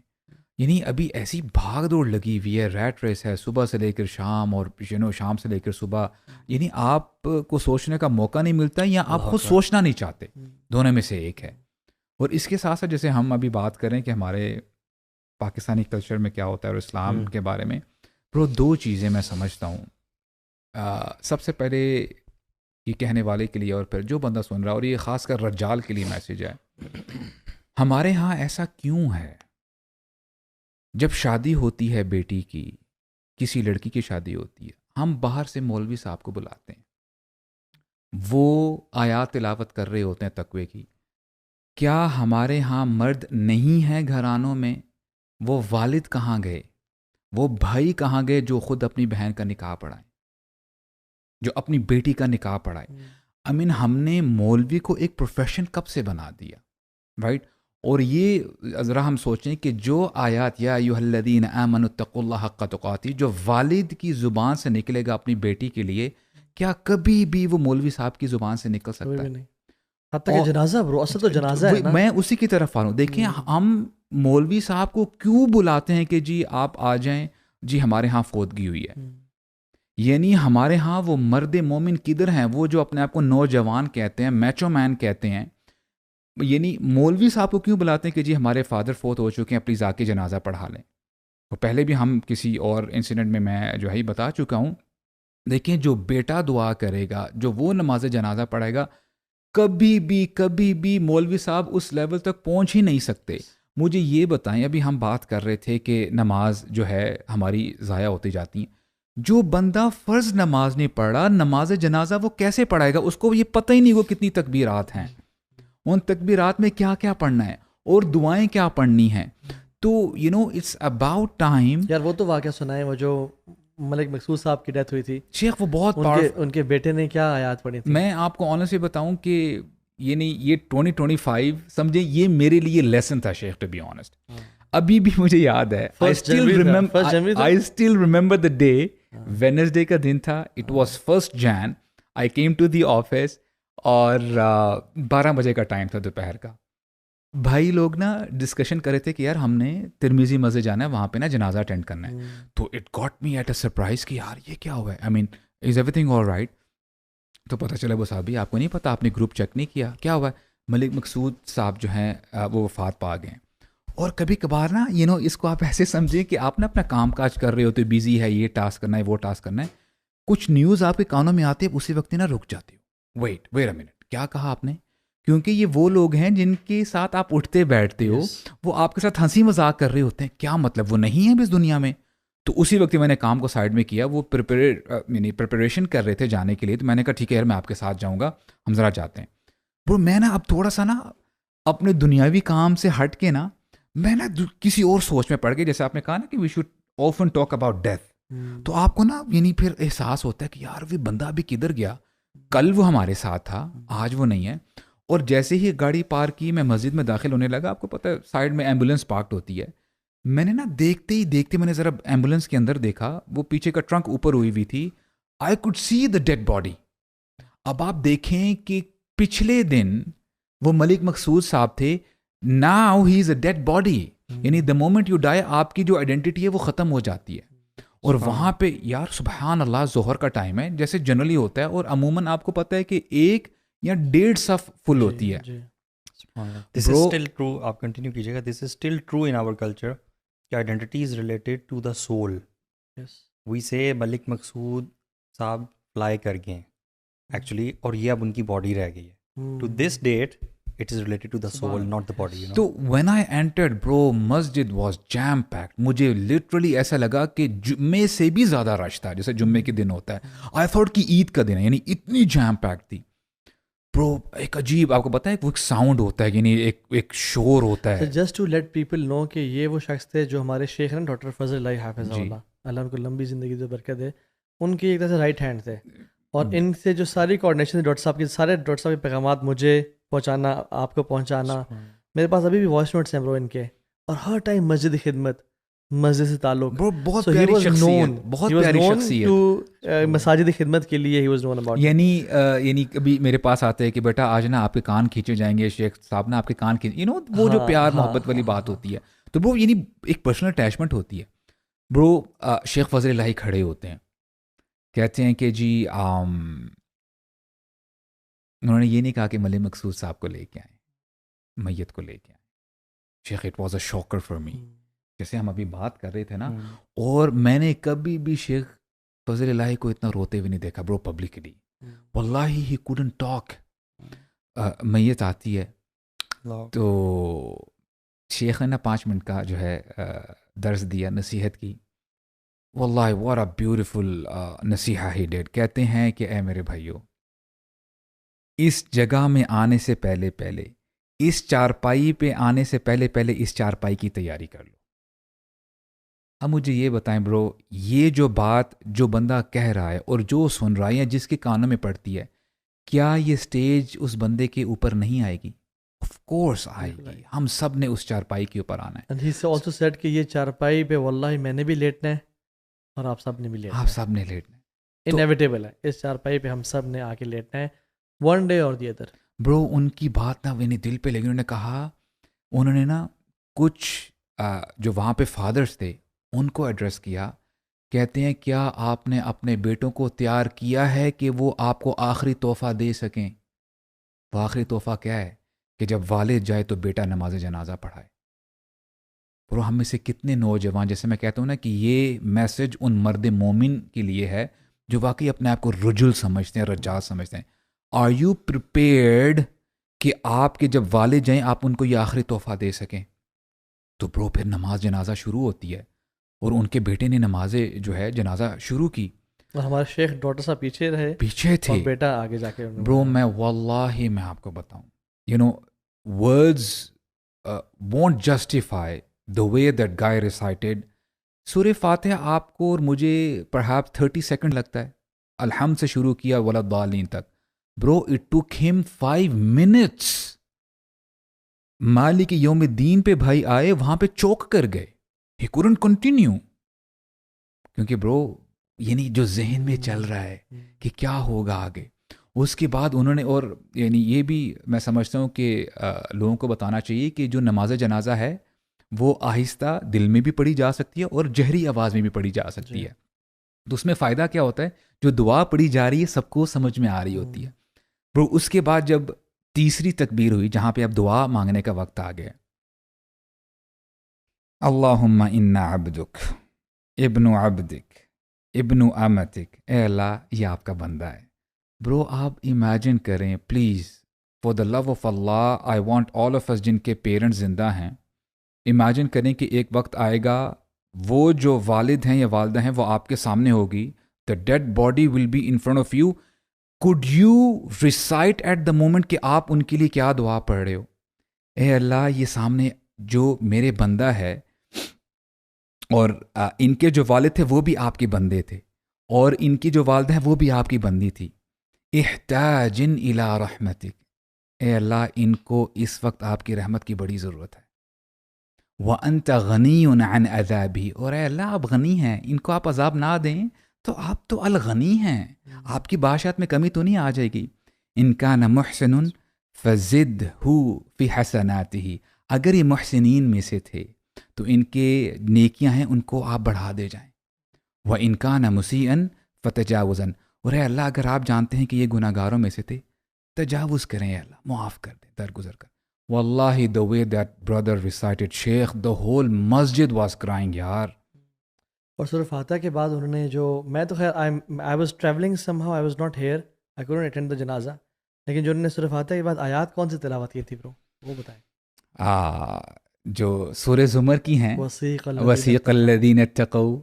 یعنی ابھی ایسی بھاگ دوڑ لگی ہوئی ہے, ریٹ ریس ہے, صبح سے لے کر شام, اور شام سے لے کر صبح. یعنی آپ کو سوچنے کا موقع نہیں ملتا, یا آپ خود سوچنا نہیں چاہتے, دونوں میں سے ایک ہے. اور اس کے ساتھ ساتھ جیسے ہم ابھی بات کریں کہ ہمارے پاکستانی کلچر میں کیا ہوتا ہے اور اسلام کے بارے میں, تو 2 چیزیں میں سمجھتا ہوں. سب سے پہلے یہ کہنے والے کے لیے اور پھر جو بندہ سن رہا ہے, اور یہ خاص کر رجال کے لیے میسیج ہے, ہمارے ہاں ایسا کیوں ہے جب شادی ہوتی ہے بیٹی کی کسی لڑکی کی شادی ہوتی ہے، ہم باہر سے مولوی صاحب کو بلاتے ہیں، وہ آیات تلاوت کر رہے ہوتے ہیں تقوی کی. کیا ہمارے ہاں مرد نہیں ہیں گھرانوں میں؟ وہ والد کہاں گئے؟ وہ بھائی کہاں گئے جو خود اپنی بہن کا نکاح پڑھائیں، جو اپنی بیٹی کا نکاح پڑھائے؟ ہم نے مولوی کو ایک پروفیشن کب سے بنا دیا، رائٹ؟ اور یہ ذرا ہم سوچیں کہ جو آیات یا ایھا الذین آمنوا اتقوا اللہ حق تقاتہ جو والد کی زبان سے نکلے گا اپنی بیٹی کے لیے، کیا کبھی بھی وہ مولوی صاحب کی زبان سے نکل سکتا ہے؟ حتیٰ کہ جنازہ برو، اصل تو جنازہ ہے نا. میں اسی کی طرف آ رہا ہوں. دیکھیں ہم مولوی صاحب کو کیوں بلاتے ہیں کہ جی آپ آ جائیں، جی ہمارے ہاں فوتگی ہوئی ہے. یعنی ہمارے ہاں وہ مرد مومن کدھر ہیں، وہ جو اپنے آپ کو نوجوان کہتے ہیں، میچو مین کہتے ہیں؟ یعنی مولوی صاحب کو کیوں بلاتے ہیں کہ جی ہمارے فادر فوت ہو چکے ہیں، اپنی ذاتی جنازہ پڑھا لیں؟ تو پہلے بھی ہم کسی اور انسیڈنٹ میں جو ہے بتا چکا ہوں. دیکھیں جو بیٹا دعا کرے گا، جو وہ نماز جنازہ پڑھائے گا، کبھی بھی مولوی صاحب اس لیول تک پہنچ ہی نہیں سکتے. مجھے یہ بتائیں، ابھی ہم بات کر رہے تھے کہ نماز جو ہے ہماری ضائع ہوتی جاتی ہیں. جو بندہ فرض نماز نہیں پڑھ رہا، نماز جنازہ وہ کیسے پڑھائے گا؟ اس کو یہ پتہ ہی نہیں وہ کتنی تکبیرات ہیں، ان تکبیرات میں کیا کیا پڑھنا ہے اور دعائیں کیا پڑھنی ہیں. تو اٹس اباؤٹ ٹائم. یار وہ تو واقعہ سنا ہے، وہ جو ملک مقصود صاحب کی ڈیتھ ہوئی تھی شیخ، وہ بہت ان کے بیٹے نے کیا آیات پڑھی تھی. میں آپ کو آنیسٹلی بتاؤں کہ یہ 2025 سمجھے یہ میرے لیے لیسن تھا شیخ، ٹو بی آنیسٹ. ابھی بھی مجھے یاد ہے، I still remember the day. Wednesday کا دن تھا، it was 1 Jan. I came to the office اور 12 بجے کا ٹائم تھا دوپہر کا. بھائی لوگ نا ڈسکشن کر رہے تھے کہ یار ہم نے ترمیزی مسجد جانا ہے، وہاں پہ نا جنازہ اٹینڈ کرنا ہے. تو it got me at a surprise کہ یار یہ کیا ہوا ہے، is everything all right? تو پتہ چلا وہ صاحب آپ کو نہیں پتا، آپ نے گروپ چیک نہیں کیا، کیا ہوا ہے؟ ملک مقصود صاحب جو ہیں وہ وفات پا گئے. اور کبھی کبھار نا اس کو آپ ایسے سمجھیں کہ آپ نا اپنا کام کاج کر رہے ہوتے، بیزی ہے، یہ ٹاسک کرنا ہے، وہ ٹاسک کرنا ہے، کچھ نیوز آپ کے کانوں میں آتی ہے، اسی وقت نا رک جاتے ہو، ویٹ اے منٹ، کیا کہا آپ نے؟ کیونکہ یہ وہ لوگ ہیں جن کے ساتھ آپ اٹھتے بیٹھتے ہو، وہ آپ کے ساتھ ہنسی مذاق کر رہے ہوتے ہیں، کیا مطلب وہ نہیں ہیں اس دنیا میں؟ تو اسی وقت میں نے کام کو سائڈ میں کیا، وہ پریپریشن کر رہے تھے جانے کے لیے. تو میں نے کہا ٹھیک ہے یار میں آپ کے ساتھ جاؤں گا، ہم ذرا جاتے ہیں. برو میں نا اب تھوڑا سا نا اپنے دنیاوی کام سے ہٹ کے نا میں نا کسی اور سوچ میں پڑ گئی. جیسے آپ نے کہا نا کہ we should often talk about death. تو آپ کو نا پھر احساس ہوتا ہے کہ یار وہ بندہ ابھی کدھر گیا، کل وہ ہمارے ساتھ تھا، آج وہ نہیں ہے. اور جیسے ہی گاڑی پارک کی، میں مسجد میں داخل ہونے لگا، آپ کو پتہ ہے سائڈ میں ایمبولینس پارکڈ ہوتی ہے. میں نے نا دیکھتے ہی دیکھتے میں نے ذرا ایمبولینس کے اندر دیکھا، وہ پیچھے کا ٹرنک اوپر ہوئی ہوئی تھی. I could see the dead body. اب آپ دیکھیں کہ پچھلے دن وہ ملک مقصود صاحب تھے، now he is a dead body. یعنی دا مومنٹ یو ڈائی آپ کی جو آئیڈینٹی ہے وہ ختم ہو جاتی ہے. اور وہاں پہ یار سبحان اللہ ظہر کا ٹائم ہے جیسے جنرلی ہوتا ہے، اور عموماً آپ کو پتہ ہے کہ 1 یا 1.5 صف فل ہوتی ہے. دس از اسٹل ٹرو، آپ کنٹینیو کیجیے گا. This is still true in our culture کہ identity is related to the soul. We say Malik Maqsood صاحب فلائی کر گئے ہیں ایکچولی، اور یہ اب ان کی باڈی رہ گئی ہے. To this date it is related to the soul, not the body, So when I entered, bro, masjid was jam packed. مجھے literally ایسا لگا کہ جمعے سے بھی زیادہ رش تھا، جیسے جمعے کے دن ہوتا ہے. I thought کہ عید کا دن ہے، یعنی اتنی جام پیکڈ تھی. برو ایک عجیب، آپ کو پتہ ہے ایک ساؤنڈ ہوتا ہے، یعنی ایک شور ہوتا ہے. جسٹ ٹو لیٹ پیپل نو کہ یہ وہ شخص تھے جو ہمارے شیخ ہیں ڈاکٹر فضل اللہ حافظ اللہ، اللہ ان کو لمبی زندگی سے برکت دے. ان کی ایک طرح سے رائٹ ہینڈ تھے، اور ان سے جو ساری کوآرڈینیشن ڈاکٹر صاحب کی، سارے ڈاکٹر صاحب کے پیغامات مجھے پہنچانا، آپ کو پہنچانا. میرے پاس ابھی بھی وائس نوٹس ہیں برو ان کے، اور ہر ٹائم مسجد خدمت، مسجد سے تعلق. بہت پیاری شخصیت، بہت پیاری شخصیت. مساجد خدمت کے لیے ہی واز نون اباؤٹ. یعنی کبھی میرے پاس آتے ہیں کہ بیٹا آج نا آپ کے کان کھینچے جائیں گے، شیخ صاحب نا آپ کے کان کھینچے، وہ جو پیار محبت والی بات ہوتی ہے. تو برو یعنی ایک پرسنل اٹیچمنٹ ہوتی ہے. برو شیخ فضل الہی کھڑے ہوتے ہیں، کہتے ہیں کہ جی انہوں نے یہ نہیں کہا کہ ملک مقصود صاحب کو لے کے آئیں، میت کو لے کے آئیں. شیخ it was a Shakir for me. جیسے ہم ابھی بات کر رہے تھے نا، اور میں نے کبھی بھی شیخ فضل الہی کو اتنا روتے ہوئے نہیں دیکھا برو پبلکلی. واللہ ہی کوڈنٹ ٹاک. میت آتی ہے تو شیخ نے نا 5 منٹ کا جو ہے درس دیا، نصیحت کی. واللہ what a beautiful نصیحہ he did. کہتے ہیں کہ اے میرے بھائیو، اس جگہ میں آنے سے پہلے پہلے، اس چارپائی پہ آنے سے پہلے پہلے اس چارپائی کی تیاری کر لو. اب مجھے یہ بتائیں برو، یہ جو بات جو بندہ کہہ رہا ہے اور جو سن رہا ہے یا جس کے کانوں میں پڑتی ہے، کیا یہ سٹیج اس بندے کے اوپر نہیں آئے گی؟ آف کورس آئے گی. ہم سب نے اس چارپائی کے اوپر آنا ہے. اینڈ ہی آلسو سیڈ کہ یہ چارپائی پہ واللہ میں نے بھی لیٹنا ہے اور آپ سب نے بھی لیٹنا ہے. آپ سب نے لیٹنا ہے. انیویٹیبل ہے، اس چارپائی پہ ہم سب نے آ کے لیٹنا ہے ون ڈے اور دی ادر. برو ان کی بات نا میرے دل پہ لگی. انہوں نے کہا، انہوں نے نا کچھ جو وہاں پہ فادرز تھے ان کو ایڈریس کیا. کہتے ہیں کیا آپ نے اپنے بیٹوں کو تیار کیا ہے کہ وہ آپ کو آخری تحفہ دے سکیں؟ وہ آخری تحفہ کیا ہے کہ جب والد جائے تو بیٹا نماز جنازہ پڑھائے. برو ہم میں سے کتنے نوجوان، جیسے میں کہتا ہوں نا کہ یہ میسج ان مرد مومن کے لیے ہے جو واقعی اپنے آپ کو رجل سمجھتے ہیں، رجال سمجھتے ہیں. آر یو پریپیئرڈ کہ آپ کے جب والد جائیں آپ ان کو یہ آخری تحفہ دے سکیں؟ تو برو پھر نماز جنازہ شروع ہوتی ہے اور ان کے بیٹے نے نماز جو ہے جنازہ شروع کی. اور ہمارے شیخ ڈاکٹر صاحب پیچھے رہے، پیچھے تھے، اور بیٹا آگے جا کے. برو میں واللہ میں آپ کو بتاؤں، you know words won't justify the way that guy recited. سورہ فاتحہ آپ کو اور مجھے پرہیپس 30 سیکنڈ لگتا ہے. الحمد سے شروع کیا ولا الضالین تک. برو اٹ ٹوک ہم 5 منٹس. مالک یوم الدین پہ بھائی آئے، وہاں پہ چوک کر گئے. ہی couldn't continue. کیونکہ برو یعنی جو ذہن میں چل رہا ہے کہ کیا ہوگا آگے. اس کے بعد انہوں نے، اور یعنی یہ بھی میں سمجھتا ہوں کہ لوگوں کو بتانا چاہیے کہ جو نماز جنازہ ہے وہ آہستہ دل میں بھی پڑھی جا سکتی ہے اور جہری آواز میں بھی پڑھی جا سکتی ہے. تو اس میں فائدہ کیا ہوتا ہے؟ جو دعا پڑھی جا رہی ہے سب کو سمجھ میں آ رہی ہوتی ہے. برو اس کے بعد جب تیسری تکبیر ہوئی جہاں پہ اب دعا مانگنے کا وقت آ گیا، اللہم انا عبدک ابن عبدک ابن امتک، اے اللہ یہ آپ کا بندہ ہے. برو آپ امیجن کریں please, for the love of اللہ، I want all of us جن کے پیرنٹس زندہ ہیں، امیجن کریں کہ ایک وقت آئے گا وہ جو والد ہیں یا والدہ ہیں وہ آپ کے سامنے ہوگی. The dead body will be in front of you. Could you recite at the moment کہ آپ ان کے لیے کیا دعا پڑھ رہے ہو؟ اے اللہ یہ سامنے جو میرے بندہ ہے اور ان کے جو والد تھے وہ بھی آپ کے بندے تھے اور ان کی جو والدہ ہیں وہ بھی آپ کی بندی تھی. احتاجن الی رحمتک، اے اللہ ان کو اس وقت آپ کی رحمت کی بڑی ضرورت ہے. وانت غنی عن عذابی، اور اے اللہ آپ غنی ہیں، ان کو آپ عذاب نہ دیں تو آپ تو الغنی ہیں، آپ کی بادشاہت میں کمی تو نہیں آ جائے گی. ان کان محسن فزدہ فی حسناتہ، اگر یہ محسنین میں سے تھے تو ان کے نیکیاں ہیں ان کو آپ بڑھا دے جائیں. وَإِن كَانَ مُسِيئًا فَتَجَاوُزًا، اور اے اللہ اگر آپ جانتے ہیں کہ یہ گناہ گاروں میں سے تھے تجاوز کریں، اے اللہ معاف کر دیں، درگزر کر. واللہ the way that brother recited Sheikh the whole masjid was crying یار. اور سورہ فاتحہ کے بعد انہوں نے جو، میں تو خیر I was traveling somehow, I was not here, I couldn't attend the جنازہ، لیکن جو انہوں نے سورہ فاتحہ کے بعد آیات کون سی تلاوت کی تھی برو وہ بتائیں. جو سورہ زمر کی ہیں، وسیق الذین اتقوا،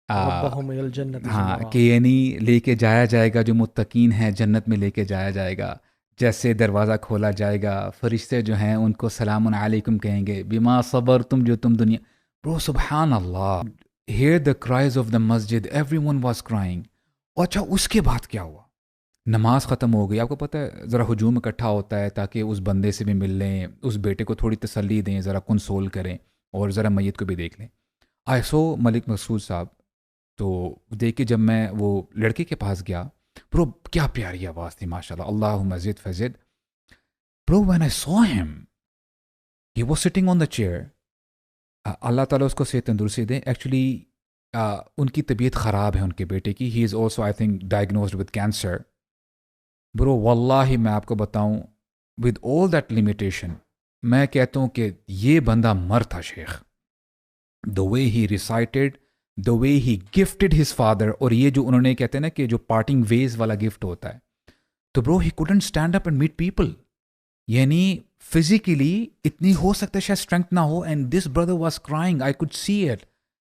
ربهم الی الجنۃ، ہاں کہ یعنی لے کے جایا جائے گا جو متقین ہیں جنت میں لے کے جایا جائے گا. جیسے دروازہ کھولا جائے گا فرشتے جو ہیں ان کو سلام علیکم کہیں گے بما صبرتم، جو تم دنیا. برو سبحان اللہ، hear the cries of the masjid, everyone was crying. اچھا اس کے بعد کیا ہوا؟ نماز ختم ہو گئی. آپ کو پتہ ہے ذرا ہجوم اکٹھا ہوتا ہے تاکہ اس بندے سے بھی مل لیں، اس بیٹے کو تھوڑی تسلی دیں، ذرا کنسول کریں اور ذرا میت کو بھی دیکھ لیں. آئی سو ملک مسعود صاحب، تو دیکھ کے جب میں وہ لڑکے کے پاس گیا، برو کیا پیاری آواز تھی ماشاء اللہ، اللہم زد فزد. برو when I saw him, he was sitting on the chair. اللہ تعالیٰ اس کو صحت تندرستی دے. ایکچولی ان کی طبیعت خراب ہے ان کے بیٹے کی. he is also I think diagnosed with cancer. برو واللہ میں آپ کو بتاؤں with all that limitation، میں کہتا ہوں کہ یہ بندہ مر تھا شیخ. the way he recited, the way he gifted his father، اور یہ جو انہوں نے کہتے ہیں نا کہ جو parting ways والا گفٹ ہوتا ہے، تو برو he couldn't stand up and meet people. یعنی فزیکلی اتنی ہو سکتا ہے شاید اسٹرینتھ نہ ہو، and this brother was crying, I could see it.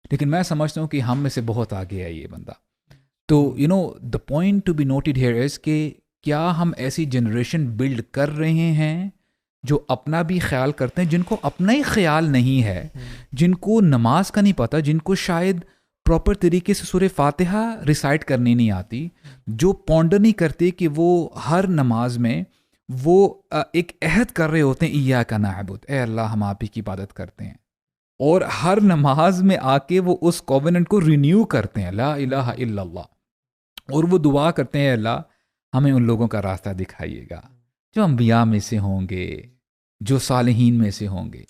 لیکن میں سمجھتا ہوں کہ ہم میں سے بہت آگے ہے یہ بندہ. تو the point to be noted here is کہ کیا ہم ایسی جنریشن بلڈ کر رہے ہیں جو اپنا بھی خیال کرتے ہیں, جن کو اپنا ہی خیال نہیں ہے, جن کو نماز کا نہیں پتہ, جن کو شاید پراپر طریقے سے سورہ فاتحہ ریسائٹ کرنی نہیں آتی, جو پونڈر نہیں کرتے کہ وہ ہر نماز میں وہ ایک عہد کر رہے ہوتے ہیں ایاک نعبد, اے اللہ ہم آپ ہی کی عبادت کرتے ہیں, اور ہر نماز میں آ کے وہ اس کووننٹ کو رینیو کرتے ہیں, لا الہ الا اللہ, اور وہ دعا کرتے ہیں اللہ ہمیں ان لوگوں کا راستہ دکھائیے گا جو انبیاء میں سے ہوں گے, جو صالحین میں سے ہوں گے.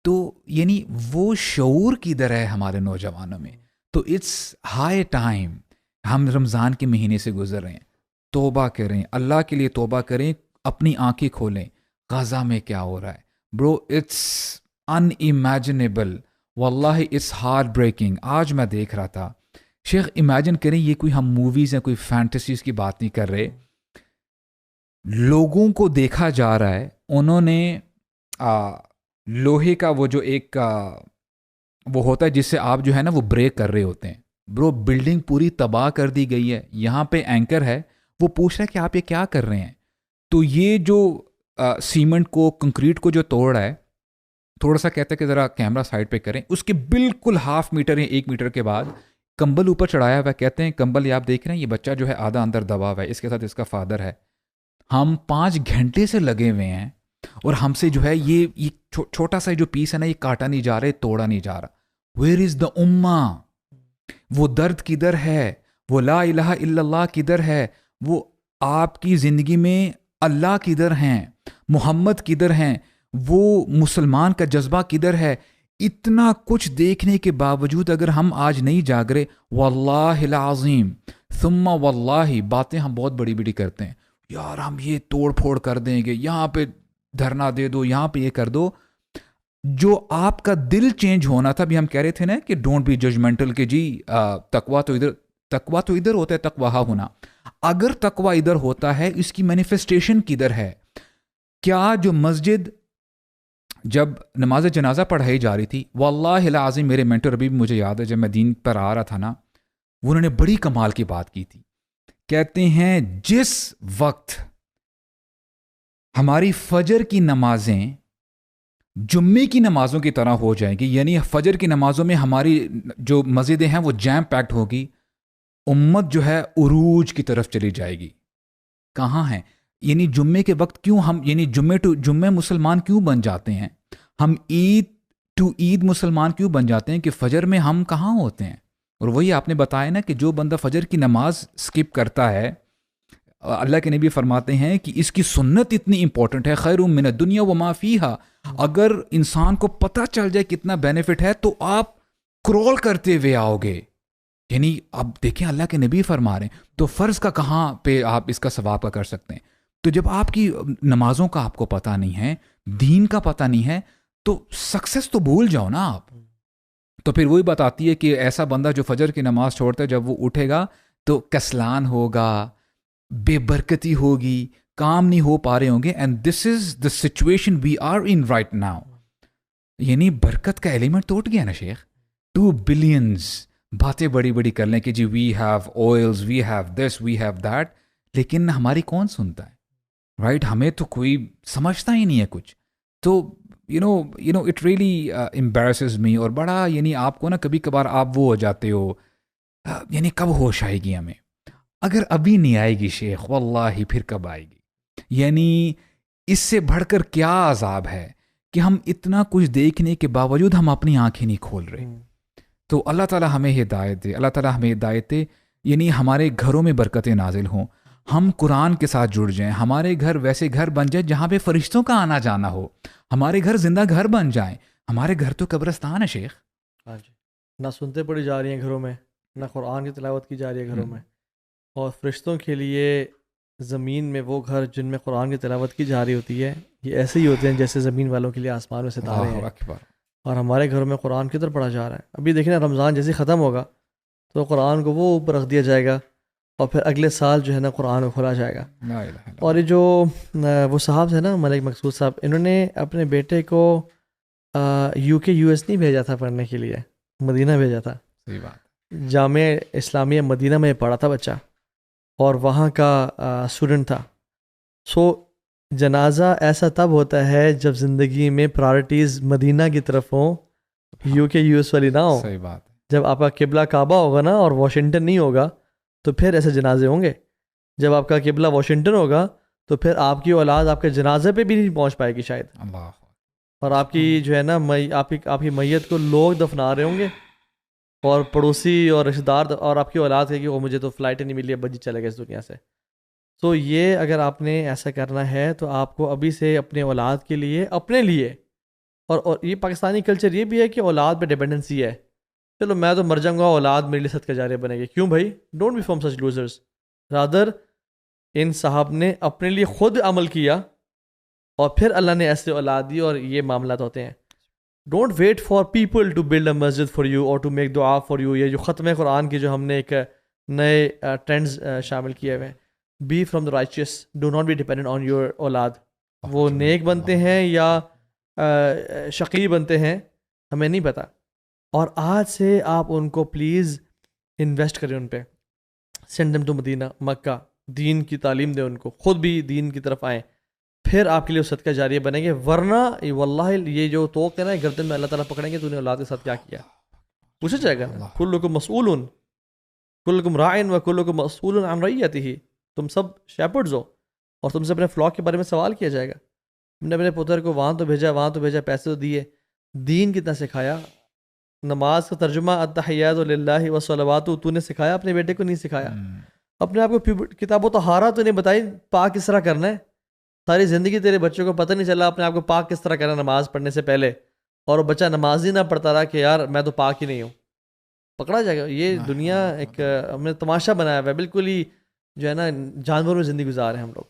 تو یعنی وہ شعور کدھر ہے ہمارے نوجوانوں میں؟ تو اٹس ہائی ٹائم. ہم رمضان کے مہینے سے گزر رہے ہیں, توبہ کریں, اللہ کے لیے توبہ کریں, اپنی آنکھیں کھولیں. غزہ میں کیا ہو رہا ہے برو, اٹس ان امیجنیبل, واللہ اٹس ہارٹ بریکنگ. آج میں دیکھ رہا تھا شیخ, امیجن کریں, یہ کوئی ہم موویز ہیں, کوئی فینٹیسیز کی بات نہیں کر رہے, لوگوں کو دیکھا جا رہا ہے, انہوں نے لوہے کا وہ جو ایک وہ ہوتا ہے جس سے آپ جو ہے نا وہ بریک کر رہے ہوتے ہیں, برو بلڈنگ پوری تباہ کر دی گئی ہے. یہاں پہ اینکر ہے, وہ پوچھ رہا ہے کہ آپ یہ کیا کر رہے ہیں. تو یہ جو سیمنٹ کو, کنکریٹ کو جو توڑ رہا ہے, تھوڑا سا کہتا ہے کہ ذرا کیمرہ سائڈ پہ کریں, اس کے بالکل 1/2 میٹر یا 1 میٹر کے بعد کمبل اوپر چڑھایا ہوا ہے. کہتے ہیں کمبل یہ آپ دیکھ رہے ہیں, یہ بچہ جو ہے آدھا اندر دبا ہوا ہے, اس کے ساتھ اس کا فادر ہے. ہم 5 گھنٹے سے لگے ہوئے ہیں, اور ہم سے جو ہے یہ چھوٹا سا جو پیس ہے نا, یہ کاٹا نہیں جا رہا, توڑا نہیں جا رہا. ویئر از دا امہ؟ وہ درد کدھر ہے؟ وہ لا الہ الا اللہ کدھر ہے؟ وہ آپ کی زندگی میں اللہ کدھر ہیں؟ محمد کدھر ہیں؟ وہ مسلمان کا جذبہ کدھر ہے؟ اتنا کچھ دیکھنے کے باوجود اگر ہم آج نہیں جاگ رہے, واللہ العظیم ثم واللہ, باتیں ہم بہت بڑی بڑی کرتے ہیں, یار ہم یہ توڑ پھوڑ کر دیں گے, یہاں پہ دھرنا دے دو, یہاں پہ یہ کر دو. جو آپ کا دل چینج ہونا تھا, ابھی ہم کہہ رہے تھے نا کہ ڈونٹ بی ججمنٹل, کہ جی تقویٰ تو ادھر ہوتا ہے, تقویٰ ہونا. اگر تقویٰ ادھر ہوتا ہے, اس کی مینیفیسٹیشن کدھر ہے؟ کیا جو مسجد جب نماز جنازہ پڑھائی جا رہی تھی, واللہ العظیم میرے مینٹر ابھی بھی مجھے یاد ہے, جب میں دین پر آ رہا تھا نا, انہوں نے بڑی کمال کی بات کی تھی. کہتے ہیں جس وقت ہماری فجر کی نمازیں جمعے کی نمازوں کی طرح ہو جائیں گی, یعنی فجر کی نمازوں میں ہماری جو مسجدیں ہیں وہ جیم پیکڈ ہوگی, امت جو ہے عروج کی طرف چلی جائے گی. کہاں ہیں؟ یعنی جمعے کے وقت کیوں ہم, یعنی جمعے مسلمان کیوں بن جاتے ہیں, ہم عید ٹو عید مسلمان کیوں بن جاتے ہیں, کہ فجر میں ہم کہاں ہوتے ہیں. اور وہی آپ نے بتایا نا کہ جو بندہ فجر کی نماز سکپ کرتا ہے, اللہ کے نبی فرماتے ہیں کہ اس کی سنت اتنی امپورٹنٹ ہے, خیر من الدنیا وما فیہا, اگر انسان کو پتہ چل جائے کتنا بینیفٹ ہے تو آپ کرول کرتے ہوئے آؤ گے. یعنی اب دیکھیں اللہ کے نبی فرما رہے ہیں, تو فرض کا کہاں پہ آپ اس کا ثواب کا کر سکتے ہیں. تو جب آپ کی نمازوں کا آپ کو پتہ نہیں ہے, دین کا پتہ نہیں ہے, تو سکسیس تو بھول جاؤ نا آپ. تو پھر وہی بتاتی ہے کہ ایسا بندہ جو فجر کی نماز چھوڑتا ہے, جب وہ اٹھے گا تو کسلان ہوگا, بے برکتی ہوگی, کام نہیں ہو پا رہے ہوں گے. And this is the situation we are in right now. یعنی برکت کا ایلیمنٹ ٹوٹ گیا نا شیخ. 2 بلینز باتیں بڑی بڑی کر لیں کہ جی we have oils, we have this, we have that, لیکن ہماری کون سنتا ہے, رائٹ؟ ہمیں تو کوئی سمجھتا ہی نہیں ہے کچھ. تو یو نو اٹ ریئلی امبیرسز می. اور بڑا یعنی آپ کو نا کبھی کبھار آپ وہ ہو جاتے ہو, یعنی کب ہوش آئے گی ہمیں؟ اگر ابھی نہیں آئے گی شیخ, واللہ پھر کب آئے گی؟ یعنی اس سے بڑھ کر کیا عذاب ہے کہ ہم اتنا کچھ دیکھنے کے باوجود ہم اپنی آنکھیں نہیں کھول رہے. تو اللہ تعالیٰ ہمیں ہدایت دے, اللہ تعالیٰ ہمیں ہدایت دے. یعنی ہمارے گھروں میں برکتیں نازل ہوں, ہم قرآن کے ساتھ جڑ جائیں, ہمارے گھر ویسے گھر بن جائیں جہاں پہ فرشتوں کا آنا جانا ہو, ہمارے گھر زندہ گھر بن جائیں. ہمارے گھر تو قبرستان ہے شیخ. ہاں جی, نہ سنتے پڑھی جا رہی ہیں گھروں میں, نہ قرآن کی تلاوت کی جا رہی ہے گھروں میں. اور فرشتوں کے لیے زمین میں وہ گھر جن میں قرآن کی تلاوت کی جا رہی ہوتی ہے, یہ ایسے ہی ہوتے ہیں جیسے زمین والوں کے لیے آسمان میں ستارے ہیں. اور ہمارے گھروں میں قرآن کدھر پڑھا جا رہا ہے؟ ابھی دیکھیں نا, رمضان جیسے ختم ہوگا تو قرآن کو وہ اوپر رکھ دیا جائے گا, اور پھر اگلے سال جو ہے نا قرآن کو کھولا جائے گا. اور یہ جو وہ صاحب تھے نا, ملک مقصود صاحب, انہوں نے اپنے بیٹے کو UK US نہیں بھیجا تھا پڑھنے کے لیے, مدینہ بھیجا تھا. صحیح بات. جامعہ اسلامیہ مدینہ میں پڑھا تھا بچہ اور وہاں کا اسٹوڈنٹ تھا. سو جنازہ ایسا تب ہوتا ہے جب زندگی میں پرائرٹیز مدینہ کی طرف ہوں, یو کے یو ایس والی نہ ہو. صحیح بات. جب آپ کا قبلہ کعبہ ہوگا نا اور واشنگٹن نہیں ہوگا تو پھر ایسے جنازے ہوں گے. جب آپ کا قبلہ واشنگٹن ہوگا تو پھر آپ کی اولاد آپ کے جنازے پہ بھی نہیں پہنچ پائے گی شاید, اللہ. اور آپ کی جو ہے نا آپ کی میت کو لوگ دفنا رہے ہوں گے اور پڑوسی اور رشتہ دار اور آپ کی اولاد ہے کہ وہ مجھے تو فلائٹ نہیں ملی, ابا جی چلے گئے اس دنیا سے. تو یہ اگر آپ نے ایسا کرنا ہے تو آپ کو ابھی سے اپنے اولاد کے لیے اپنے لیے اور یہ پاکستانی کلچر یہ بھی ہے کہ اولاد پہ ڈیپینڈنسی ہے. چلو میں تو مر جاؤں گا, اولاد میرے لیے صدقہ جاریہ بنے گی. کیوں بھائی؟ Don't be from such losers. Rather ان صاحب نے اپنے لیے خود عمل کیا اور پھر اللہ نے ایسے اولاد دی, اور یہ معاملات ہوتے ہیں. Don't wait for people to build a masjid for you اور to make dua for you. یہ جو ختم قرآن کی جو ہم نے ایک نئے ٹرینڈز شامل کیے ہوئے ہیں, be from the riches, do not be dependent on your اولاد. وہ نیک بنتے ہیں یا شقی بنتے ہیں ہمیں نہیں پتہ. اور آج سے آپ ان کو پلیز انویسٹ کریں ان پہ. سینڈ دیم ٹو مدینہ, مکہ, دین کی تعلیم دیں ان کو, خود بھی دین کی طرف آئیں, پھر آپ کے لیے صدقہ جاریہ بنیں گے. ورنہ واللہ یہ جو توق ہے نا گردن میں اللہ تعالیٰ پکڑیں گے تو انہیں اولاد کے ساتھ کیا کیا پوچھا جائے گا. کلکم مسئول, کلکم راعٍ و کلکم مسئول عن رعیتہ. تم سب شیپرڈز ہو اور تم سے اپنے فلاک کے بارے میں سوال کیا جائے گا. تم نے اپنے پتر کو وہاں تو بھیجا, پیسے تو دیے, دین کتنا سکھایا. نماز کا ترجمہ التحیات للہ والصلوات تو نے سکھایا, اپنے بیٹے کو نہیں سکھایا. اپنے آپ کو کتاب و طہارت تو نہیں بتائی, پاک کس طرح کرنا ہے. ساری زندگی تیرے بچوں کو پتہ نہیں چلا اپنے آپ کو پاک کس طرح کرنا نماز پڑھنے سے پہلے, اور وہ بچہ نماز ہی نہ پڑھتا رہا کہ یار میں تو پاک ہی نہیں ہوں. پکڑا جائے گا. یہ دنیا ایک ہم نے تماشا بنایا ہوا ہے, بالکل ہی جو ہے نا جانوروں میں زندگی گزار ہیں ہم لوگ.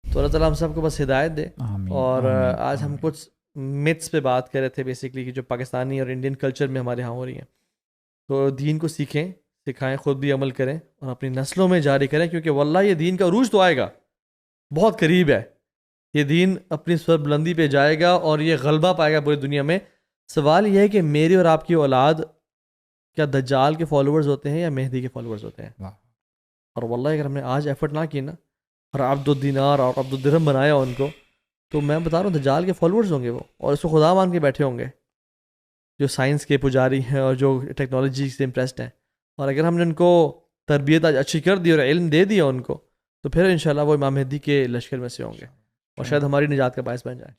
تو اللہ تعالیٰ ہم سب کو بس ہدایت دے. اور آج ہم کچھ متس پہ بات کر رہے تھے بیسکلی کہ جو پاکستانی اور انڈین کلچر میں ہمارے ہاں ہو رہی ہیں. تو دین کو سیکھیں, سکھائیں, خود بھی عمل کریں اور اپنی نسلوں میں جاری کریں, کیونکہ واللہ یہ دین کا عروج تو آئے گا, بہت قریب ہے. یہ دین اپنی سر بلندی پہ جائے گا اور یہ غلبہ پائے گا پوری دنیا میں. سوال یہ ہے کہ میری اور آپ کی اولاد کیا دجال کے فالوورز ہوتے ہیں یا مہدی کے فالوورز ہوتے ہیں. اور واللہ اگر ہم نے آج ایفرٹ نہ کی نا اور عبد الدینار اور عبد الدرہم بنایا ان کو, تو میں بتا رہا ہوں دجال کے فالوورز ہوں گے وہ, اور اس کو خدا مان کے بیٹھے ہوں گے, جو سائنس کے پجاری ہیں اور جو ٹیکنالوجی سے امپریسڈ ہیں. اور اگر ہم نے ان کو تربیت آج اچھی کر دی اور علم دے دیا ان کو, تو پھر انشاءاللہ وہ امام مہدی کے لشکر میں سے ہوں گے اور شاید ہماری نجات کا باعث بن جائے.